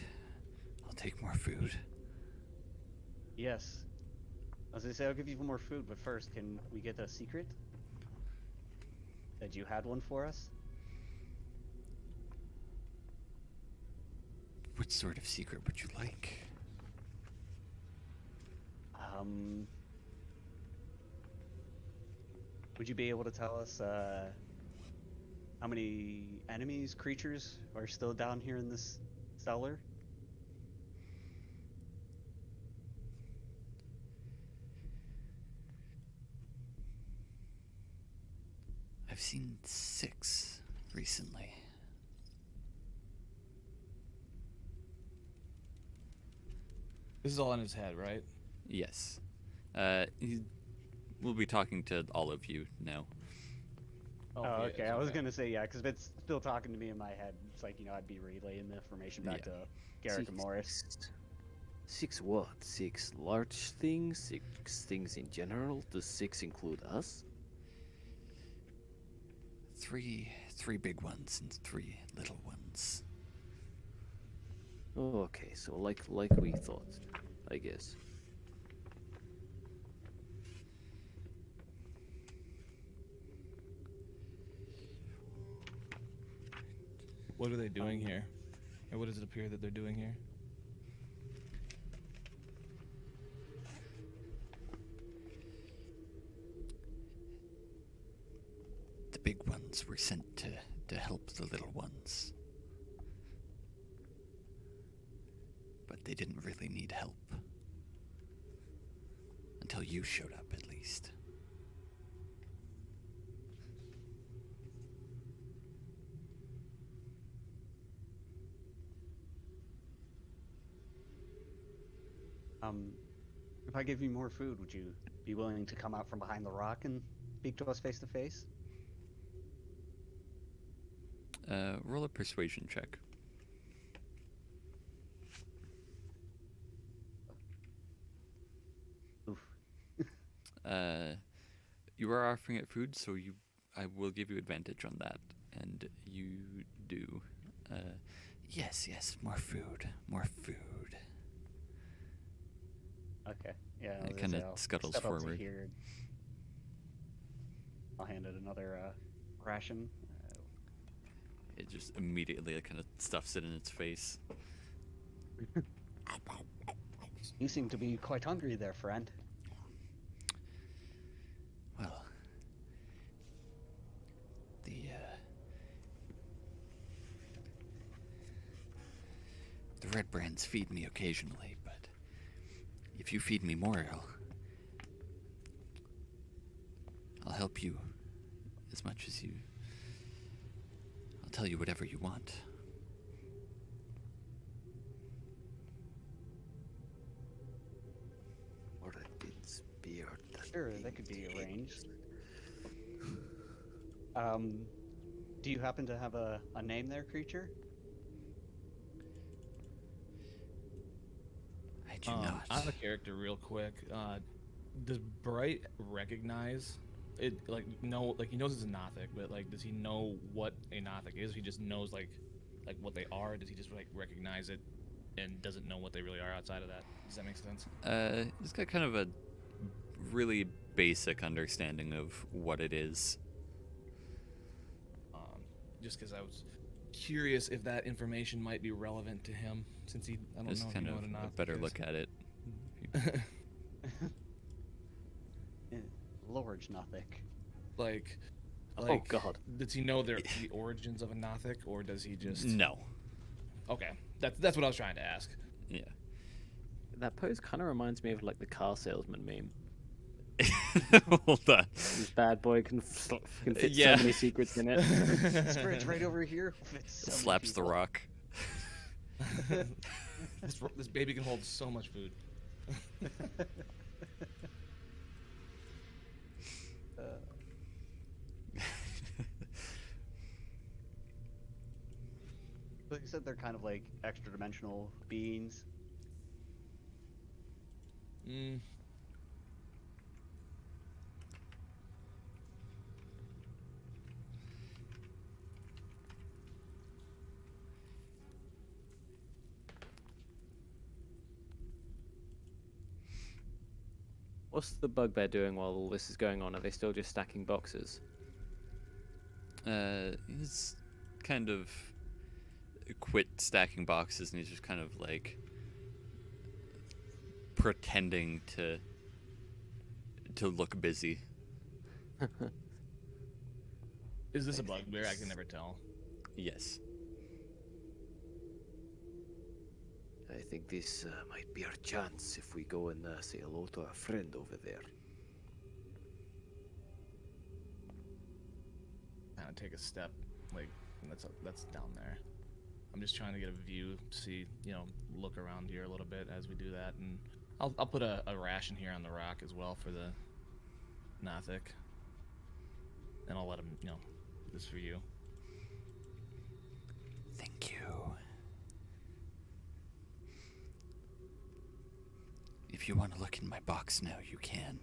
I'll take more food. Yes. As I say, I'll give you more food, but first, can we get a secret? That you had one for us? What sort of secret would you like? Would you be able to tell us how many enemies, creatures are still down here in this cellar? I've seen 6 recently. This is all in his head, right? Yes. We'll be talking to all of you now. Oh, yeah, okay. I was gonna say yeah, because it's still talking to me in my head. It's like, you know, I'd be relaying the information back to Garrick and Morris. 6 what? 6 large things? 6 things in general? Does 6 include us? 3 big ones and 3 little ones. Oh, okay, so like we thought, I guess. What are they doing here? Or what does it appear that they're doing here? The big ones were sent to help the little ones. But they didn't really need help. Until you showed up, at least. If I give you more food, would you be willing to come out from behind the rock and speak to us face to face? Roll a persuasion check. Oof. You are offering it food, so I will give you advantage on that, and you do. Yes, more food. Okay. Yeah. It I was gonna kinda say, I'll scuttles step up to forward. here and I'll hand it another ration. It just immediately kind of stuffs it in its face. You seem to be quite hungry there, friend. Well, the red brands feed me occasionally, but if you feed me more, I'll help you as much as you. I'll tell you whatever you want. Or a bit spear. Sure, that could be arranged. Do you happen to have a name there, creature? I do not. I'm a character real quick. Does Bright recognize it? Like he knows it's a Nothic, but like, does he know what a Nothic is? He just knows like what they are. Does he just like recognize it and doesn't know what they really are outside of that? Does that make sense? He's got kind of a really basic understanding of what it is. Just because I was curious if that information might be relevant to him, since I don't Just know if kind you know of what a a Nothic better is. look at it. Large Nothic. Like, Oh, God. Does he know the origins of a Nothic, or does he just? No. Okay, that's what I was trying to ask. Yeah. That pose kind of reminds me of like the car salesman meme. Hold on. This bad boy can fit Yeah. so many secrets in it. This bridge right over here. fits so many Slaps the people. rock. This baby can hold so much food. Like I said they're kind of like extra-dimensional beings. Mm. What's the bugbear doing while all this is going on? Are they still just stacking boxes? He's kind of quit stacking boxes, and he's just kind of like pretending to look busy. Is this a bugbear? I can never tell. Yes. I think this might be our chance if we go and say hello to our friend over there. Kind of take a step, like that's down there. I'm just trying to get a view, see, look around here a little bit as we do that, and I'll put a ration here on the rock as well for the Nothic, and I'll let him, this for you. Thank you. If you want to look in my box now, you can.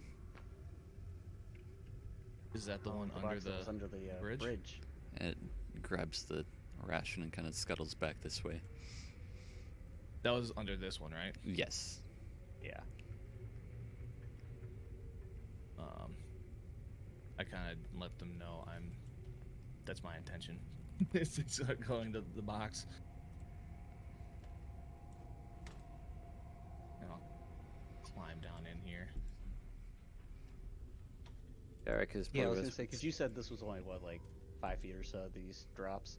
Is that the one The under box that was under the bridge? It grabs the ration and kind of scuttles back this way. That was under this one, right? Yes. Yeah. I kind of let them know that's my intention. It's going to the box. And I'll climb down in here. Derek is Yeah, I was probably gonna say, because you said this was only what, like 5 feet or so, these drops.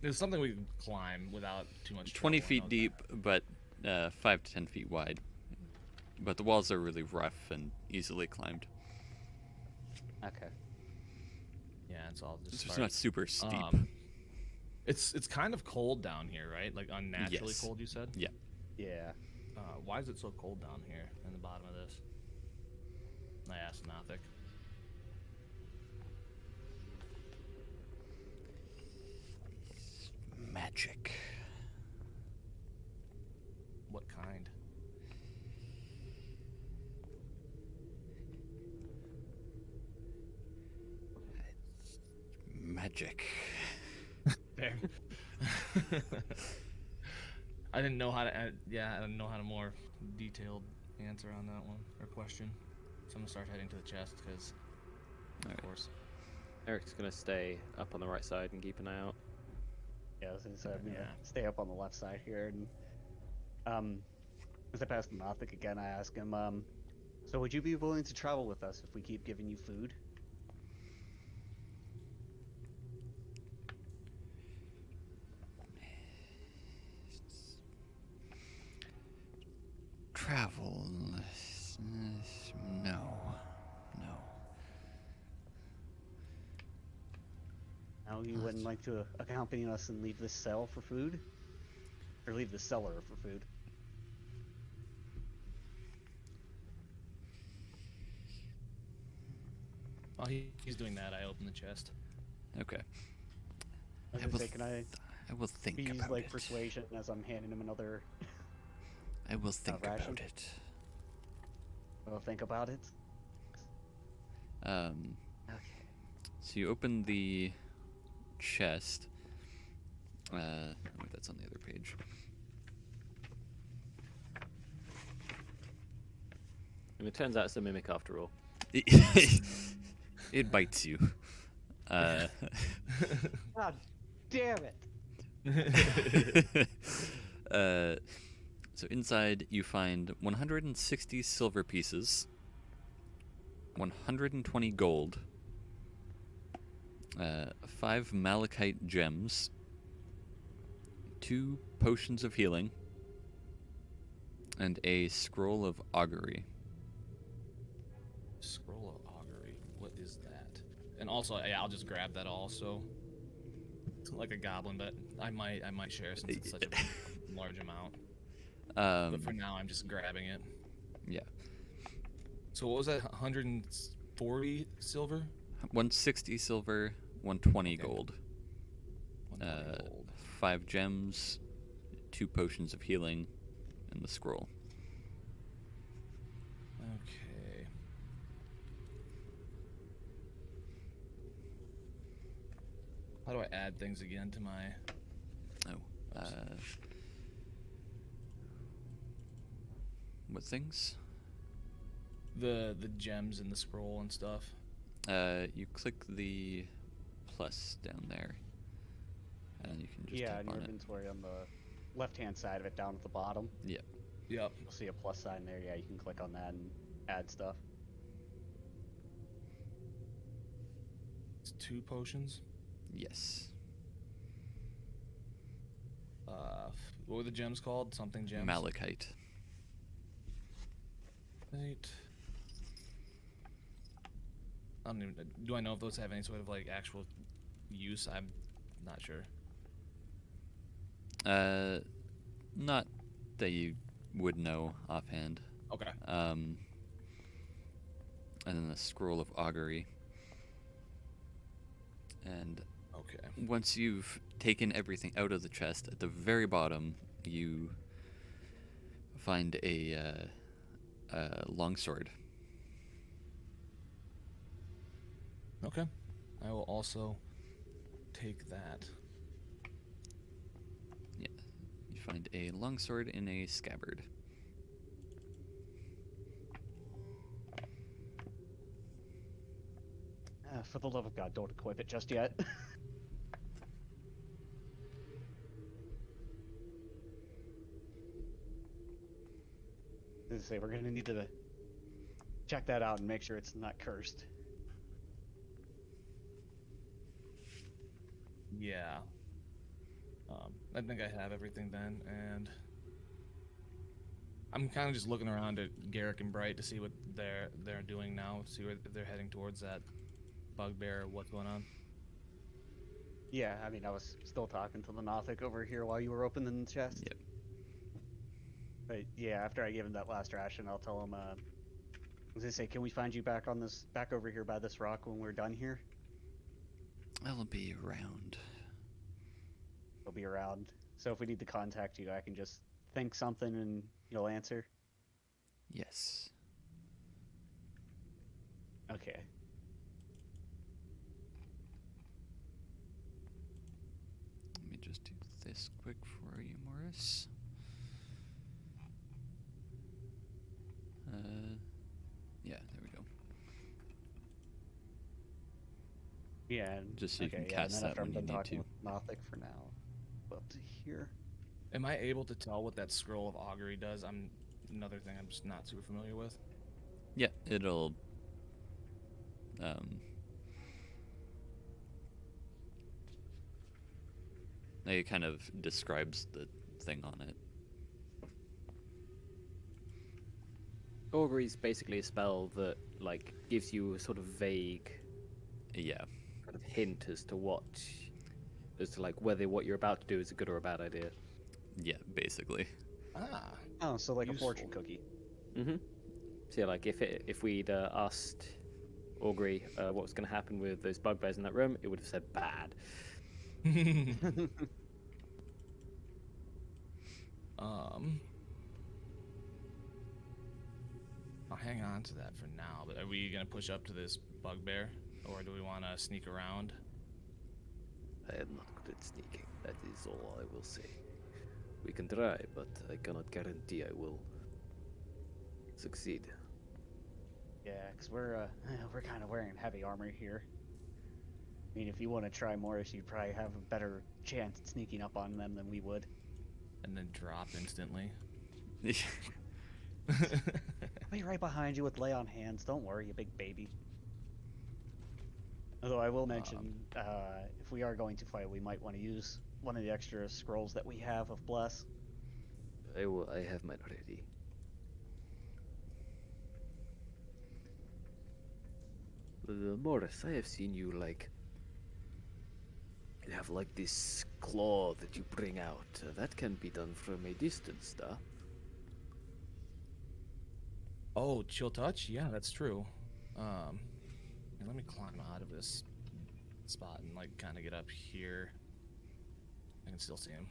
It's something we can climb without too much 20 trouble, I feet know deep, but 5 to 10 feet wide. But the walls are really rough and easily climbed. Okay. that. Yeah, it's all just It's start. not super steep. It's kind of cold down here, right? Like unnaturally Yes. cold, you said? Yeah. Yeah. Why is it so cold down here in the bottom of this? I asked Nothic. Magic. What kind? Magic. There. I didn't know how to. I didn't know how to more detailed answer on that one or question. So I'm gonna start heading to the chest because, Alright. of course. Eric's gonna stay up on the right side and keep an eye out. Yeah, I was gonna say, I'm gonna Yeah. stay up on the left side here, and as I pass the Nothic again, I ask him, so would you be willing to travel with us if we keep giving you food? Travel. No. No. Now you wouldn't like to accompany us and leave this cell for food? Or leave the cellar for food? While he's doing that, I open the chest. Okay. I was I gonna will say, can I I will think use about like it. persuasion as I'm handing him another? I will think ration? about it. I'll think about it. Um, Okay. so you open the chest. Wait, that's on the other page. And it turns out it's a mimic after all. It bites you. God damn it! So inside you find 160 silver pieces, 120 gold, 5 malachite gems, 2 potions of healing, and a scroll of augury. Scroll of Augury. What is that? And also, yeah, I'll just grab that also. It's like a goblin, but I might share since it's such a large amount. But for now, I'm just grabbing it. Yeah. So what was that? 160 140 silver. 160 silver, 120 Okay. gold. 120 gold. 5 gems, 2 potions of healing, and the scroll. Okay. How do I add things again to my? Oh. What things? The gems and the scroll and stuff. You click the plus down there, and you can just Yeah, tap in your on it. inventory on the left-hand side of it, down at the bottom, Yep. Yep. you'll see a plus sign there. Yeah, you can click on that and add stuff. It's 2 potions. Yes. What were the gems called? Something gems. Malachite. Right. I don't even. Do I know if those have any sort of like actual use? I'm not sure. Not that you would know offhand. Okay. And then the scroll of augury. And Okay. once you've taken everything out of the chest, at the very bottom, you find a longsword. Okay. I will also take that. Yeah, you find a longsword in a scabbard. For the love of God, don't equip it just yet. As I say, we're gonna need to check that out and make sure it's not cursed. Yeah. I think I have everything then, and I'm kind of just looking around at Garrick and Bright to see what they're doing now. See where they're heading towards that bugbear. Or what's going on? Yeah, I mean, I was still talking to the Nothic over here while you were opening the chest. Yep. But yeah, after I give him that last ration, I'll tell him, as I say, can we find you back over here by this rock when we're done here? I'll be around. He'll be around. So if we need to contact you, I can just think something and you'll answer? Yes. Okay. Let me just do this quick for you, Morris. Yeah, there we go. Yeah, and, Just so you okay, can yeah, cast and then that after when I'm you done need talking to. with Nothic for now. Up to here. Am I able to tell what that scroll of augury does? Another thing I'm just not super familiar with. Yeah, it'll it kind of describes the thing on it. Augury is basically a spell that like gives you a sort of vague Yeah. kind of hint as to like whether what you're about to do is a good or a bad idea. Yeah, basically. Ah. Oh, so like Useful. a fortune cookie. Mm-hmm. So yeah, like if we'd asked Augury what was going to happen with those bugbears in that room, it would have said bad. I'll hang on to that for now. But are we gonna push up to this bugbear, or do we want to sneak around? I am not good at sneaking. That is all I will say. We can try, but I cannot guarantee I will succeed. Yeah, because we're kind of wearing heavy armor here. I mean, if you want to try Morris, you'd probably have a better chance at sneaking up on them than we would. And then drop instantly. I'll be right behind you with lay on hands. Don't worry, you big baby. Although I will mention, if we are going to fight, we might want to use one of the extra scrolls that we have of Bless. I have mine ready. Morris, I have seen you you have like this claw that you bring out. That can be done from a distance, da? Oh, chill touch? Yeah, that's true. Let me climb out of this spot and like kind of get up here. I can still see him.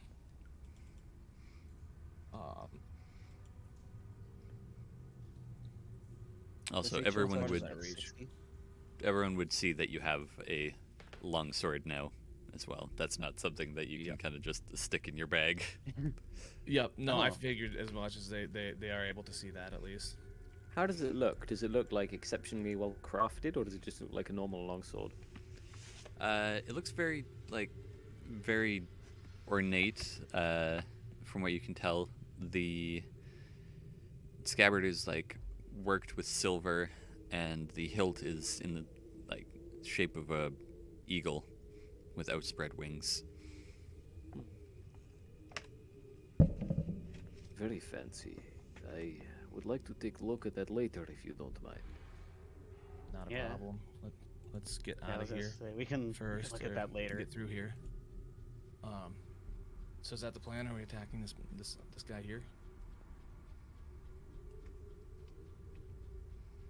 Also, Does he everyone charge would at 60? see that you have a long sword now as well. That's not something that you can kind of just stick in your bag. Yep. No, I Oh. figured as much as they are able to see that at least. How does it look? Does it look like exceptionally well crafted, or does it just look like a normal longsword? It looks very ornate. From what you can tell, the scabbard is like worked with silver, and the hilt is in the like shape of a eagle with outspread wings. Very fancy. I would like to take a look at that later if you don't mind. Not a Yeah. problem. Let's get Yeah, I out was of gonna here say, we can first. look at or that later. Get through here. So is that the plan? Are we attacking this guy here?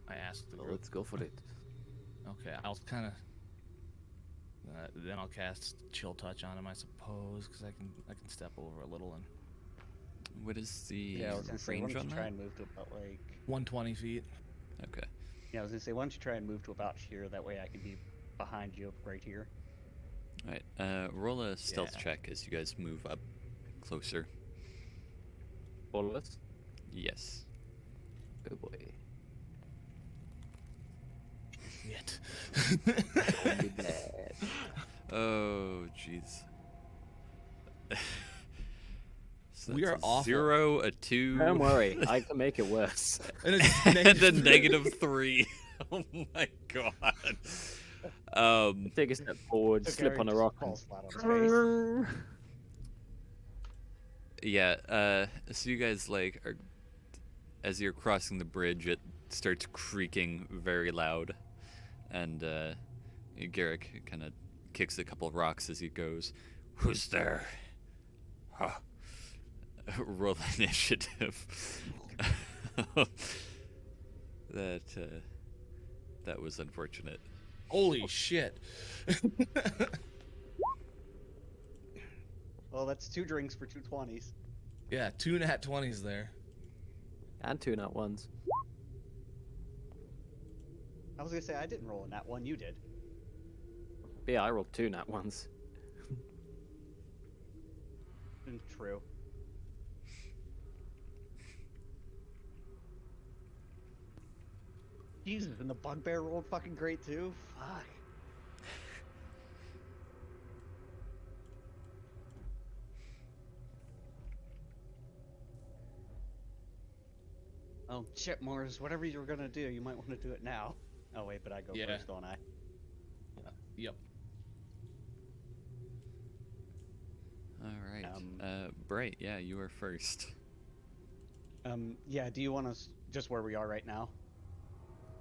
I asked the Well, group. let's go for it. Okay, I'll kind of. Then I'll cast Chill Touch on him, I suppose, because I can step over a little and What is the Yeah, I was gonna say, why range don't on you try that? and move to about like 120 feet. Okay. yeah, I was gonna say, why don't you try and move to about here? That way I can be behind you right here. All right. Roll a stealth Yeah. check as you guys move up closer. Bullets? Yes. Good boy. Yet. Only bad. Oh, jeez. So We that's are a awful. 0, a 2, Don't worry, I can make it worse. And it's and a negative -3. Oh my god. Take a step forward, So slip Gary on a just rock. falls flat on his face. Yeah. So you guys like are, as you're crossing the bridge, it starts creaking very loud, and Garrick kind of kicks a couple rocks as he goes. Who's there? Huh. Roll initiative. That was unfortunate. Holy shit. Well, that's 2 drinks for 2 20s. Yeah, 2 nat 20s there. And 2 nat ones. I was gonna say I didn't roll in that one. You did. But yeah, I rolled 2 nat ones. True. Jesus, and the bugbear rolled fucking great too. Fuck. Oh shit, Morris. Whatever you were gonna do, you might want to do it now. Oh wait, but I go Yeah. first, don't I? Yep. All right. Bright. Yeah, you are first. Yeah. Do you want us just where we are right now?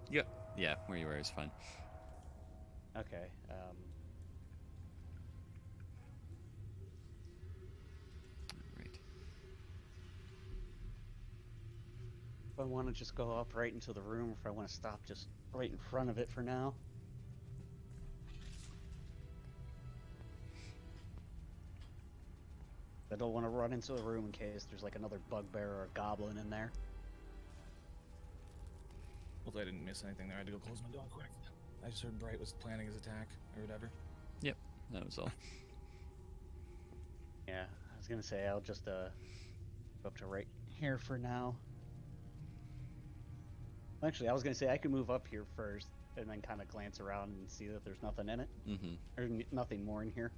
Yeah, where you are is fine. Okay. Right. If I want to just go up right into the room, if I want to stop just right in front of it for now. I don't want to run into the room in case there's like another bugbear or a goblin in there. Hopefully I didn't miss anything there. I had to go close my door quick. I just heard Bright was planning his attack or whatever. Yep, that was all. Yeah, I was gonna say I'll just go up to right here for now. Actually, I was gonna say I can move up here first and then kind of glance around and see that there's nothing in it Mm-hmm. or nothing more in here.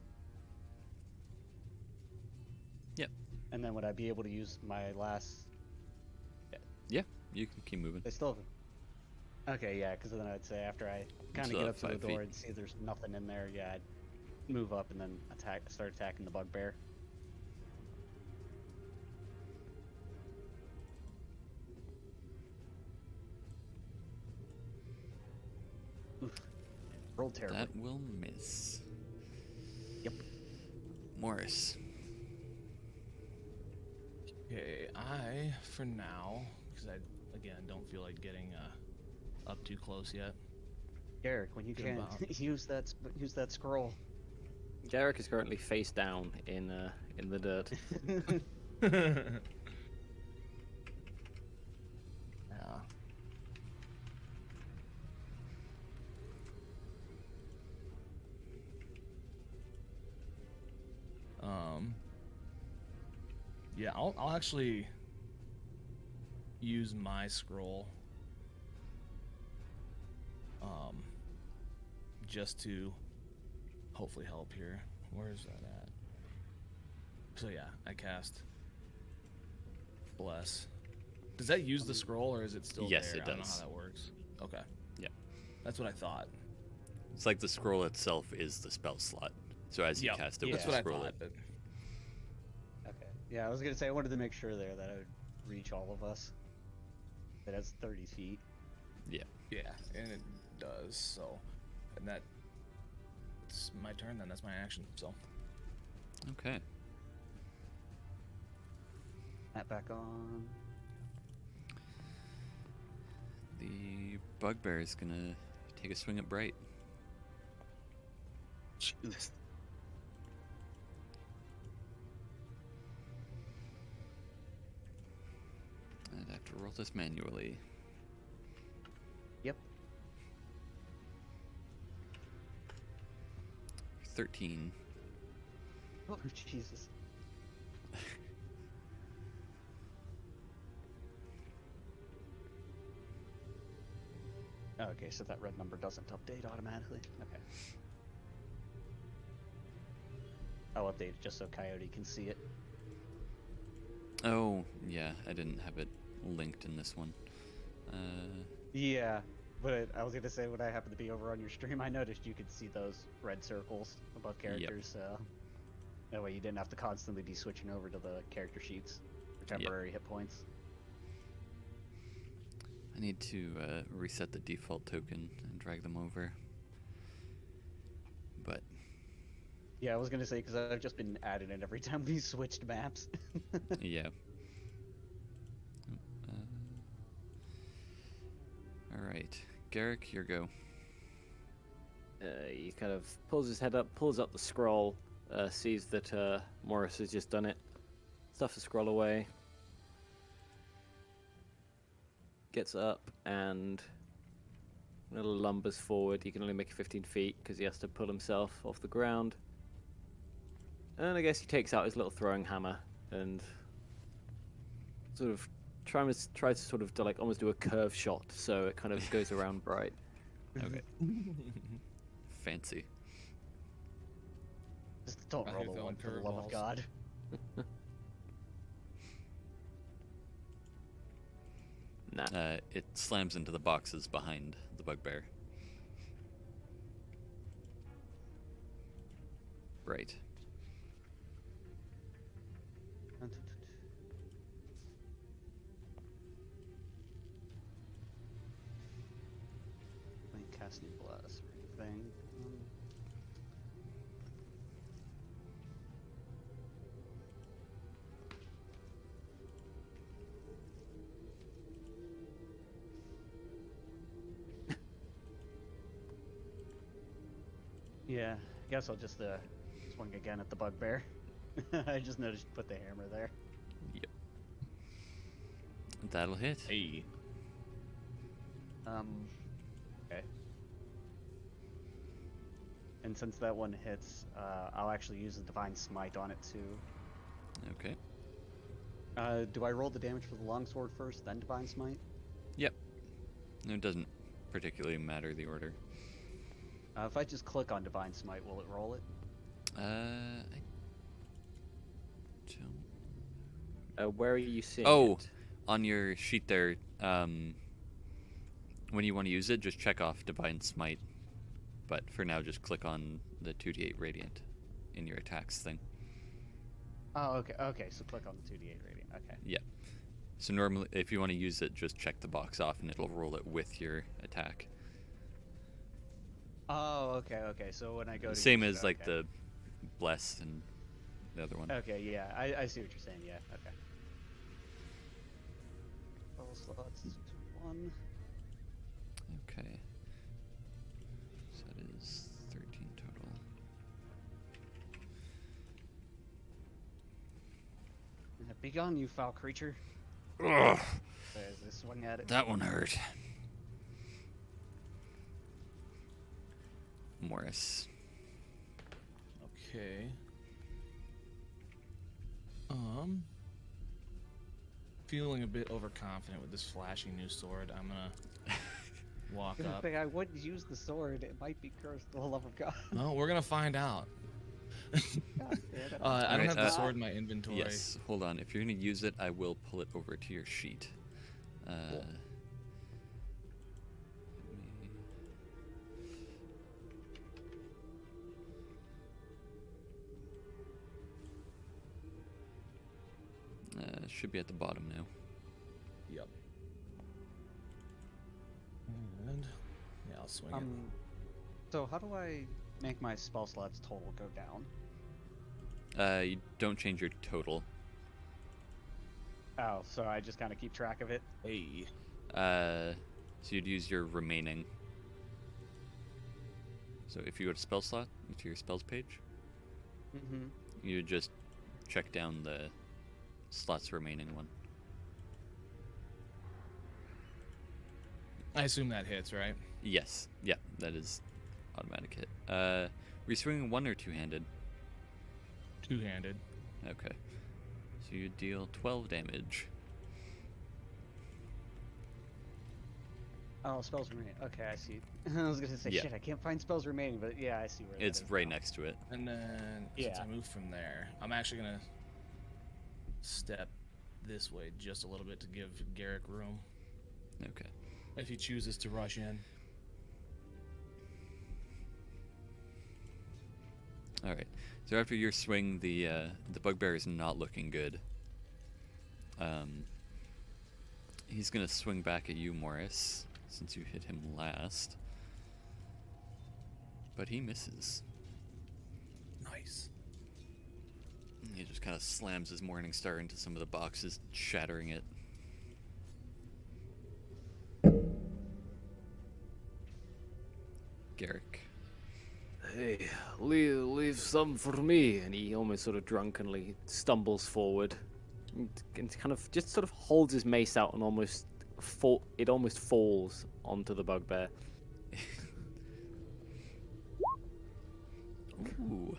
Yep. And then would I be able to use my last? Yeah, you can keep moving. I still. Okay, yeah, because then I'd say after I kind of Still get have up to the 5 door feet. and see there's nothing in there, yeah, I'd move up and then start attacking the bugbear. Oof. Rolled terribly. That will miss. Yep. Morris. Okay, I, for now, because I, again, don't feel like getting up too close yet. Garrick, when you Get 'em can bound. use that scroll. Garrick is currently face down in the dirt. Yeah. Yeah, I'll actually use my scroll. Just to hopefully help here. Where's that at? So yeah, I cast Bless. Does that use the scroll or is it still Yes, there? it I don't know does. how that works. Okay. Yeah. That's what I thought. It's like the scroll itself is the spell slot. So as you Yep, cast it yeah. with That's the what I scroll, thought. But Okay. Yeah, I was gonna say I wanted to make sure there that I would reach all of us. It has 30 feet. yeah. yeah, and it does. So, and that it's my turn then. That's my action. So Okay. That back on. The bugbear is gonna take a swing at Bright. Jesus. I'd have to roll this manually. Yep. 13. Oh Jesus. Okay, so that red number doesn't update automatically. Okay. I'll update it just so Coyote can see it. Oh, yeah, I didn't have it linked in this one. Yeah, but I was gonna say when I happened to be over on your stream, I noticed you could see those red circles above characters. So that way you didn't have to constantly be switching over to the character sheets for temporary hit points. I need to reset the default token and drag them over. But Yeah, I was gonna say because I've just been adding it every time we switched maps. yeah. All right, Garrick, your go. He kind of pulls his head up, pulls up the scroll, sees that Morris has just done it, stuffs the scroll away, gets up and little lumbers forward. He can only make it 15 feet because he has to pull himself off the ground. And I guess he takes out his little throwing hammer and sort of tries to sort of like almost do a curve shot, so it kind of goes around Bright. Okay. Fancy. Just don't I roll hate a throwing one for the love of curveballs. God. Nah. It slams into the boxes behind the bugbear. Right. Casting Blast or anything. Yeah, I guess I'll just swing again at the bugbear. I just noticed you put the hammer there. Yep. That'll hit. Hey. Okay. And since that one hits, I'll actually use the Divine Smite on it too. Okay. Do I roll the damage for the longsword first, then Divine Smite? Yep. It doesn't particularly matter the order. If I just click on Divine Smite, will it roll it? I don't. Where are you seeing Oh, it? on your sheet there, when you want to use it, just check off Divine Smite. But for now, just click on the 2d8 Radiant in your attacks thing. Oh, okay. Okay, so click on the 2d8 Radiant. Okay. Yeah. So normally, if you want to use it, just check the box off and it'll roll it with your attack. Oh, okay, okay. So when I go to Same use as it, like okay. the Bless and the other one. Okay, yeah, I see what you're saying. Yeah, okay. Spell slots 1. Okay. Begone, you foul creature. Ugh, As I swung at it. that one hurt. Morris. Okay. Feeling a bit overconfident with this flashy new sword, I'm gonna walk Good up. thing I wouldn't use the sword. It might be cursed for the love of God. No, we're gonna find out. God damn it. I don't Alright, have the sword in my inventory. Yes, hold on. If you're going to use it, I will pull it over to your sheet. Cool. Should be at the bottom now. Yep. And yeah, I'll swing it. So how do I make my spell slots total go down? You don't change your total. Oh, so I just kind of keep track of it? Hey. So you'd use your remaining. So if you go to spell slot, to your spells page, Mm-hmm. you just check down the slots remaining one. I assume that hits, right? Yes. Yeah, that is automatic hit. Were you swinging one or two-handed? Two-handed. Okay. So you deal 12 damage. Oh, spells remaining. Okay, I see. I was gonna say, Yeah. shit, I can't find spells remaining, but yeah, I see where It's that is right now. next to it. And then since Yeah. I moved from there, I'm actually gonna step this way just a little bit to give Garrick room Okay. if he chooses to rush in. All right. So after your swing, the bugbear is not looking good. He's gonna swing back at you, Morris, since you hit him last. But he misses. Nice. He just kind of slams his Morning Star into some of the boxes, shattering it. Garrick. Hey, leave some for me. And he almost sort of drunkenly stumbles forward and kind of just sort of holds his mace out and almost falls onto the bugbear. Ooh.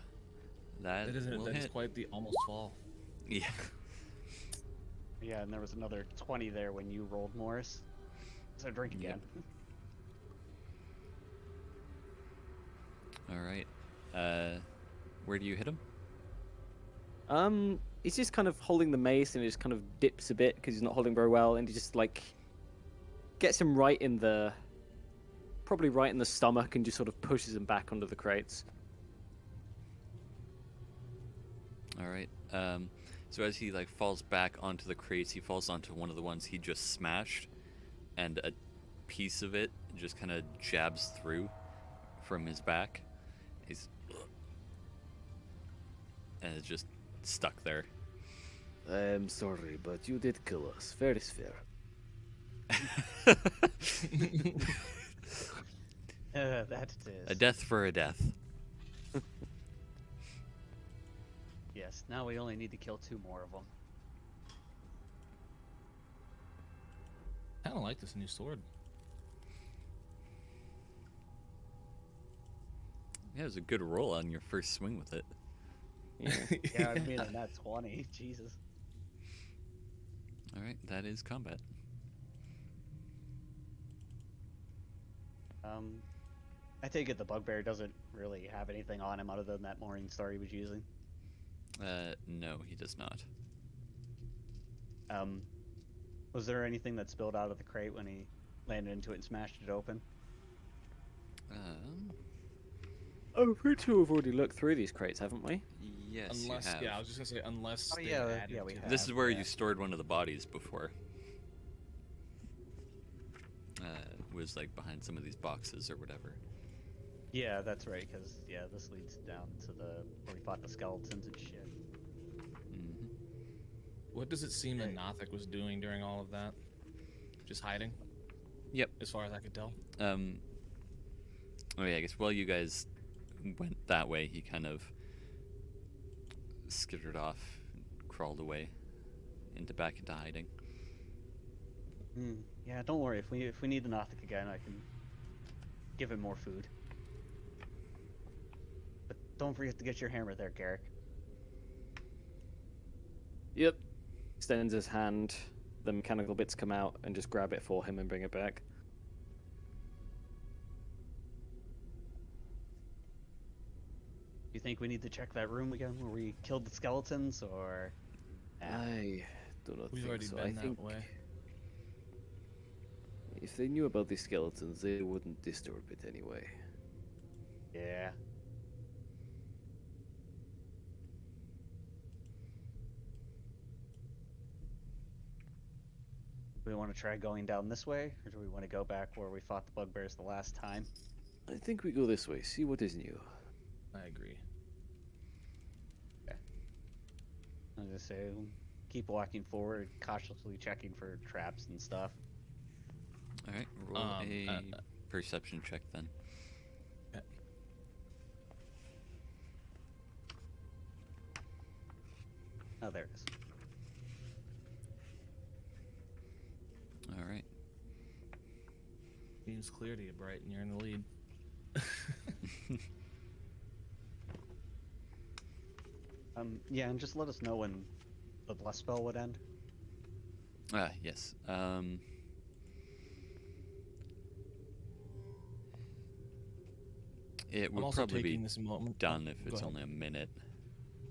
That That will is hit. quite the almost fall. Yeah. Yeah, and there was another 20 there when you rolled, Morris. So drink again. All right. Where do you hit him? He's just kind of holding the mace and he just kind of dips a bit because he's not holding very well, and he just like gets him probably right in the stomach, and just sort of pushes him back onto the crates. All right. So as he like falls back onto the crates, he falls onto one of the ones he just smashed, and a piece of it just kind of jabs through from his back. And it's just stuck there. I'm sorry, but you did kill us. Fair is fair. That it is. A death for a death. Yes, now we only need to kill 2 more of them. I kind of like this new sword. Yeah, it was a good roll on your first swing with it. Yeah, I mean, that's 20. Jesus. All right, that is combat. I take it the bugbear doesn't really have anything on him other than that Morning Star he was using. No, he does not. Was there anything that spilled out of the crate when he landed into it and smashed it open? I'm pretty sure we've already looked through these crates, haven't we? Yes, Unless, you have. yeah, I was just gonna say unless. Oh, they yeah, added yeah, we to have. This is where yeah. you stored one of the bodies before. Was like behind some of these boxes or whatever. Yeah, that's right, because, yeah, this leads down to the where we fought the skeletons and shit. Mm-hmm. What does it seem that Nothic was doing during all of that? Just hiding? Yep. As far as I could tell. Oh yeah, I guess while you guys went that way, he kind of skittered off and crawled away. back into hiding. Yeah, don't worry. If we need the Nothic again, I can give him more food. But don't forget to get your hammer there, Garrick. Yep. Extends his hand. The mechanical bits come out and just grab it for him and bring it back. Do you think we need to check that room again where we killed the skeletons, or? I do not We've think already so. been I that think way. if they knew about the skeletons, they wouldn't disturb it anyway. Yeah. Do we want to try going down this way, or do we want to go back where we fought the bugbears the last time? I think we go this way, see what is new. I agree. I was gonna say, keep walking forward, cautiously checking for traps and stuff. All right, roll a perception check then. Oh, there it is. All right. Seems clear to you, Bright, and you're in the lead. Yeah, and just let us know when the bless spell would end. Yes. It I'm would also probably be taking this moment. done if Go it's ahead. only a minute,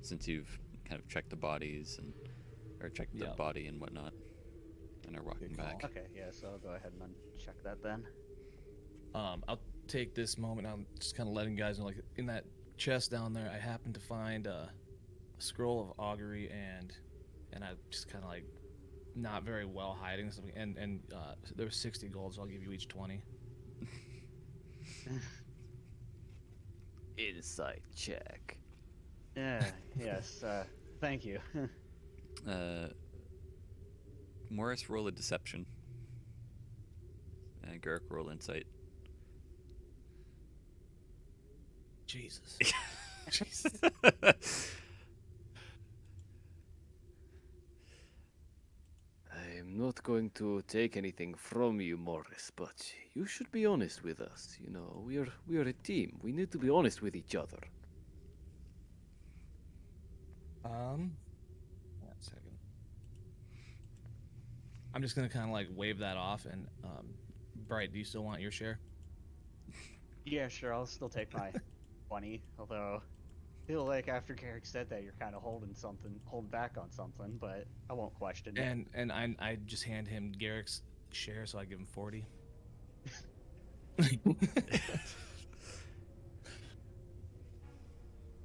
since you've kind of checked the bodies or checked the Yeah. body and whatnot, and are walking Good call. back. Okay, yeah, so I'll go ahead and uncheck that then. I'll take this moment. I'm just kind of letting guys know, like in that chest down there, I happened to find a scroll of augury, and I just kind of like not very well hiding something. And there was 60 gold, so I'll give you each 20. Insight check. Yeah, yes, thank you. Morris, roll a deception. And Garrick, roll insight. Jesus. I'm not going to take anything from you, Morris, but you should be honest with us. You know, we are a team. We need to be honest with each other. One second. I'm just gonna kind of like wave that off, and Bright, do you still want your share? Yeah, sure, I'll still take my 20, although I feel like after Garrick said that, you're kind of holding back on something, but I won't question it. And I just hand him Garrick's share, so I give him 40.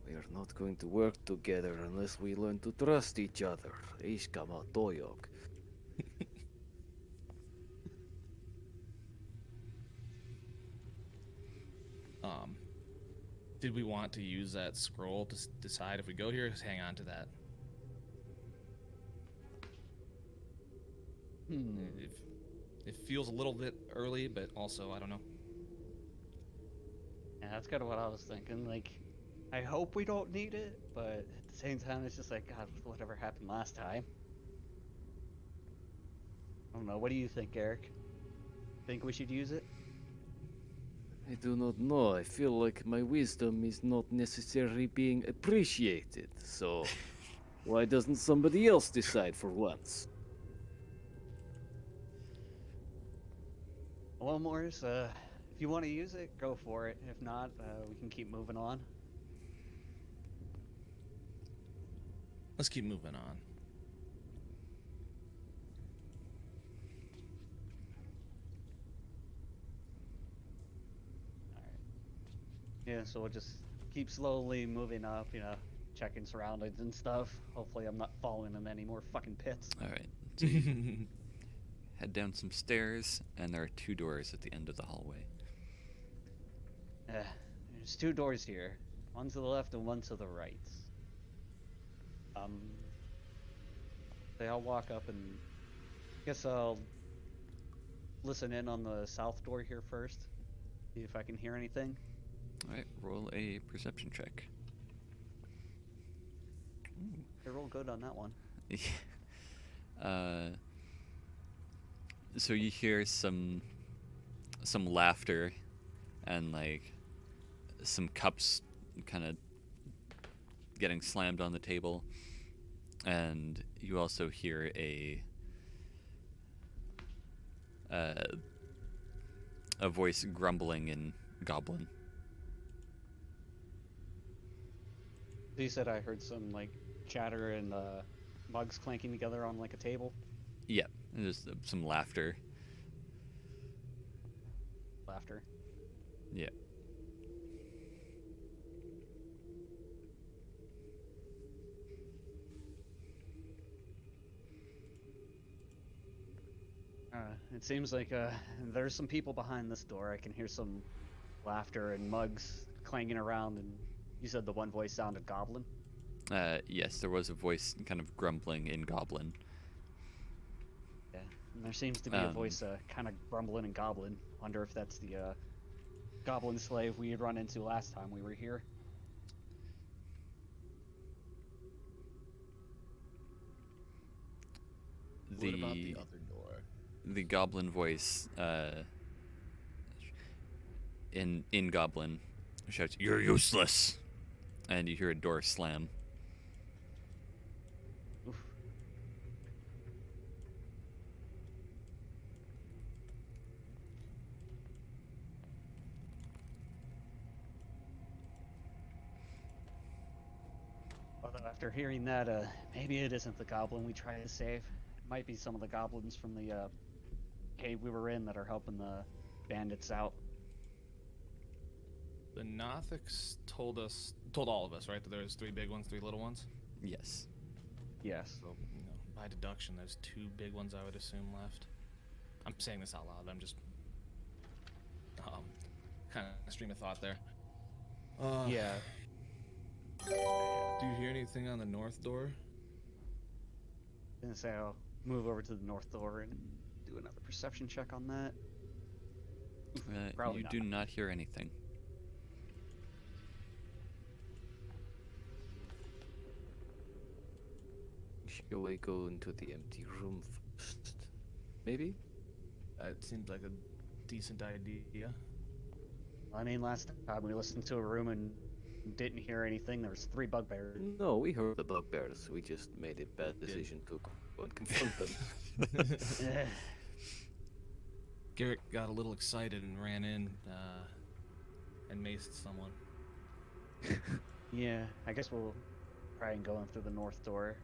We are not going to work together unless we learn to trust each other. Ishkama Toyok. Did we want to use that scroll to decide if we go here? Just hang on to that. It feels a little bit early, but also I don't know. Yeah, that's kind of what I was thinking. Like, I hope we don't need it, but at the same time, it's just like, God, whatever happened last time. I don't know. What do you think, Garrick? Think we should use it? I do not know. I feel like my wisdom is not necessarily being appreciated. So, why doesn't somebody else decide for once? Well, Morris, if you want to use it, go for it. If not, we can keep moving on. Let's keep moving on. Yeah, so we'll just keep slowly moving up, you know, checking surroundings and stuff. Hopefully I'm not falling in any more fucking pits. All right. So you head down some stairs, and there are 2 doors at the end of the hallway. There's 2 doors here. One to the left and one to the right. I'll walk up and guess I'll listen in on the south door here first. See if I can hear anything. All right, roll a perception check. I roll good on that one. So you hear some laughter, and like some cups kind of getting slammed on the table, and you also hear a voice grumbling in Goblin. You said I heard some like chatter and mugs clanking together on like a table. Yeah, there's some laughter. Laughter. Yeah. It seems like there's some people behind this door. I can hear some laughter and mugs clanging around, and you said the one voice sounded goblin. Yes, there was a voice kind of grumbling in Goblin. Yeah, and there seems to be a voice kind of grumbling in goblin. Wonder if that's the goblin slave we had run into last time we were here. What about the other door? The Goblin voice in Goblin shouts, "You're useless!" And you hear a door slam. Oof. Although after hearing that, maybe it isn't the goblin we tried to save. It might be some of the goblins from the cave we were in that are helping the bandits out. The Nothics told all of us, right, that there's 3 big ones, 3 little ones. Yes. Yes. So, by deduction, there's 2 big ones I would assume left. I'm saying this out loud. I'm just kind of stream of thought there. Yeah. Do you hear anything on the north door? I'm gonna say I'll move over to the north door and do another perception check on that. Probably You not. do not hear anything. Shall we go into the empty room first? Maybe? It seems like a decent idea. I mean, last time we listened to a room and didn't hear anything. There was 3 bugbears. No, we heard the bugbears. We just made a bad decision to go and confront them. Eh. Garrett got a little excited and ran in and maced someone. Yeah, I guess we'll try and go in through the north door.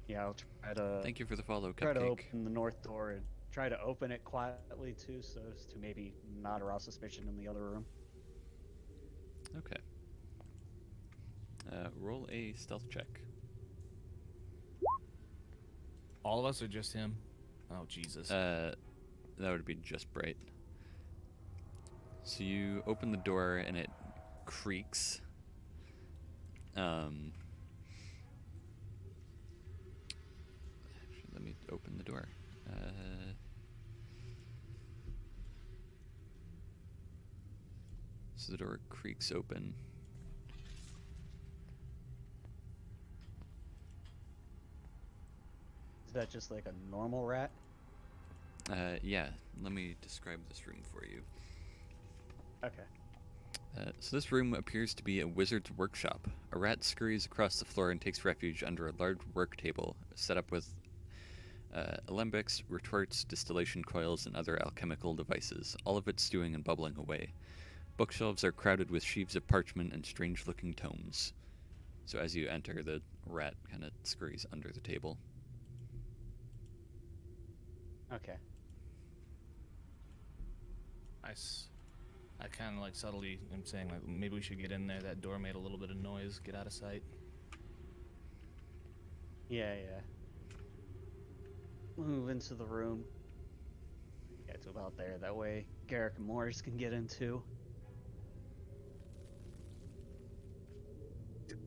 Yeah, I'll try to Thank you for the follow, try to Cupcake. open the north door and try to open it quietly too, so as to maybe not arouse suspicion in the other room. Okay. Roll a stealth check. All of us or just him? Oh, Jesus. That would be just Bright. So you open the door and it creaks. Actually, let me open the door. So the door creaks open. Is that just like a normal rat? Yeah, let me describe this room for you. Okay. So this room appears to be a wizard's workshop. A rat scurries across the floor and takes refuge under a large work table set up with alembics, retorts, distillation coils, and other alchemical devices, all of it stewing and bubbling away. Bookshelves are crowded with sheaves of parchment and strange-looking tomes. So as you enter, the rat kind of scurries under the table. Okay. I kind of like subtly am saying like maybe we should get in there. That door made a little bit of noise. Get out of sight. Yeah. Move into the room. Get to about there. That way Garrick and Morris can get in too.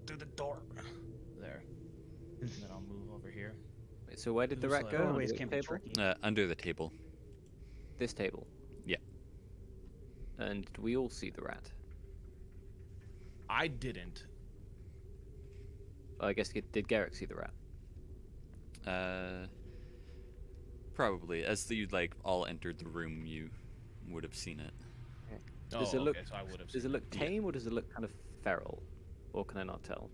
Through the door. There. And then I'll move over here. Wait, so where did the It was rat like- go? Under Always the can be table? tricky. Under the table. This table. Yeah. And did we all see the rat? I didn't. I guess did Garrick see the rat? Probably. As you like all entered the room, you would have seen it. Does Oh, it look? okay, so I would have Does seen it look Yeah. tame or does it look kind of feral, or can I not tell?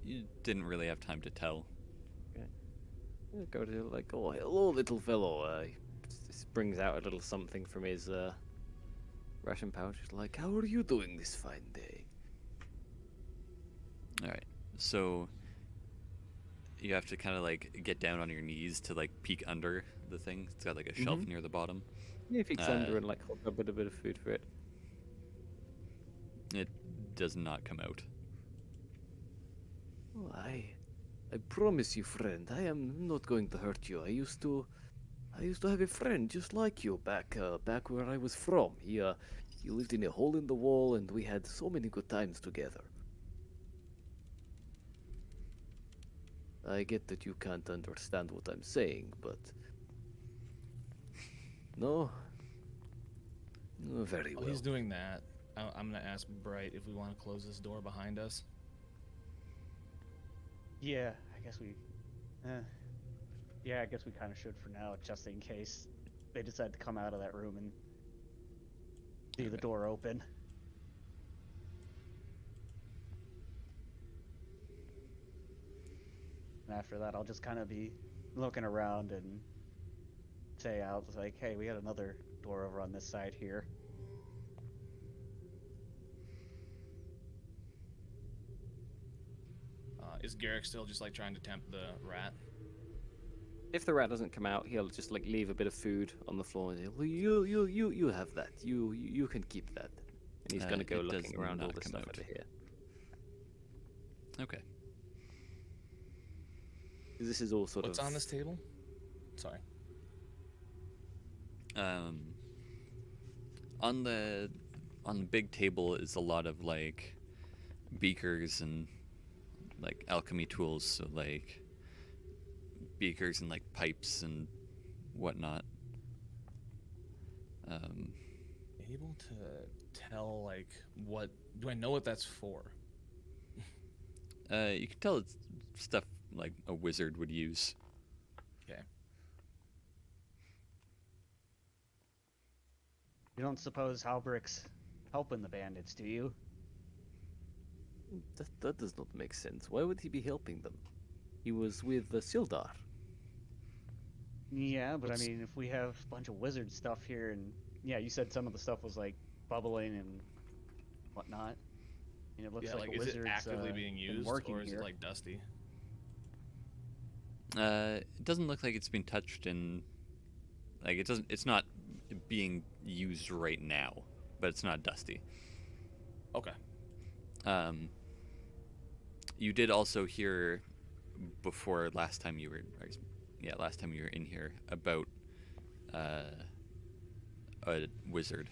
You didn't really have time to tell. Yeah, go to like, oh, hello, little fellow. Just brings out a little something from his ration pouch. He's like, how are you doing this fine day? All right. So you have to kind of like get down on your knees to like peek under the thing. It's got like a shelf near the bottom. Yeah, if he's under Uh, and like hold up a bit of food for it. It does not come out. Oh, I promise you, friend, I am not going to hurt you. I used to have a friend just like you back where I was from. He lived in a hole in the wall, and we had so many good times together. I get that you can't understand what I'm saying, but no, very While well. he's doing that, I'm gonna ask Bright if we want to close this door behind us. Yeah, I guess we. Yeah, I guess we kind of should for now, just in case they decide to come out of that room and see the Okay. door open. And after that, I'll just kind of be looking around and say out like, "Hey, we got another door over on this side here." Is Garrick still just like trying to tempt the rat? If the rat doesn't come out, he'll just like leave a bit of food on the floor and he'll, Well, you have that. You can keep that. and he's gonna go It does looking around all not this come stuff out. over here. Okay. 'Cause this is all sort What's of on this table? Sorry. On the big table is a lot of like beakers and like alchemy tools, so like beakers and like pipes and whatnot. Able to tell like what? Do I know what that's for? You can tell it's stuff like a wizard would use. Okay. You don't suppose Halbrick's helping the bandits, do you? That does not make sense. Why would he be helping them? He was with Sildar. Yeah, but What's- I mean, if we have a bunch of wizard stuff here, and yeah, you said some of the stuff was like bubbling and whatnot. And it looks Yeah, like, like a is it wizard's actively being been used, working or is here. it like dusty? It doesn't look like it's been touched in, like it doesn't. It's not being used right now, but it's not dusty. Okay. You did also hear before last time you were, last time you were in here about a wizard.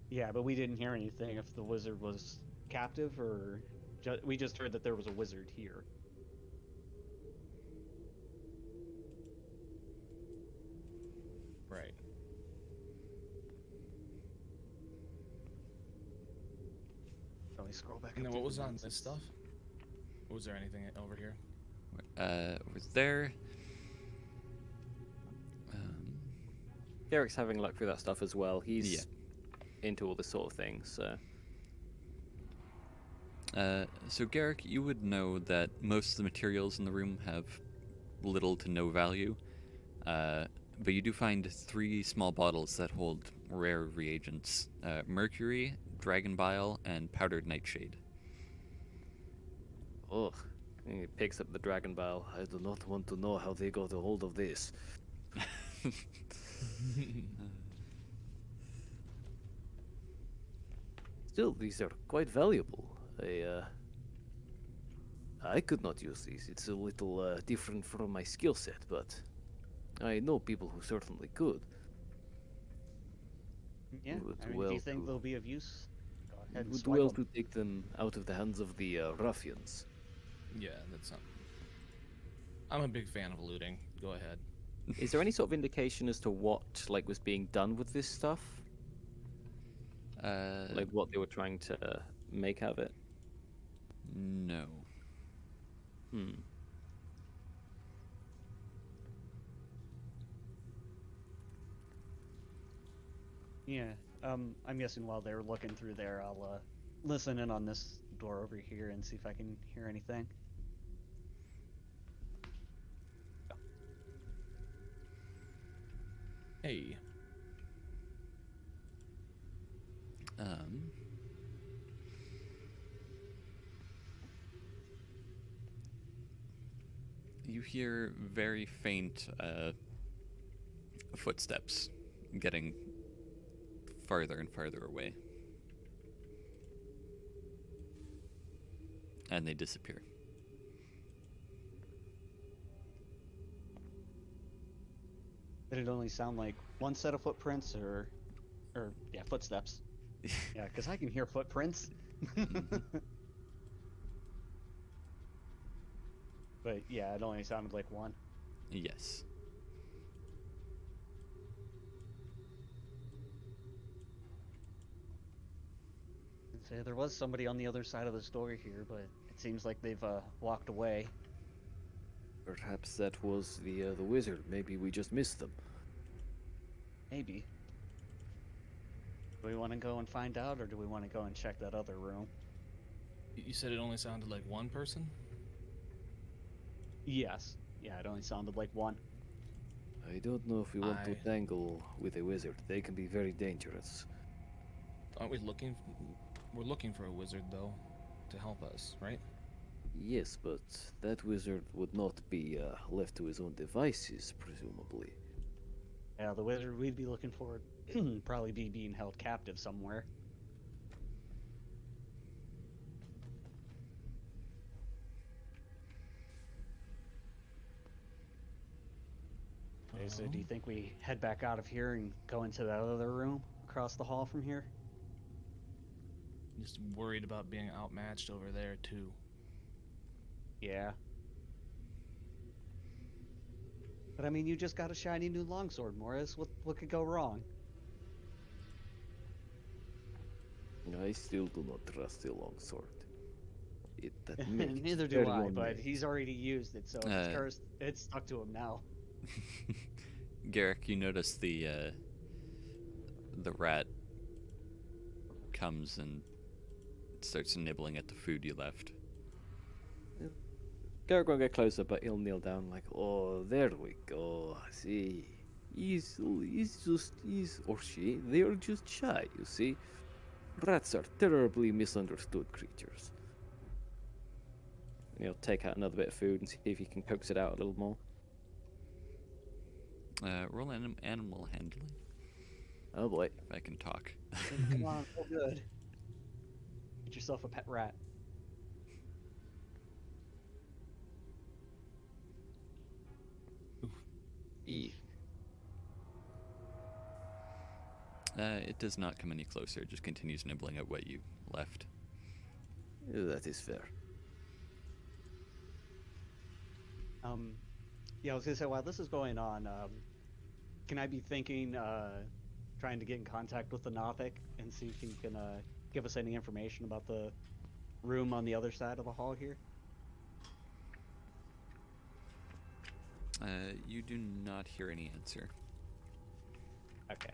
Yeah, but we didn't hear anything if the wizard was captive, or we just heard that there was a wizard here. Right. Let me scroll back. And up then to what the was on notes. this stuff? Was there anything over here? Was there? Garrick's having a look through that stuff as well. He's Yeah. into all this sort of thing, so So Garrick, you would know that most of the materials in the room have little to no value, but you do find 3 small bottles that hold rare reagents: mercury, dragon bile, and powdered nightshade. Ugh. And he picks up the dragon bile. I do not want to know how they got a hold of this. Still, these are quite valuable. I could not use these. It's a little different from my skill set, but I know people who certainly could. Yeah, Would I mean, well if you think to- they'll be of use, go ahead It and would swipe well 'em. to take them out of the hands of the ruffians. Yeah, that's not. I'm a big fan of looting. Go ahead. is there any sort of indication as to what like was being done with this stuff? Like what they were trying to make out of it? No. Hmm. Yeah. I'm guessing while they're looking through there, I'll listen in on this door over here and see if I can hear anything. Hey. Um. You hear very faint footsteps getting farther and farther away. And they disappear. Did it only sound like one set of footprints, or yeah, footsteps? Yeah, because I can hear footprints. But yeah, it only sounded like one. Yes. I'd say there was somebody on the other side of the door here, but it seems like they've walked away. Perhaps that was the wizard. Maybe we just missed them. Maybe. Do we want to go and find out, or do we want to go and check that other room? You said it only sounded like one person? Yes. Yeah, it only sounded like one. I don't know if we want to tangle with a wizard. They can be very dangerous. Aren't we looking? We're looking for a wizard, though, to help us, right? Yes, but that wizard would not be left to his own devices, presumably. Yeah, the wizard we'd be looking for would probably be being held captive somewhere. Okay, so do you think we head back out of here and go into that other room across the hall from here? Just worried about being outmatched over there, too. Yeah. But I mean, you just got a shiny new longsword, Morris. What could go wrong? I still do not trust the longsword. That makes Neither do very I, but ornate. he's already used it, so if it's cursed, it's stuck to him now. Garrick, you notice the rat comes and starts nibbling at the food you left. Garrick won't get closer, but he'll kneel down like, Oh, there we go. See, he's or she. They are just shy. You see, rats are terribly misunderstood creatures. and he'll take out another bit of food and see if he can coax it out a little more. Roll animal handling, Oh boy. if I can talk. Come on, feel good. Get yourself a pet rat. It does not come any closer. It just continues nibbling at what you left. That is fair. Yeah, I was gonna say, while this is going on, can I be thinking, trying to get in contact with the Nothic and see if he can give us any information about the room on the other side of the hall here? You do not hear any answer. Okay.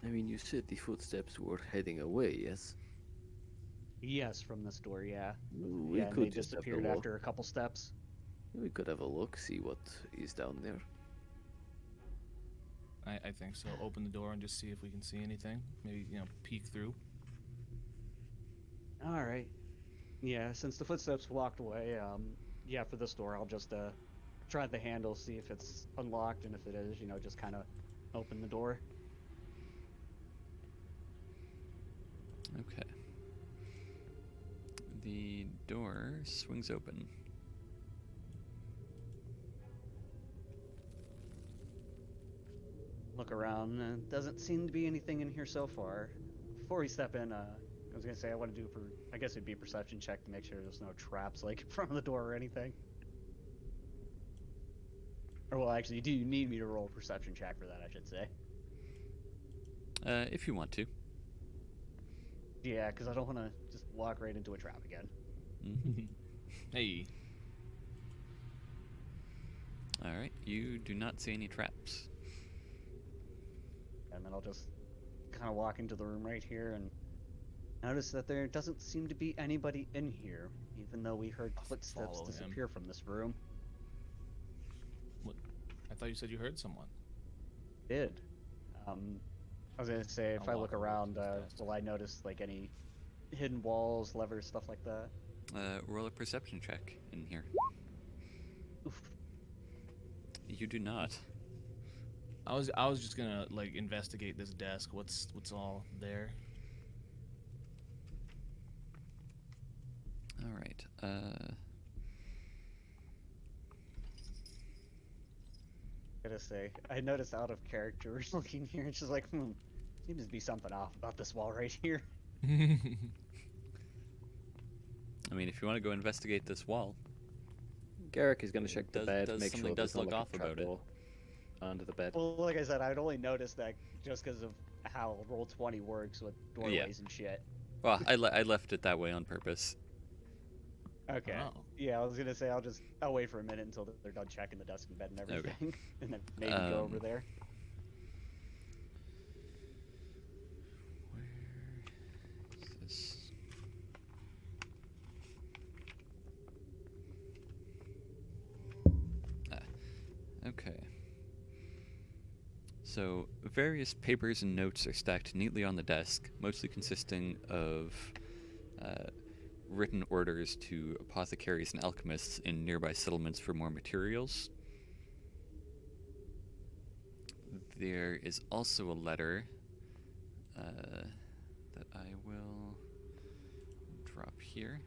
I mean, you said the footsteps were heading away, yes? Yes, from this door, yeah. We Yeah, and could they just have a disappeared look. after a couple steps. We could have a look, see what is down there. I think so. Open the door and just see if we can see anything. Maybe, peek through. All right. Yeah, since the footsteps walked away, yeah, for this door, I'll just try the handle, see if it's unlocked, and if it is, just kind of open the door. Okay. The door swings open. Look around, doesn't seem to be anything in here so far. Before we step in, I was gonna say I want to do I guess it'd be a perception check to make sure there's no traps like in front of the door or anything. Or well, actually, do you need me to roll a perception check for that? I should say. If you want to. Yeah, because I don't want to just walk right into a trap again. Hey. All right, you do not see any traps. And then I'll just kind of walk into the room right here and notice that there doesn't seem to be anybody in here, even though we heard I'll footsteps follow him. disappear from this room. What? I thought you said you heard someone. Did. I was gonna say, if I'll I walk look over to around, his desk. will I notice like any hidden walls, levers, stuff like that? Roll a perception check in here. Oof. You do not. I was just gonna like investigate this desk. What's all there? All right. Gotta say, I noticed out of character looking here. It's just like, seems to be something off about this wall right here. I mean, if you want to go investigate this wall, Garrick is going to check the Does- bed, does make something sure does there's not look like off a about it. trapdoor under the bed. Well, like I said, I'd only noticed that just because of how Roll20 works with doorways and shit. well, I left it that way on purpose. Okay. Oh. Yeah, I was gonna say I'll wait for a minute until they're done checking the desk and bed and everything, and then maybe go over there. Where is this? Okay. So, various papers and notes are stacked neatly on the desk, mostly consisting of written orders to apothecaries and alchemists in nearby settlements for more materials. There is also a letter that I will drop here.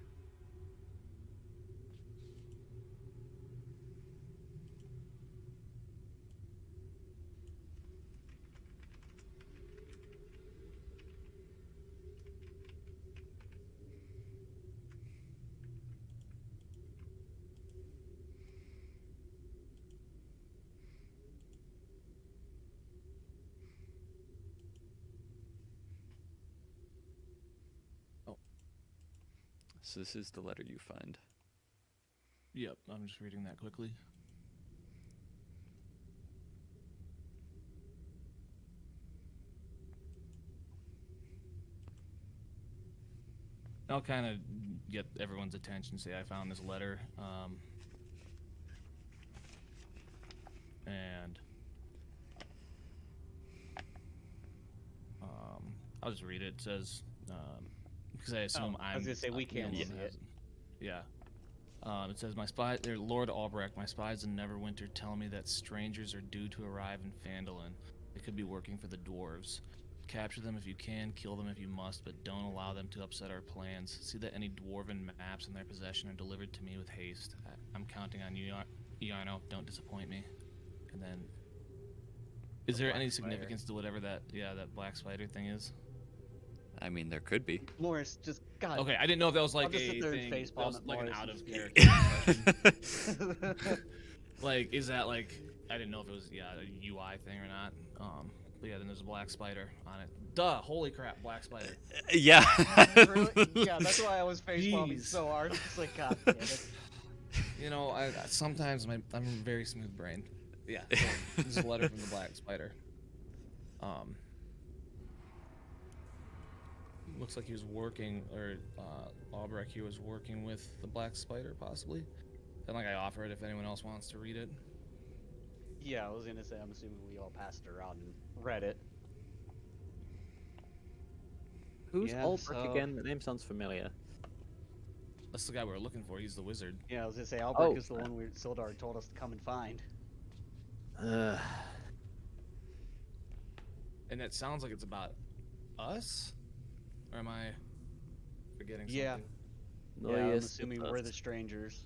So this is the letter you find. Yep, I'm just reading that quickly. I'll kind of get everyone's attention. Say I found this letter, and I'll just read it. It says, because I assume I was gonna say we can't yeah. see it. Yeah. It says, my spy, Lord Albrecht, my spies in Neverwinter tell me that strangers are due to arrive in Phandelver. They could be working for the dwarves. Capture them if you can, kill them if you must, but don't allow them to upset our plans. See that any dwarven maps in their possession are delivered to me with haste. I'm counting on you, Yarno. Don't disappoint me. And then, is there any significance to whatever that black spider thing is? I mean, there could be. Morris, just God. Okay, I didn't know if that was like I'll just a sit there and thing, face that palm was at like an Morris out and of just- character question. Like, is that like, I didn't know if it was a UI thing or not. But yeah, then there's a black spider on it. Duh! Holy crap, black spider. Yeah. Really? Yeah, that's why I was face palming Jeez. so hard. It's like God damn it. You know, I sometimes I'm very smooth brained. Yeah. So, this is a letter from the black spider. Looks like he was working, or Albrecht here was working with the black spider, possibly. And like I offer it if anyone else wants to read it. Yeah, I was gonna say I'm assuming we all passed it around and read it. Who's Yeah, Albrecht so- again? The name sounds familiar. That's the guy we were looking for. He's the wizard. Yeah, I was gonna say Albrecht Oh. is the one Sildar told us to come and find. And it sounds like it's about us? Or am I forgetting something? Yeah. No, Yeah, I'm yes, assuming it we're does. the strangers.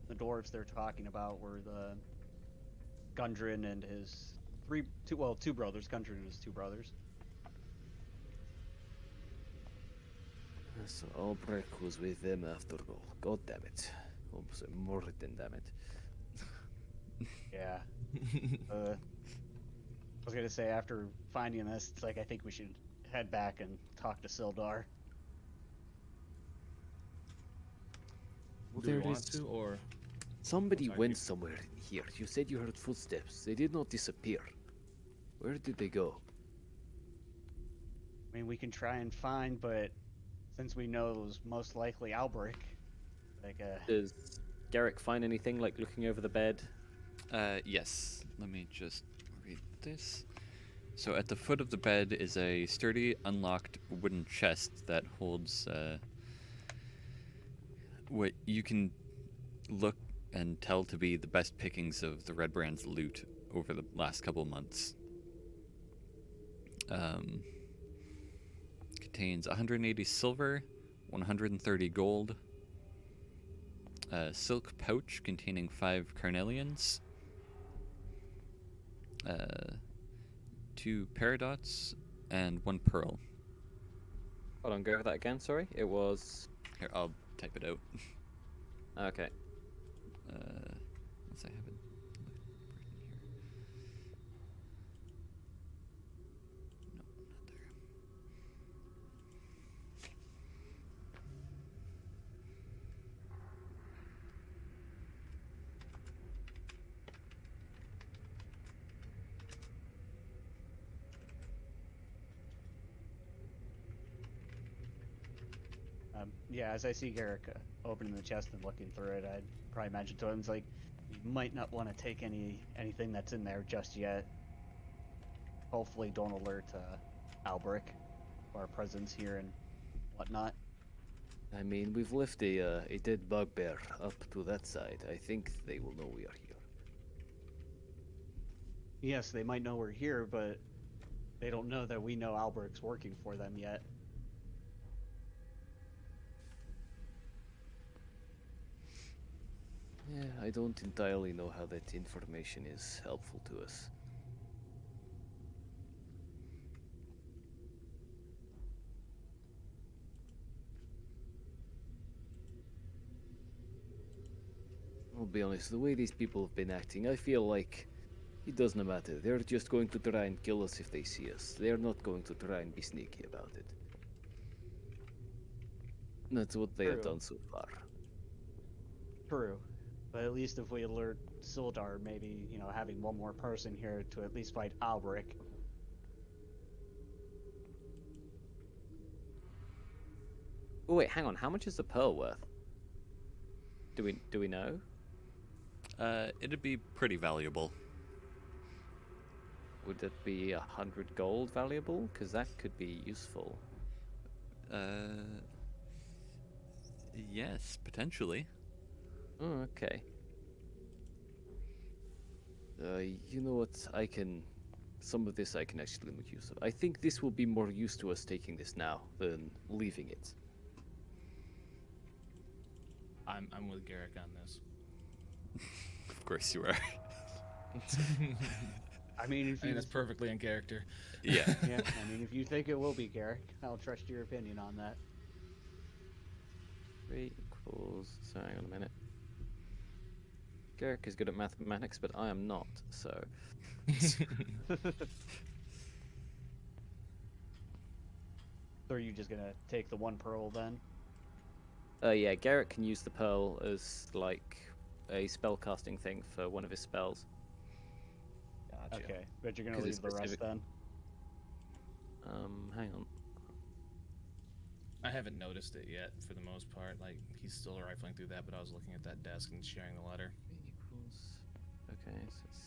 The dwarves they're talking about were the Gundren and his two brothers. Gundren and his two brothers. So Albrecht was with them after all. God damn it. Almost Morton, damn it. Yeah. I was gonna say after finding this, it's like I think we should head back and talk to Sildar. Do we there want is. to, or Somebody Sorry, went you- somewhere in here. You said you heard footsteps. They did not disappear. Where did they go? I mean, we can try and find, but since we know it was most likely Albrecht, like, Does Garrick find anything like looking over the bed? Yes. Let me just read this. So at the foot of the bed is a sturdy, unlocked wooden chest that holds what you can look and tell to be the best pickings of the Red Brand's loot over the last couple months. Contains 180 silver, 130 gold, a silk pouch containing 5 carnelians, 2 paradots, and 1 pearl. Hold on, go over that again. Sorry, it was. Here, I'll type it out. Okay. Once I have it written here. No, not there. yeah, as I see Garrick opening the chest and looking through it, I'd probably mention to him, it's like, you might not want to take anything that's in there just yet. Hopefully don't alert Albrecht of our presence here and whatnot. I mean, we've left a dead bugbear up to that side. I think they will know we are here. Yes, they might know we're here, but they don't know that we know Albrecht's working for them yet. Yeah, I don't entirely know how that information is helpful to us. I'll be honest, the way these people have been acting, I feel like it doesn't matter. They're just going to try and kill us if they see us. They're not going to try and be sneaky about it. That's what they have True. done so far. True. But at least if we alert Sildar, maybe, having one more person here to at least fight Albrecht. Oh wait, hang on. How much is the pearl worth? Do we know? It'd be pretty valuable. Would that be 100 gold valuable? Because that could be useful. Yes, potentially. Oh, okay. You know what? Some of this I can actually make use of. I think this will be more use to us taking this now than leaving it. I'm with Garrick on this. Of course you are. I mean, if I you mean, that's perfectly in character. Yeah. yeah, I mean, if you think it will be Garrick, I'll trust your opinion on that. 3 equals. So hang on a minute. Garrick is good at mathematics, but I am not. So. So are you just gonna take the 1 pearl then? Yeah, Garrick can use the pearl as like a spell casting thing for one of his spells. Gotcha. Okay, but you're gonna 'Cause leave it's the rest specific. then? Hang on. I haven't noticed it yet, for the most part. Like, he's still rifling through that, but I was looking at that desk and sharing the letter. 3 equals. Okay, so it's.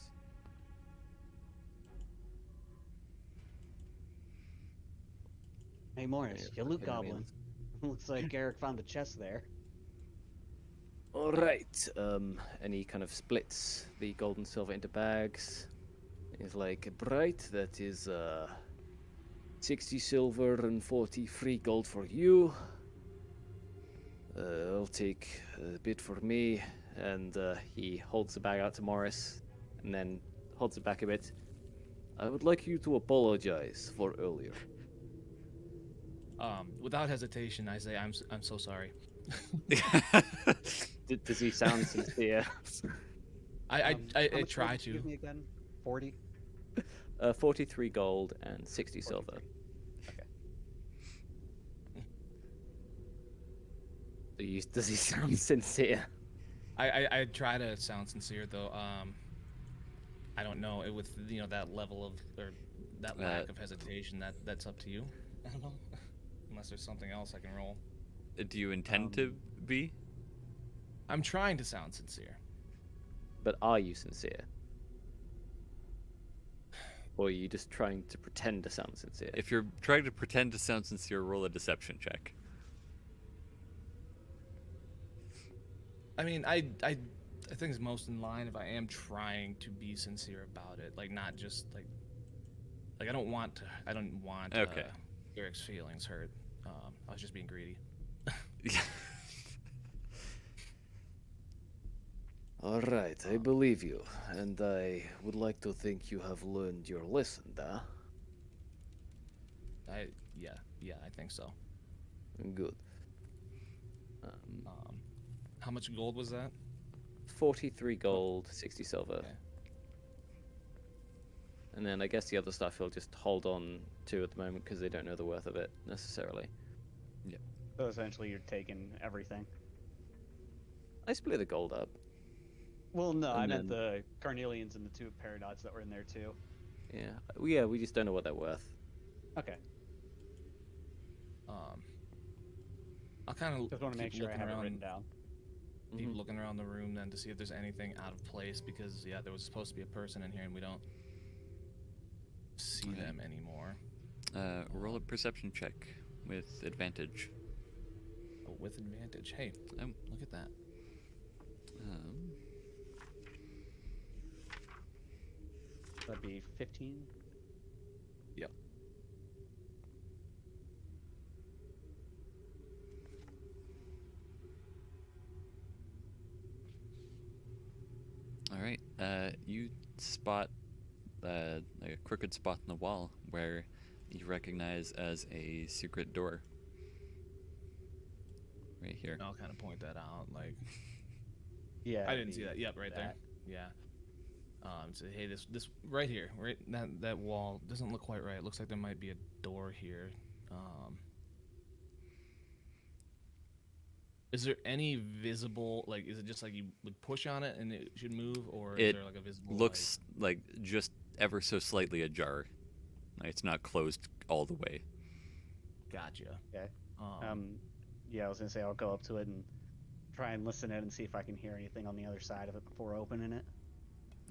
Hey Morris, Yeah, you loot okay, I mean- goblin. Looks like Garrick found a chest there. All right. And he kind of splits the gold and silver into bags. He's like, Bright, that is 60 silver and 40 free gold for you. I'll take a bit for me. And he holds the bag out to Morris, and then holds it back a bit. I would like you to apologize for earlier. Without hesitation, I say I'm so sorry. Does he sound sincere? I How much try gold did you to. give me again? 40? 43 gold and 60 silver. 43. Okay. Does he sound sincere? I try to sound sincere though. I don't know with that level of or that lack of hesitation. That's up to you. I don't know. Unless there's something else I can roll. Do you intend to be? I'm trying to sound sincere. But are you sincere? Or are you just trying to pretend to sound sincere? If you're trying to pretend to sound sincere, roll a deception check. I mean, I think it's most in line if I am trying to be sincere about it, like not just like I don't want Okay. Eric's feelings hurt. I was just being greedy. All right, I believe you, and I would like to think you have learned your lesson, da? Yeah, I think so. Good. How much gold was that? 43 gold, 60 silver. Okay. And then I guess the other stuff he'll just hold on to at the moment because they don't know the worth of it necessarily. So essentially, you're taking everything. I split the gold up. Well, no, And I meant then- the carnelians and the 2 paradots that were in there too. Yeah, we just don't know what they're worth. Okay, I'll kind of just want to make sure I have it written down. Keep looking around the room then to see if there's anything out of place because there was supposed to be a person in here and we don't see them anymore. Roll a perception check with advantage. Oh, with advantage. Hey, look at that. That'd be 15. Yep. All right. You spot like a crooked spot in the wall where you recognize as a secret door. Right here. I'll kind of point that out. Like, Yeah. I didn't see that. Yep, right there. Yeah. So hey, this right here, right that wall doesn't look quite right. It looks like there might be a door here. Is there any visible like? Is it just like you would push on it and it should move, or is there like a visible? Looks like just ever so slightly ajar. Like it's not closed all the way. Gotcha. Okay. Yeah, I was gonna say I'll go up to it and try and listen in and see if I can hear anything on the other side of it before opening it.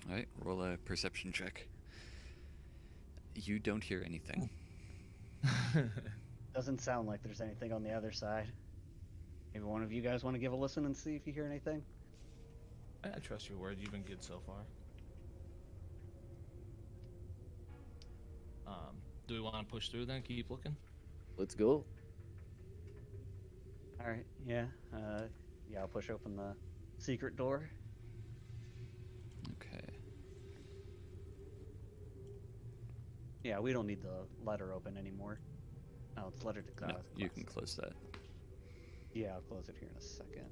All right. Roll a perception check. You don't hear anything. Doesn't sound like there's anything on the other side. Maybe one of you guys want to give a listen and see if you hear anything? I trust your word. You've been good so far. Do we want to push through then? Keep looking. Let's go. All right. Yeah. Yeah. I'll push open the secret door. Okay. Yeah, we don't need the letter open anymore. Oh, it's letter to No, you can close that. Yeah, I'll close it here in a second.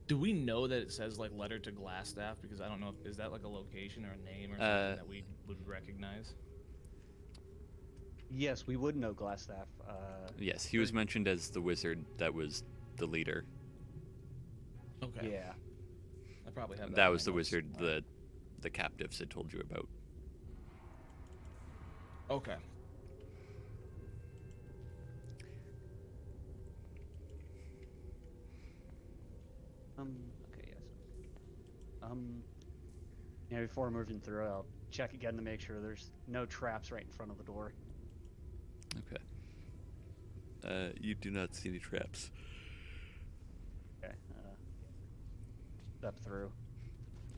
Do we know that it says like letter to Glassstaff? Because I don't know. Is that like a location or a name or something that we would recognize? Yes, we would know Glassstaff. Yes, he was mentioned as the wizard that was the leader. Okay. Yeah. I probably have that. That in was my the notes. wizard the captives had told you about. Okay. Okay, yes. Yeah, before moving through, I'll check again to make sure there's no traps right in front of the door. Okay. You do not see any traps. Okay. Step through.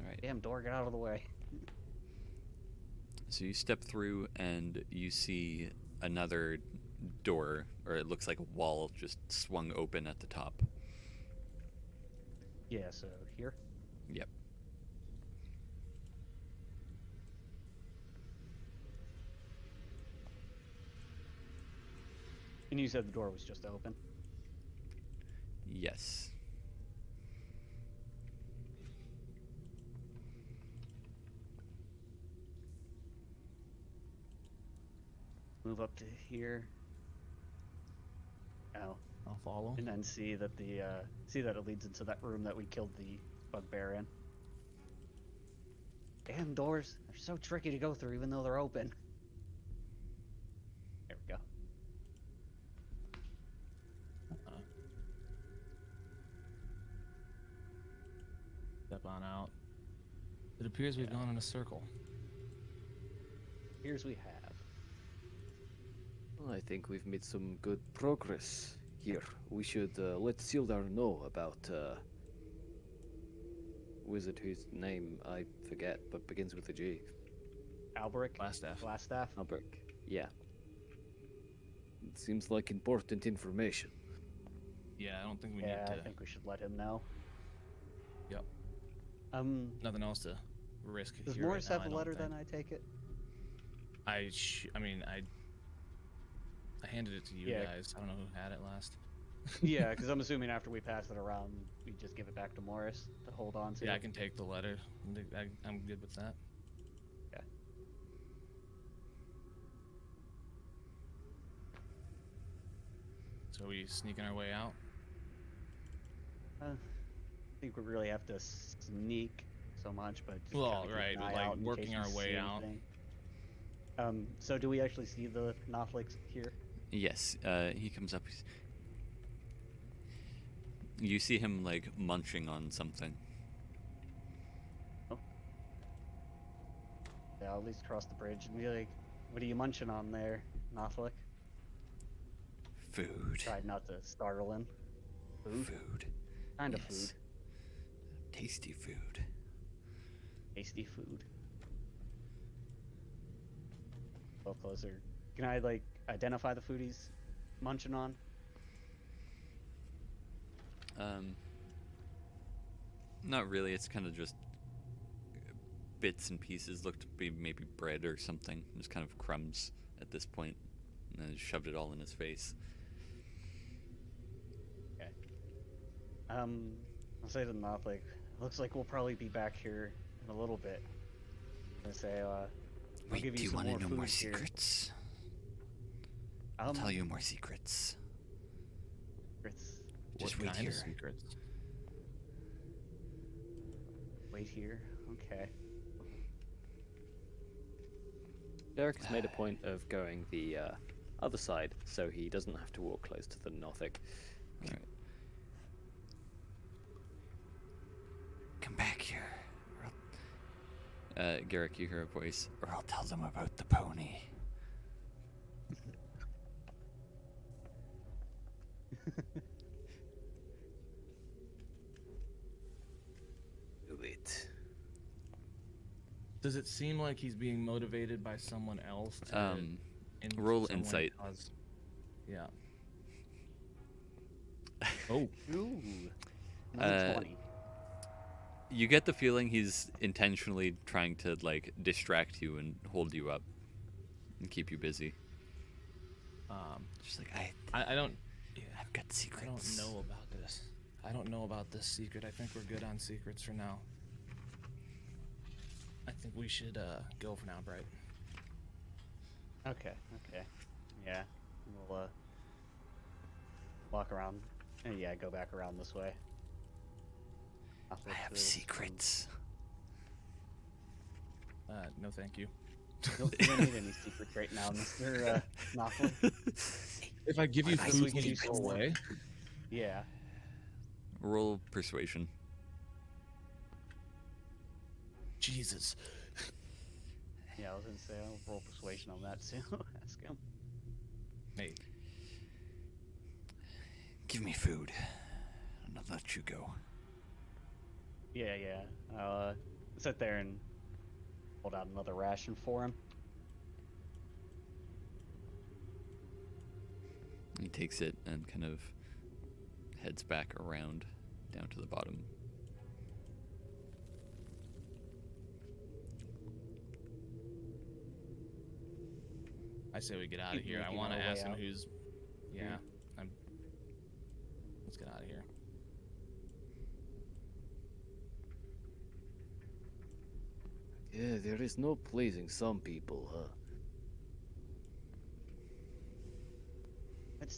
All right. Damn door, get out of the way. So you step through and you see another door, or it looks like a wall just swung open at the top. Yeah, so here. Yep. And you said the door was just open. Yes. Move up to here. Oh, I'll follow. and then see that it leads into that room that we killed the bugbear in. Damn doors! They're so tricky to go through, even though they're open. There we go. Step on out. It appears we've gone in a circle. Here's we have. Well, I think we've made some good progress here. We should let Sildar know about wizard whose name I forget, but begins with a G. Alberic. Glassstaff. Glassstaff. Albrecht. Yeah. It seems like important information. Yeah, I don't think we Yeah, need to. I think we should let him know. Yep. Does Nothing else to risk here Morris right now, have a I letter don't then, I take it? think. I handed it to you Yeah. guys. I don't know who had it last. Yeah, because I'm assuming after we pass it around, we just give it back to Morris to hold on to. Yeah, I can take the letter. I'm good with that. Yeah. So are we sneaking our way out? I think we really have to sneak so much, but just Well, kinda keep right, an but, eye like, out in working case we our way see out. anything. So do we actually see the Nothlix here? Yes, he comes up. You see him like munching on something. Yeah, I'll at least cross the bridge and be like, "What are you munching on there, Nothlic?" Food. Tried not to startle him. Food? Food. Kind of Yes. food. Tasty food. Tasty food. A little closer. Can I, like, identify the food he's munching on? Not really. It's kind of just bits and pieces. Look to be maybe bread or something. Just kind of crumbs at this point. And then shoved it all in his face. Okay. I'll say to the Nothlix, looks like we'll probably be back here in a little bit. I'm gonna say, I'll Wait, give do you you some want to more know food more here. secrets? I'll tell you more secrets. Secrets. Just What wait kind here. of secrets? Wait here. Okay. Derek's made a point of going the other side, so he doesn't have to walk close to the Nothic. Alright. Come back here. Garrick, you hear a voice. Or I'll tell them about the pony. Do it. Does it seem like he's being motivated by someone else to Roll someone insight. cause- Yeah. Oh, Ooh. Uh, 20. You get the feeling he's intentionally trying to like distract you and hold you up and keep you busy. Just like I don't. Yeah, I've got I secrets. don't know about this. I don't know about this secret. I think we're good on secrets for now. I think we should go for now, Bright. Okay. Yeah. We'll walk around. Yeah, go back around this way. I have secrets. No, thank you. You don't need any secrets right now, Mr. Knopfler. If I give you Unless food, we can can you do go some more. away? Yeah. Roll persuasion. Jesus. Yeah, I was gonna say I'll roll persuasion on that too. Ask him. Hey, Give me food, and I'll let you go. Yeah. I'll sit there and hold out another ration for him. He takes it and kind of heads back around down to the bottom. I say we get out of Keep here. I making want to our way ask him out. who's. Yeah, let's get out of here. Yeah, there is no pleasing some people, huh?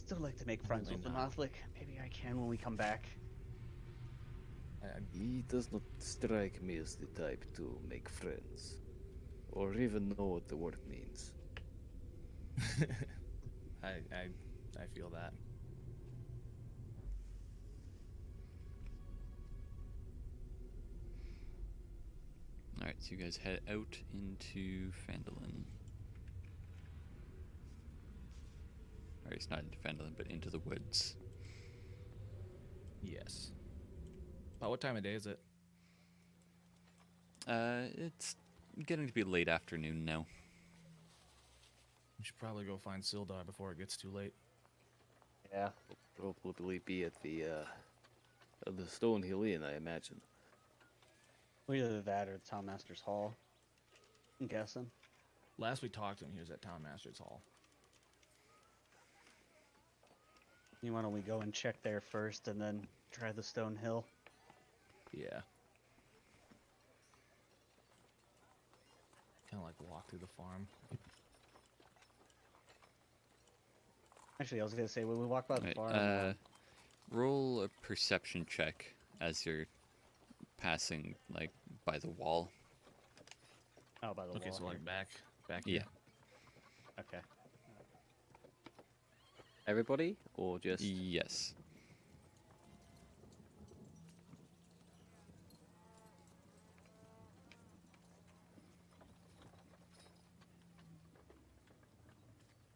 still like to make friends Really with the not. Mothlick. Maybe I can when we come back. He does not strike me as the type to make friends, or even know what the word means. I feel that. All right, so you guys head out into Phandelver. Or it's not into Phandelver, but into the woods. Yes. About what time of day is it? It's getting to be late afternoon now. We should probably go find Sildar before it gets too late. Yeah. Probably be at the Stone Hill Inn, I imagine. Well, either that or the Town Master's Hall. I'm guessing. Last we talked to him, he was at Town Master's Hall. Why don't we go and check there first and then try the Stone Hill? Yeah. Kind of like walk through the farm. Actually, I was gonna say when we walk by the Right, farm. roll a perception check as you're passing, like, by the wall. Oh, by the Okay, wall. so like here. back Yeah. here. Okay. Everybody, or just Yes.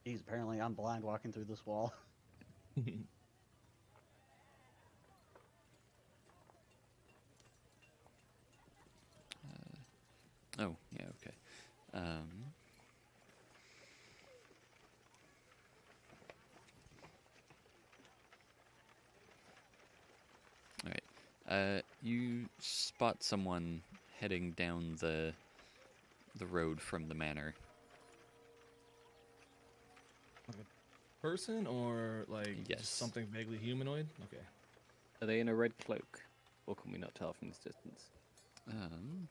Geez, apparently I'm blind walking through this wall. Oh, yeah, okay. All right. You spot someone heading down the road from the manor. Person or like Yes. just something vaguely humanoid? Okay. are they in a red cloak, or can we not tell from this distance? Um,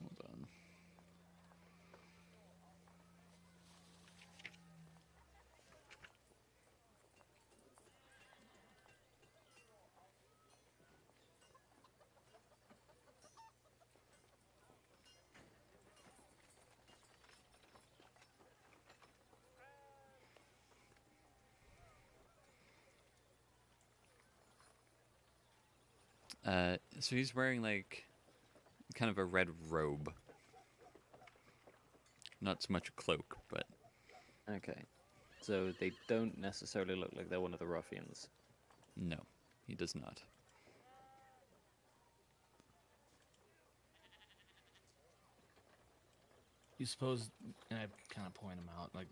hold on. So he's wearing like kind of a red robe. Not so much a cloak, but Okay, so they don't necessarily look like they're one of the ruffians. no, he does not. You suppose, and I kind of point him out, like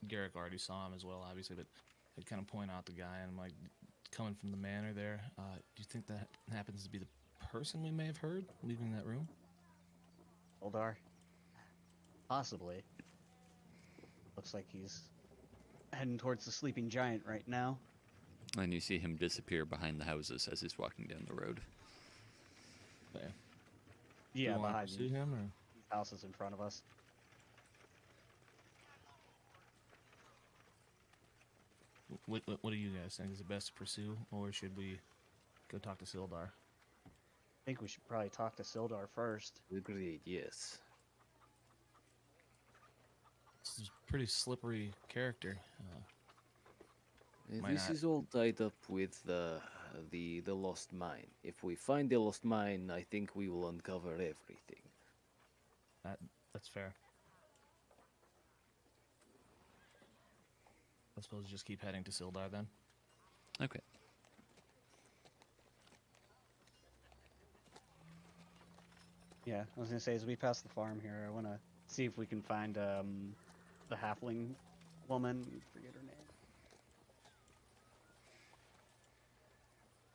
Garrick already saw him as well, obviously, but I'd kind of point out the guy, and I'm like, coming from the manor there, do you think that happens to be the person we may have heard leaving that room? Oldar? Possibly. Looks like he's heading towards the sleeping giant right now. And you see him disappear behind the houses as he's walking down the road. Okay. Yeah, Do we wanna behind pursue you. him, or Houses in front of us. what do you guys think? Is it best to pursue, or should we go talk to Sildar? I think we should probably talk to Sildar first. Agreed, yes. This is a pretty slippery character. Might This not- is all tied up with the lost mine. If we find the lost mine, I think we will uncover everything. That's fair. I suppose just keep heading to Sildar then. Okay. Yeah, I was gonna say as we pass the farm here, I wanna see if we can find the halfling woman. Forget her name.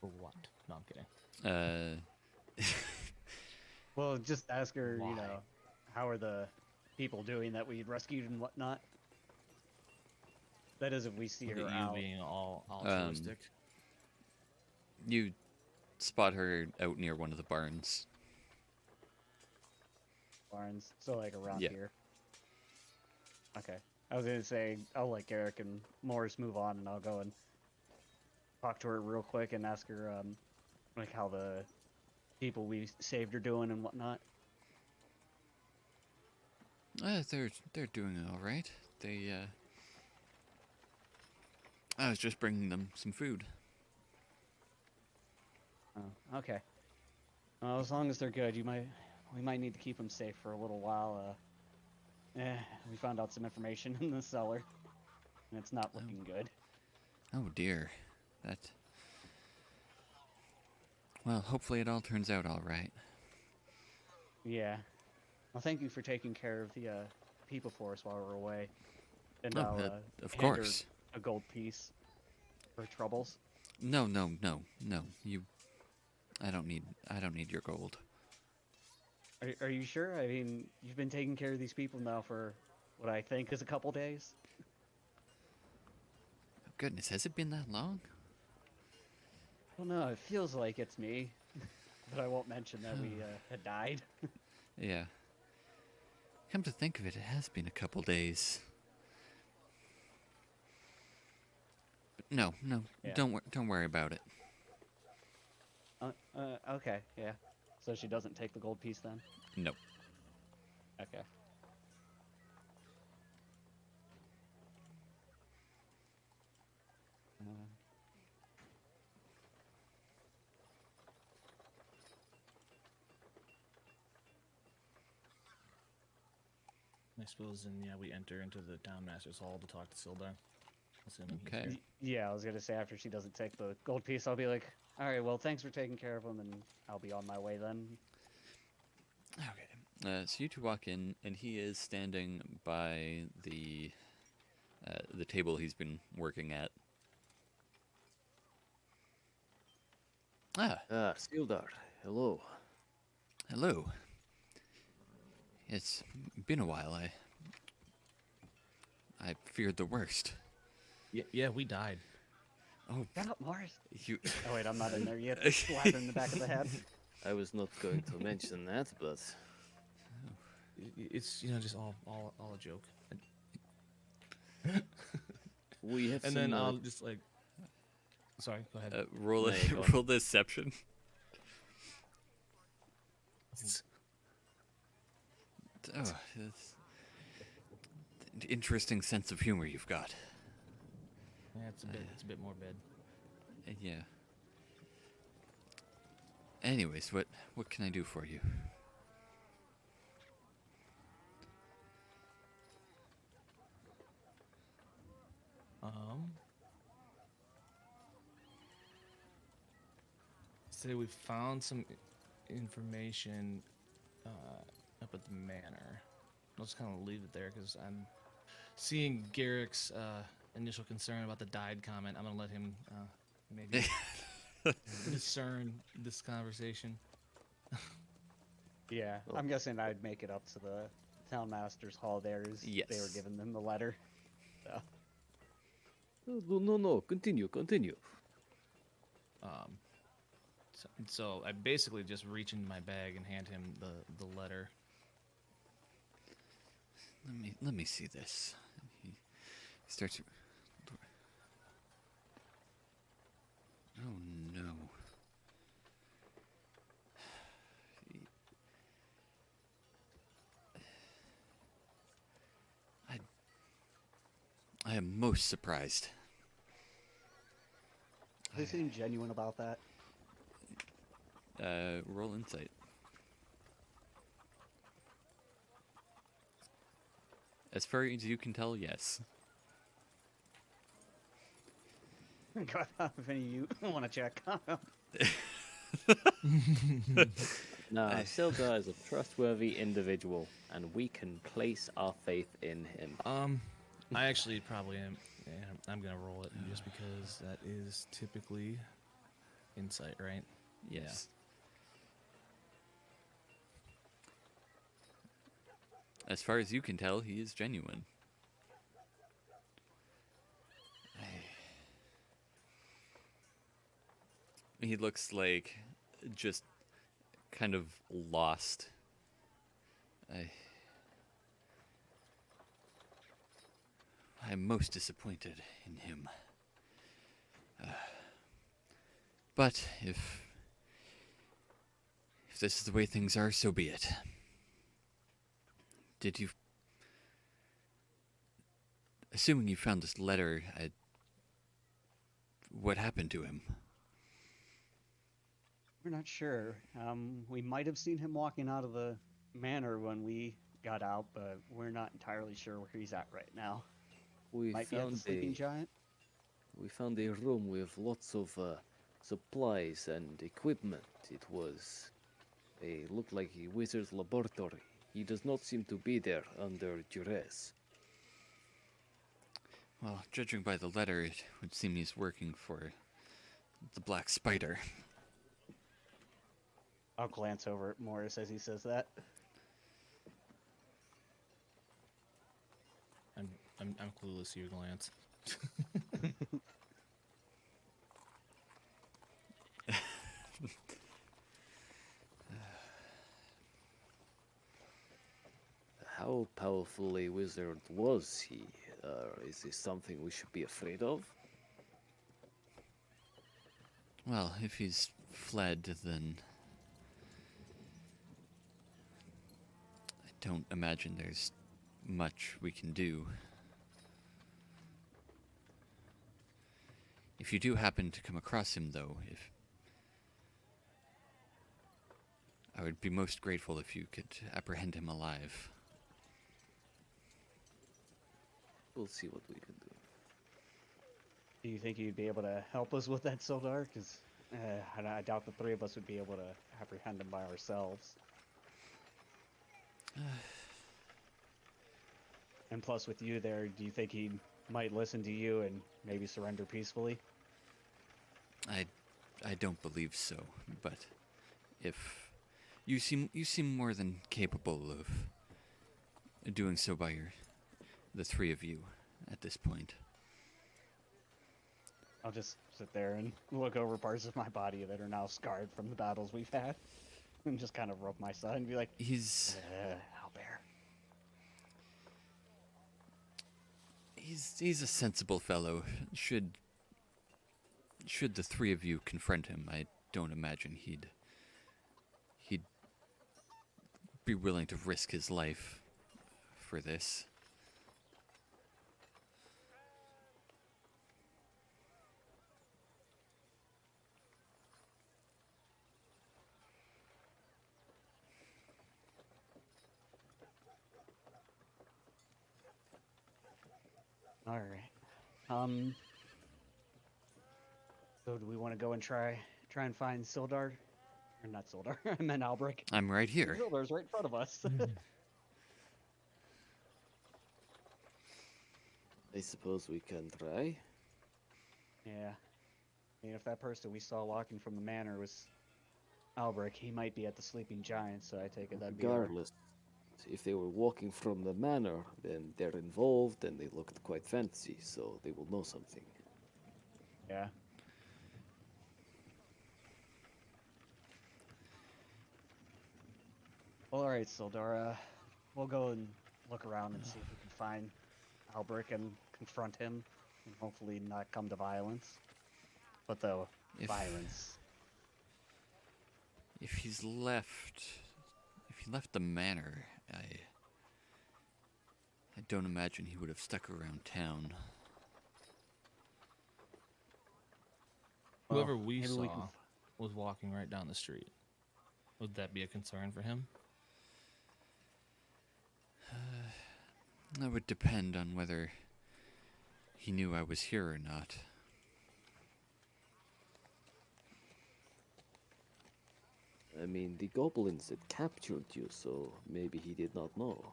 For what? No, I'm kidding. Well, just ask her. Why? You know, how are the people doing that we rescued and whatnot? That is, if we see Look her at you out. being all altruistic. You spot her out near one of the barns. Barnes, so like around Yeah. here. Okay. I was gonna say I'll let Garrick and Morris move on, and I'll go and talk to her real quick and ask her like how the people we saved are doing and whatnot. They're doing all right. I was just bringing them some food. Oh, okay. Well, as long as they're good, we might need to keep them safe for a little while. We found out some information in the cellar, and it's not looking good. Oh dear, well, hopefully it all turns out all right. Yeah. Well, thank you for taking care of the people for us while we were away. And Oh, I'll of hand her course. a gold piece for troubles. No. I don't need your gold. Are you sure? I mean, you've been taking care of these people now for what I think is a couple days. Oh, goodness, has it been that long? I don't know. It feels like it's me, but I won't mention that we had died. Yeah. Come to think of it, it has been a couple days. But no, Yeah. don't worry about it. Okay, yeah. So she doesn't take the gold piece then? No. Okay. I suppose, and yeah, we enter into the townmaster's hall to talk to Sildar. Assuming he's Okay. here. Yeah, I was gonna say after she doesn't take the gold piece, I'll be like, all right, well, thanks for taking care of them, and I'll be on my way then. Okay. So you two walk in, and he is standing by the table he's been working at. Ah, Ah, Sildar, hello. hello. It's been a while. I feared the worst. Yeah, we died. Oh, Shut up, Morris. you. Oh wait, I'm not in there yet. Slap her in the back of the head. I was not going to mention that, but It's just all a joke. we have And some, then I'll just like. Sorry, go ahead. Roll No, go on. roll deception. Oh, that's interesting sense of humor you've got. Yeah, it's a bit morbid. Yeah. Anyways, what can I do for you? Say we found some information up at the manor. I'll just kind of leave it there because I'm seeing Garrick's initial concern about the died comment. I'm gonna let him maybe discern this conversation. Yeah, I'm guessing I'd make it up to the townmaster's hall there as they were Yes. giving them the letter. So. no, continue. So I basically just reach into my bag and hand him the letter. Let me see this. He starts. Oh no. I am most surprised. They seem genuine about that. Roll insight. As far as you can tell, yes. God, if any of you want to check. No, Sildar is a trustworthy individual, and we can place our faith in him. I actually probably am. Yeah, I'm gonna roll it just because that is typically insight, right? Yes. As far as you can tell, he is genuine. He looks like just kind of lost. I'm most disappointed in him. But if this is the way things are, so be it. Did you... Assuming you found this letter, what happened to him? We're not sure. We might have seen him walking out of the manor when we got out, but we're not entirely sure where he's at right now. We Might be at the found sleeping giant. we found a room with lots of supplies and equipment. It was looked like a wizard's laboratory. He does not seem to be there under duress. Well, judging by the letter, it would seem he's working for the Black Spider. I'll glance over at Morris as he says that. I'm clueless to your glance. How powerful a wizard was he? Is this something we should be afraid of? Well, if he's fled, then I don't imagine there's much we can do. If you do happen to come across him, though, I would be most grateful if you could apprehend him alive. We'll see what we can do. Do you think you'd be able to help us with that, Sildar? Because I doubt the three of us would be able to apprehend him by ourselves. And plus, with you there, do you think he might listen to you and maybe surrender peacefully? I don't believe so, but if you seem more than capable of doing so by the three of you at this point. I'll just sit there and look over parts of my body that are now scarred from the battles we've had, and just kind of rub my side and be like, He's Owlbear. He's a sensible fellow. Should the three of you confront him, I don't imagine he'd be willing to risk his life for this. All right. So do we want to go and try and find Sildar? Or not Sildar, I meant Albrecht. I'm right here. Sildar's right in front of us. I suppose we can try. Yeah. I mean, if that person we saw walking from the manor was Albrecht, he might be at the Sleeping Giant, so I take it that'd be our... Regardless, if they were walking from the manor, then they're involved and they looked quite fancy, so they will know something. Yeah. Well, alright, Sildar, we'll go and look around and see if we can find Albrecht and confront him, and hopefully not come to violence. But the violence... If he left the manor, I don't imagine he would have stuck around town. Whoever Well, we maybe saw we can was walking right down the street. Would that be a concern for him? That would depend on whether he knew I was here or not. I mean, the goblins had captured you, so maybe he did not know.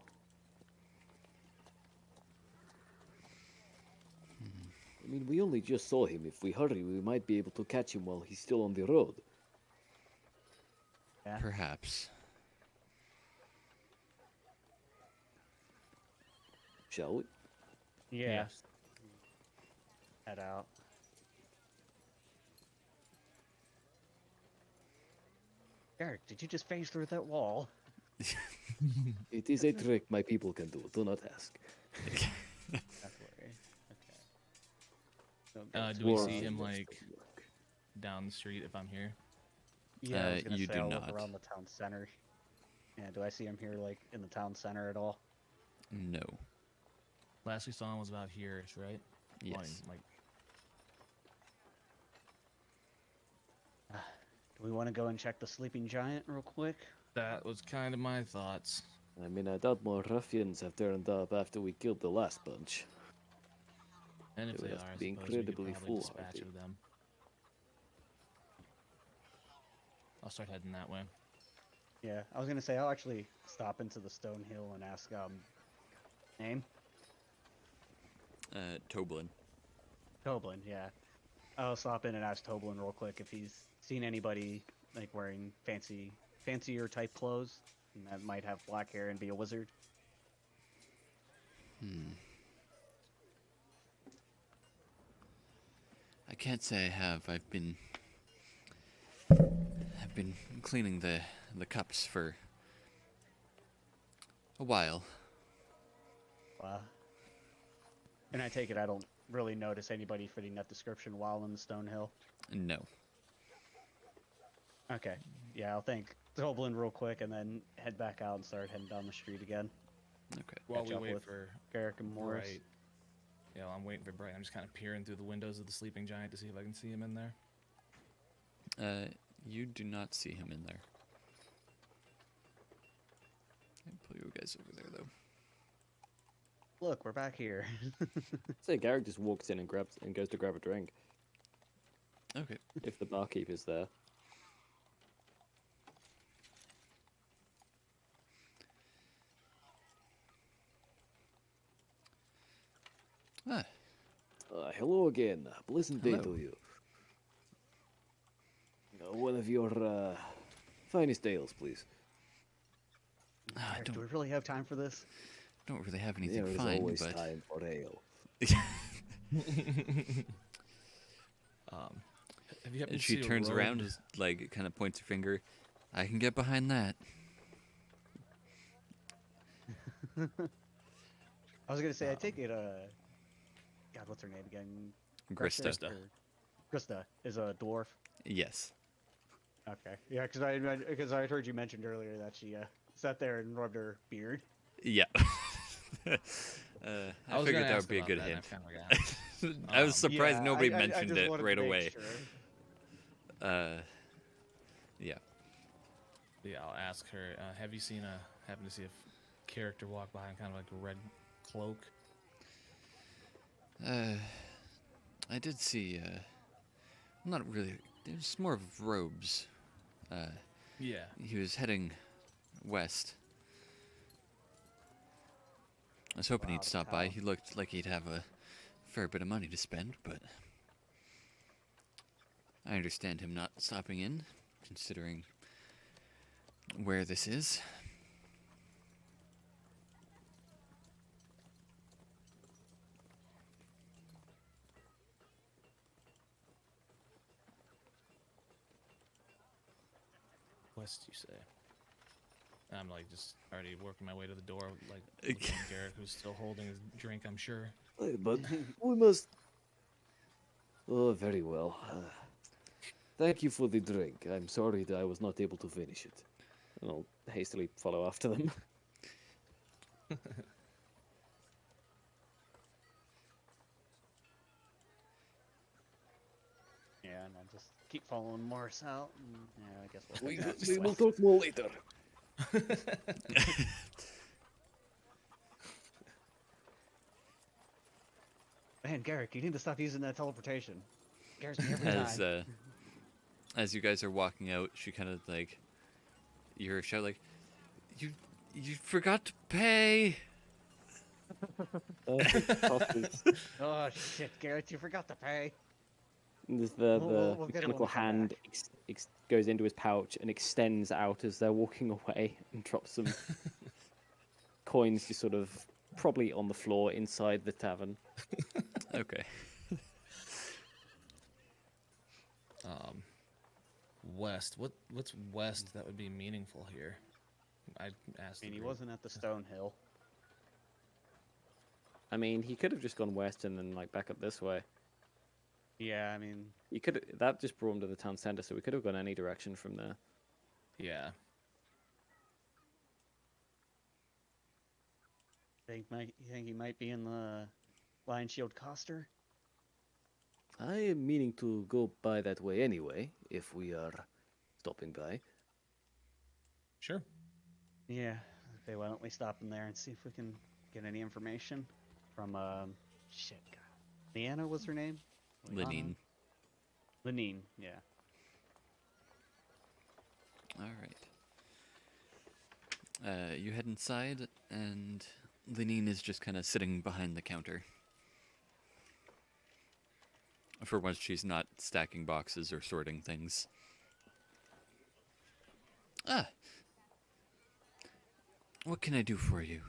I mean, we only just saw him. If we hurry, we might be able to catch him while he's still on the road. Yeah. Perhaps. Shall we? Yeah. Yes. Head out. Garrick, did you just phase through that wall? It is a trick my people can do. Do not ask. That's worry. Okay. So go Do we Dwarves see and him that's like the work. down the street if I'm here? Yeah, I was gonna you say do I'll not. look around the town center. Yeah, do I see him here, like, in the town center at all? No. Last we saw him was about here, right? Well, I mean, Yes. like, Do we want to go and check the sleeping giant real quick? that was kind of my thoughts. I mean, I doubt more ruffians have turned up after we killed the last bunch. And if They they would are, have I to be suppose we could incredibly probably foolhardy. dispatch of them. I'll start heading that way. Yeah, I was gonna say I'll actually stop into the stone hill and ask name? Toblin. Toblin, yeah. I'll stop in and ask Toblin real quick if he's seen anybody like wearing fancier type clothes and that might have black hair and be a wizard. I can't say I have. I've been cleaning the cups for a while. And I take it I don't really notice anybody fitting that description while in the stone hill. No. Okay. Yeah, I'll thank Toblin real quick and then head back out and start heading down the street again. Okay. While Catch we up wait with for Garrick and Morris. Bright. Yeah, I'm waiting for Bright. I'm just kind of peering through the windows of the sleeping giant to see if I can see him in there. You do not see him in there. I can pull you guys over there though. Look, we're back here. Say Garrick just walks in and goes to grab a drink Okay. if the barkeeper's there. Ah, Hello again. Pleasant day Hello. to you. One of your finest ales, please. I Do we don't really have time for this? really have There anything is fine, always but time for ale. Have you happened and to she see a turns robe? around, just like kind of points her finger. I can get behind that. I was gonna say, I take it, God, what's her name again? Grista. Grista. Krista is a dwarf. Yes. Okay. Yeah, because I heard you mentioned earlier that she sat there and rubbed her beard. Yeah. I was figured gonna that ask would be a about good that, and hint. I kinda forgot. I was surprised Yeah, nobody I mentioned just it wanted to right make away. sure. Yeah. Yeah, I'll ask her. Have you happen to see a character walk by in kind of like a red cloak? I did see. Not really. It was more of robes. Yeah. He was heading west. I was hoping Wow, he'd stop by. how- He looked like he'd have a fair bit of money to spend, but I understand him not stopping in, considering where this is. West, you say? I'm like just already working my way to the door, like looking at Garrick, who's still holding his drink, I'm sure. But we must. Oh, very well. Thank you for the drink. I'm sorry that I was not able to finish it. And I'll hastily follow after them. Yeah, and I just keep following Morris out. And, yeah, I guess we'll We, head back we will west. talk more later. Man, Garrick, you need to stop using that teleportation. Scares me every As time. as you guys are walking out, she kind of like you hear her shout like, "You forgot to pay." Tosses Oh shit, Garrick, you forgot to pay. the We'll get it when mechanical we come hand back. goes into his pouch and extends out as they're walking away and drops some coins just sort of probably on the floor inside the tavern. Okay. west. What's west that would be meaningful here? I asked. I mean, he DrBright. wasn't at the stone hill. I mean, he could have just gone west and then like back up this way. Yeah, I mean, He could that just brought him to the town center, so we could have gone any direction from there. Yeah. you think he might be in the Lion Shield Coster? I am meaning to go by that way anyway, if we are stopping by. Sure. Yeah. Okay, why don't we stop him there and see if we can get any information from shit. God. Leanna was her name? Lenine. Lenine, yeah. All right. You head inside, and Lenine is just kind of sitting behind the counter. For once, she's not stacking boxes or sorting things. Ah. What can I do for you?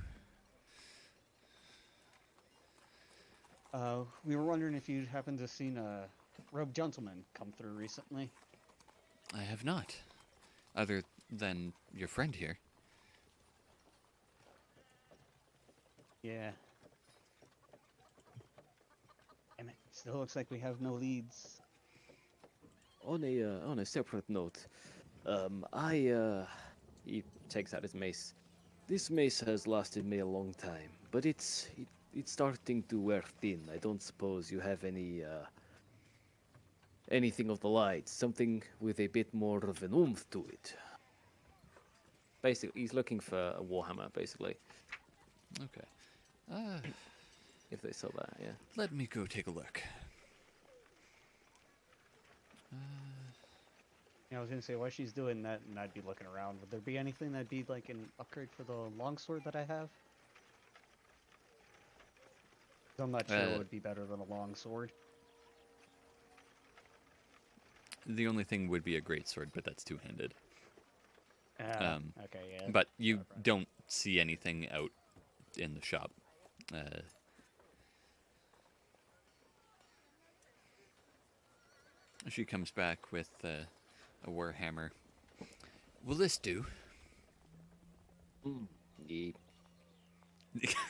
We were wondering if you'd happened to seen a robed gentleman come through recently. I have not. Other than your friend here. Yeah. And it still looks like we have no leads. On a separate note, He takes out his mace. this mace has lasted me a long time, but it's starting to wear thin. I don't suppose you have anything of the light, something with a bit more of an oomph to it. Basically, he's looking for a warhammer. Basically, Okay. if they sell that, yeah. Let me go take a look. Yeah, I was gonna say while she's doing that, and I'd be looking around. Would there be anything that'd be like an upgrade for the longsword that I have? 'Cause I'm not sure what would be better than a longsword. The only thing would be a greatsword, but that's two-handed. Okay, yeah. But you right. don't see anything out in the shop. She comes back with a warhammer. Will this do? He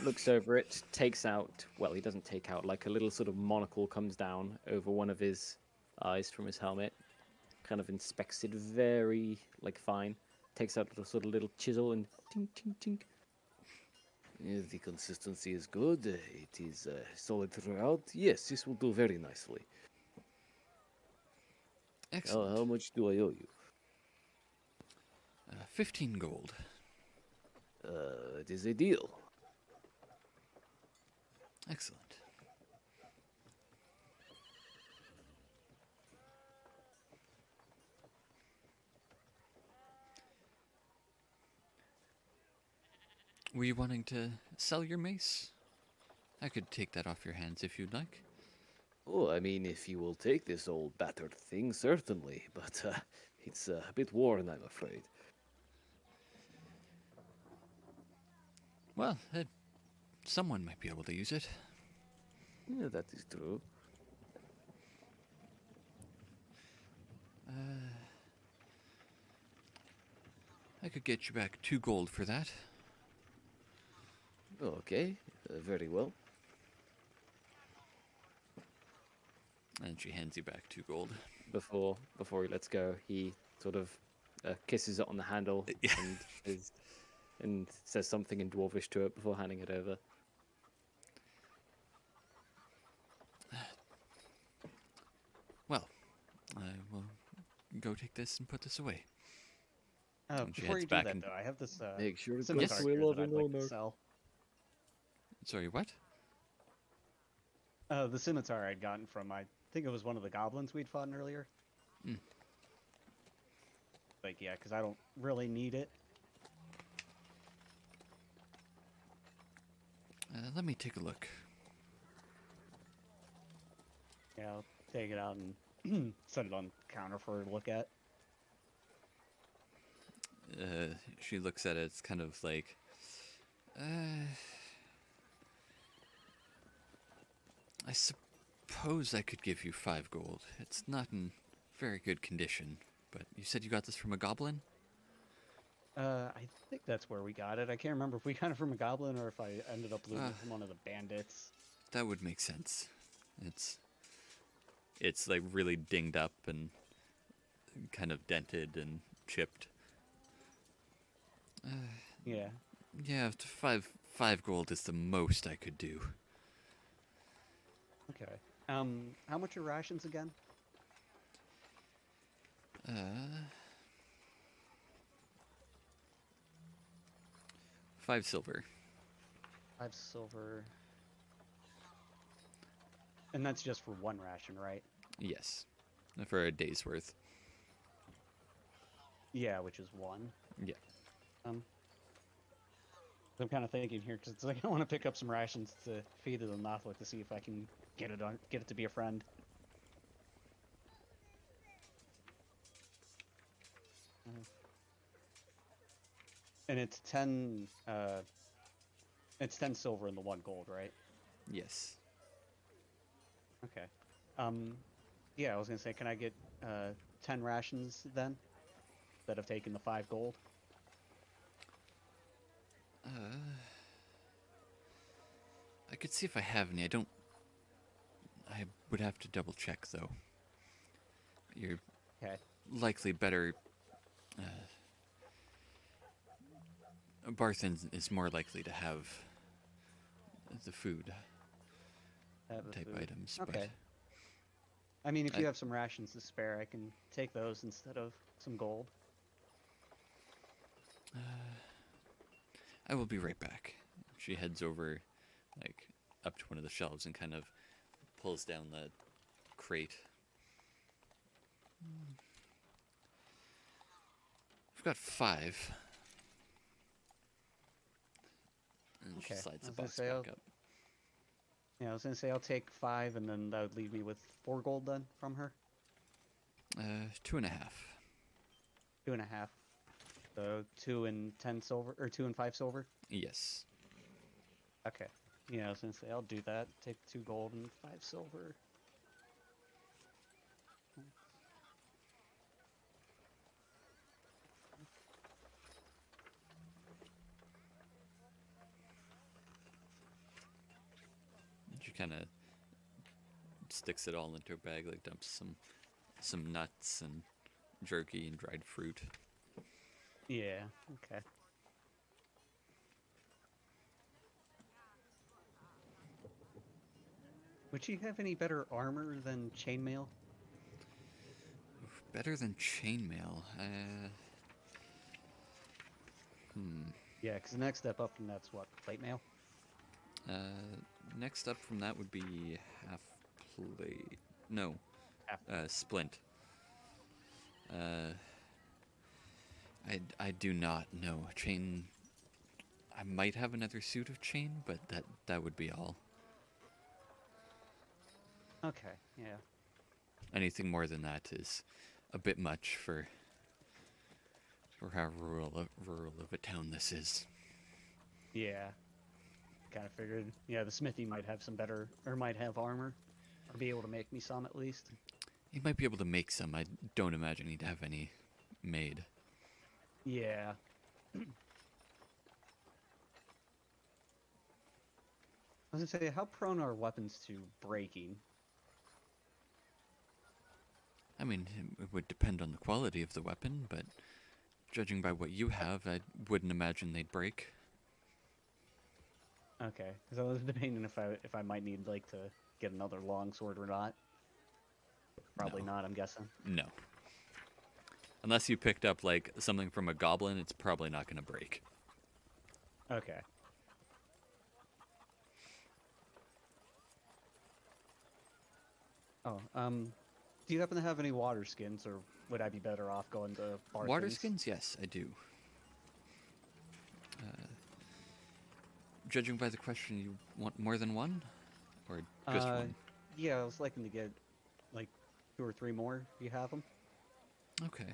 looks over it, takes out. Well, he doesn't take out. Like a little sort of monocle comes down over one of his eyes from his helmet. Kind of inspects it very fine. Takes out a sort of little chisel and tink tink tink. Yeah, the consistency is good. It is solid throughout. Yes, this will do very nicely. Excellent. How much do I owe you? 15 gold. It is a deal. Excellent. Were you wanting to sell your mace? I could take that off your hands if you'd like. Oh, I mean, if you will take this old battered thing, certainly. But it's a bit worn, I'm afraid. Well, someone might be able to use it. Yeah, that is true. I could get you back 2 gold for that. Okay, very well. And she hands you back 2 gold. Before he lets go, he sort of kisses it on the handle Yeah. and says something in Dwarvish to it before handing it over. Well, I will go take this and put this away. And she Before heads you do back that, and- though, I have this Make sure it scimitar goes here well that I'd over like to no sell. Sorry, what? The scimitar I'd gotten from, I think it was one of the goblins we'd fought earlier. Hmm. Like, yeah, because I don't really need it. Let me take a look. Yeah, I'll take it out and set it on the counter for her to look at. She looks at it. It's kind of like, I suppose I could give you 5 gold. It's not in very good condition. but you said you got this from a goblin? I think that's where we got it. I can't remember if we got it from a goblin or if I ended up looting it from one of the bandits. That would make sense. It's like really dinged up and kind of dented and chipped. Yeah. Yeah, five gold is the most I could do. Okay. How much are rations again? 5 silver. 5 silver. And that's just for one ration, right? Yes, for a day's worth. Yeah, which is 1. Yeah. I'm kind of thinking here because like, I want to pick up some rations to feed to the Nothlic to see if I can get it to be a friend. And it's 10 silver and the 1 gold, right? Yes. Okay. Yeah, I was gonna say, can I get 10 rations then instead of taking the 5 gold? I could see if I have any. I would have to double check though. You're Okay. likely better. Barthen is more likely to have the food type items. Okay. I mean, if you have some rations to spare, I can take those instead of some gold. I will be right back. She heads over, like, up to one of the shelves and kind of pulls down the crate. I've got 5. And she Okay, slides I the was gonna box say back up. Yeah, I was gonna say I'll take 5, and then that would leave me with 4 gold then from her. 2.5. 2.5. So 2 and 10 silver, or 2 and 5 silver. Yes. Okay. Yeah, I was gonna say I'll do that. Take 2 gold and 5 silver. She kind of sticks it all into her bag, like dumps some nuts and jerky and dried fruit. Yeah. Okay. Would she have any better armor than chainmail? Better than chainmail. Yeah, because the next step up from that's what, plate mail? Next up from that would be half plate. No, Half- splint. I do not know. Chain. I might have another suit of chain, but that would be all. Okay, yeah. Anything more than that is a bit much for how rural of a town this is. Yeah. Kind of figured, yeah, the smithy might have some better, or might have armor, or be able to make me some at least. He might be able to make some. I don't imagine he'd have any made. Yeah. I was gonna say, how prone are weapons to breaking? I mean, it would depend on the quality of the weapon, but judging by what you have, I wouldn't imagine they'd break. Okay, because I was debating if I might need like to get another longsword or not. Probably No. not, I'm guessing. No. Unless you picked up, like, something from a goblin, it's probably not going to break. Okay. Oh, do you happen to have any water skins, or would I be better off going to Barthen's? Water skins? Yes, I do. Judging by the question, you want more than one? Or just one? Yeah, I was liking to get like 2 or 3 more. Do you have them? Okay.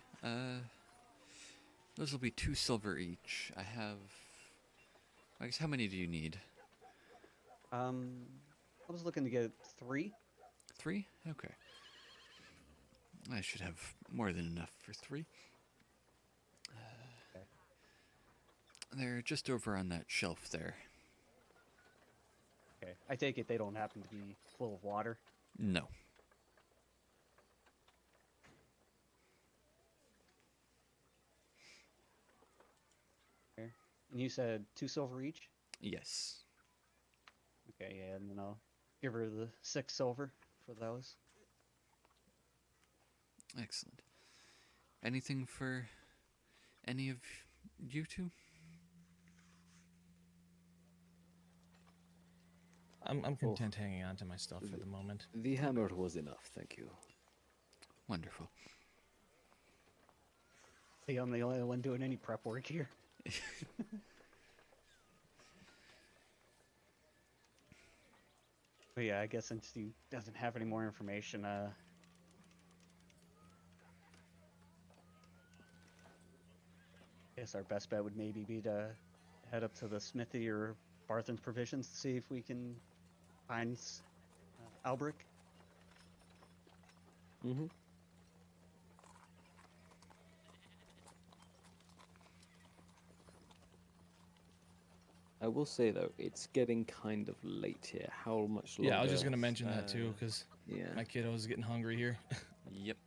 Those will be 2 silver each. I have... I guess, how many do you need? I was looking to get 3. 3? Okay. I should have more than enough for 3. Okay. They're just over on that shelf there. Okay. I take it they don't happen to be full of water. No. Okay. And you said 2 silver each? Yes. Okay, yeah, and then I'll give her the 6 silver for those. Excellent. Anything for any of you two? I'm content hanging on to my stuff for the moment. The hammer was enough, thank you. Wonderful. Hey, I'm the only one doing any prep work here. But yeah, I guess since he doesn't have any more information, I guess our best bet would maybe be to head up to the smithy or Barthen's Provisions to see if we can find Albric. Mm-hmm. I will say though, it's getting kind of late here. How much longer? Yeah, I was just gonna mention that too, because Yeah. my kiddo is getting hungry here. Yep.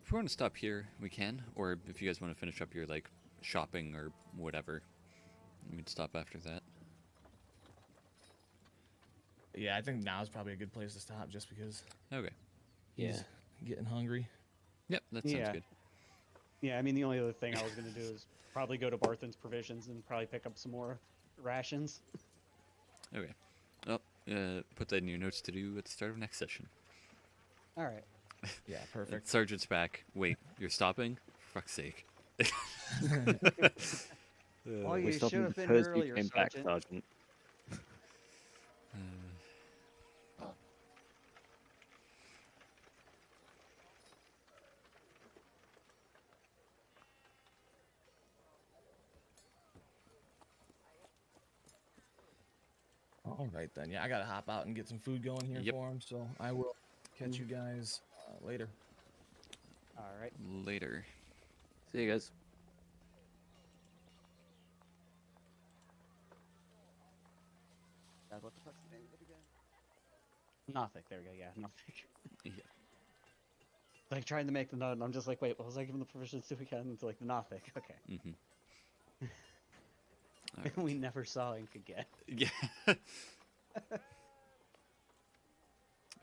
If we want to stop here, we can. Or if you guys want to finish up your, like, shopping or whatever, we can stop after that. Yeah, I think now is probably a good place to stop, just because Okay. Yeah. he's getting hungry. Yep, that sounds Yeah. good. Yeah, I mean, the only other thing I was going to do is probably go to Barthen's Provisions and probably pick up some more rations. Okay. Well, put that in your notes to do at the start of next session. All right. Yeah, perfect. Sergeant's back. Wait, you're stopping? For fuck's sake. Well, We you stopped should him have been because earlier, you came back, Sergeant. Sergeant. All right then. Yeah, I gotta hop out and get some food going here Yep. for him. So I will catch you guys later. All right. Later. See you guys. God, what the fuck's the name of it again? Nothic. There we go. Yeah, Nothic. Yeah. Like trying to make the note, and I'm just like, wait, what was I giving the provisions to again? It's like the Nothic. Okay. Mm-hmm. We never saw Ink again. Yeah. All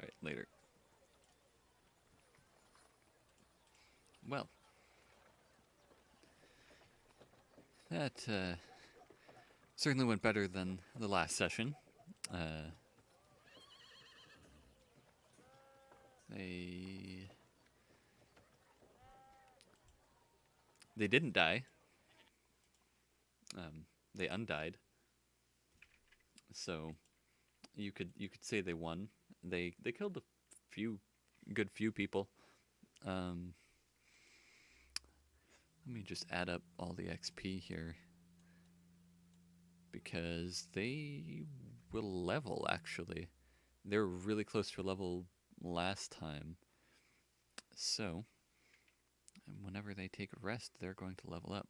right, later. Well, that certainly went better than the last session. They didn't die. They undied. So you could say they won. They killed a good few people. Let me just add up all the XP here, because they will level, actually. They were really close to a level last time. So whenever they take a rest, they're going to level up.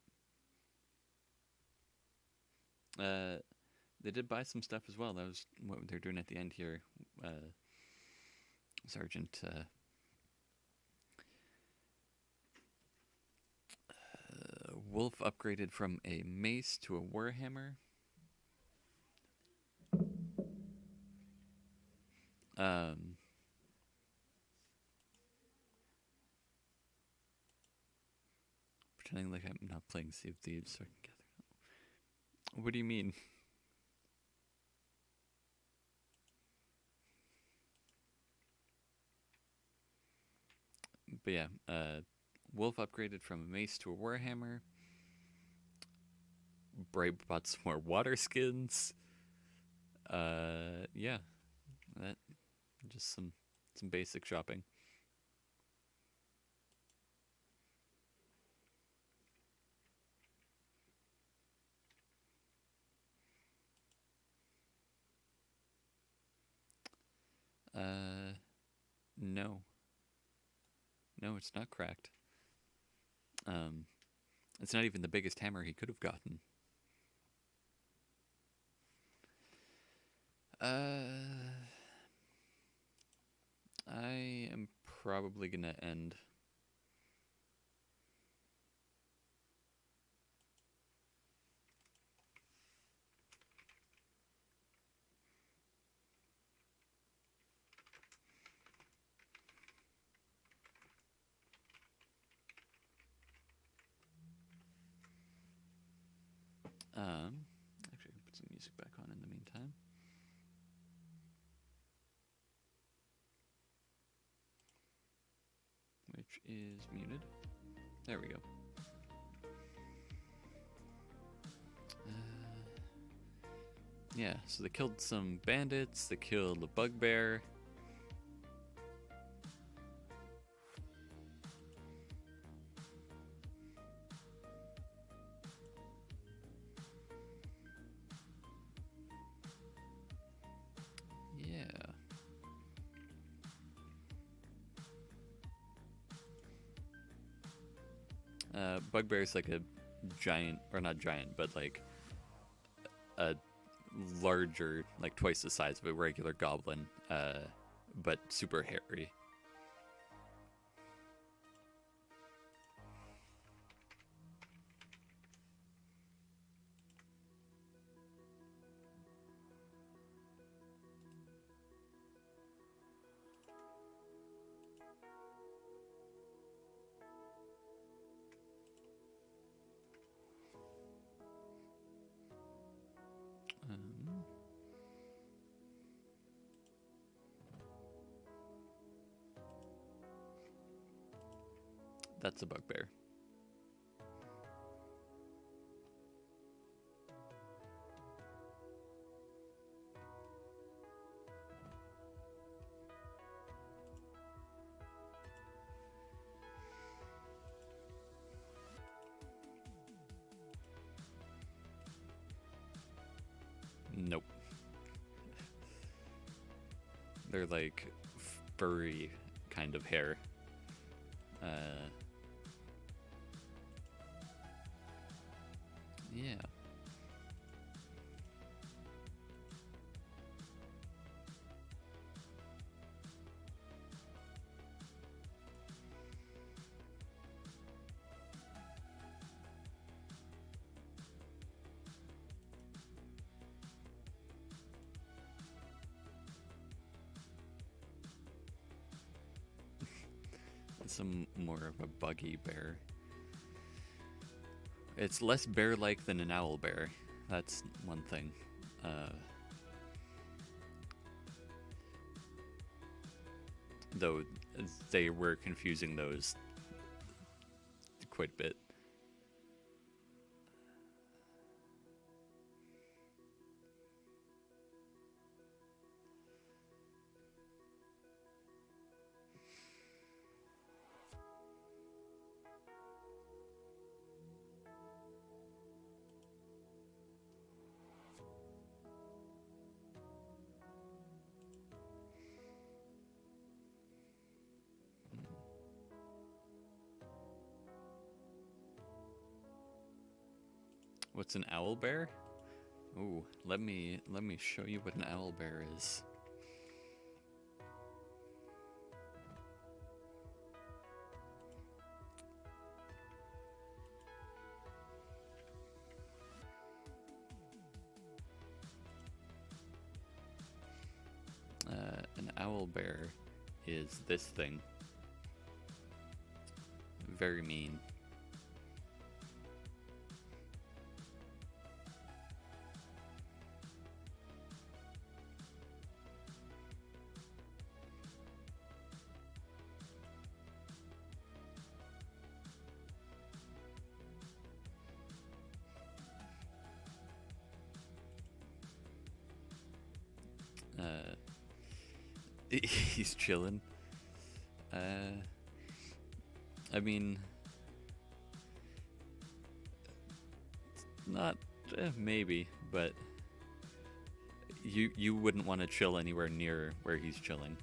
They did buy some stuff as well. That was what they're doing at the end here. Sergeant Wolf upgraded from a mace to a warhammer. Pretending like I'm not playing Sea of Thieves so I can gather. What do you mean? But yeah, Wolf upgraded from a mace to a warhammer. Bright bought some more water skins. Yeah, that just some basic shopping. No, it's not cracked. It's not even the biggest hammer he could have gotten. I am probably gonna end. Actually, I can put some music back on in the meantime. Which is muted. There we go. Yeah, so they killed some bandits, they killed a bugbear. Bugbear is like a giant, or not giant, but like a larger, like twice the size of a regular goblin, but super hairy. That's a bugbear. Nope. They're like furry kind of hair. Yeah. Some more of a buggy bear. It's less bear-like than an owl bear. That's one thing. Though they were confusing those quite a bit. What's an owl bear? Ooh, let me show you what an owl bear is. An owl bear is this thing. Very mean. He's chilling. I mean, not maybe, but you wouldn't want to chill anywhere near where he's chilling.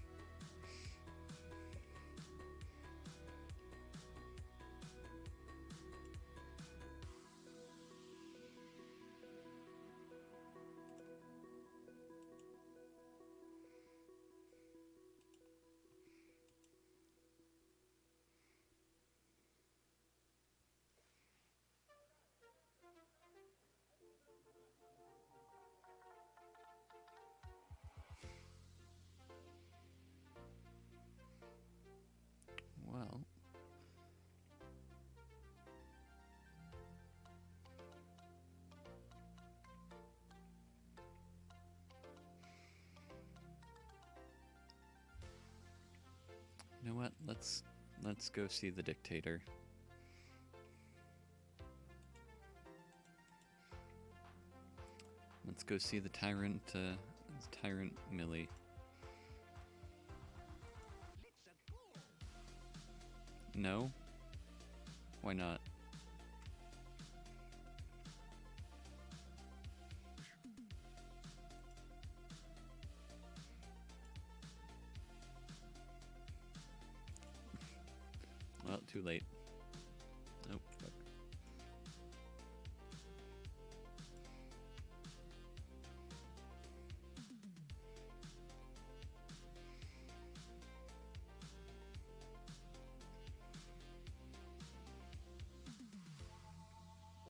know what? Let's go see the dictator. Let's go see the tyrant Millie. No? Why not? Well, too late.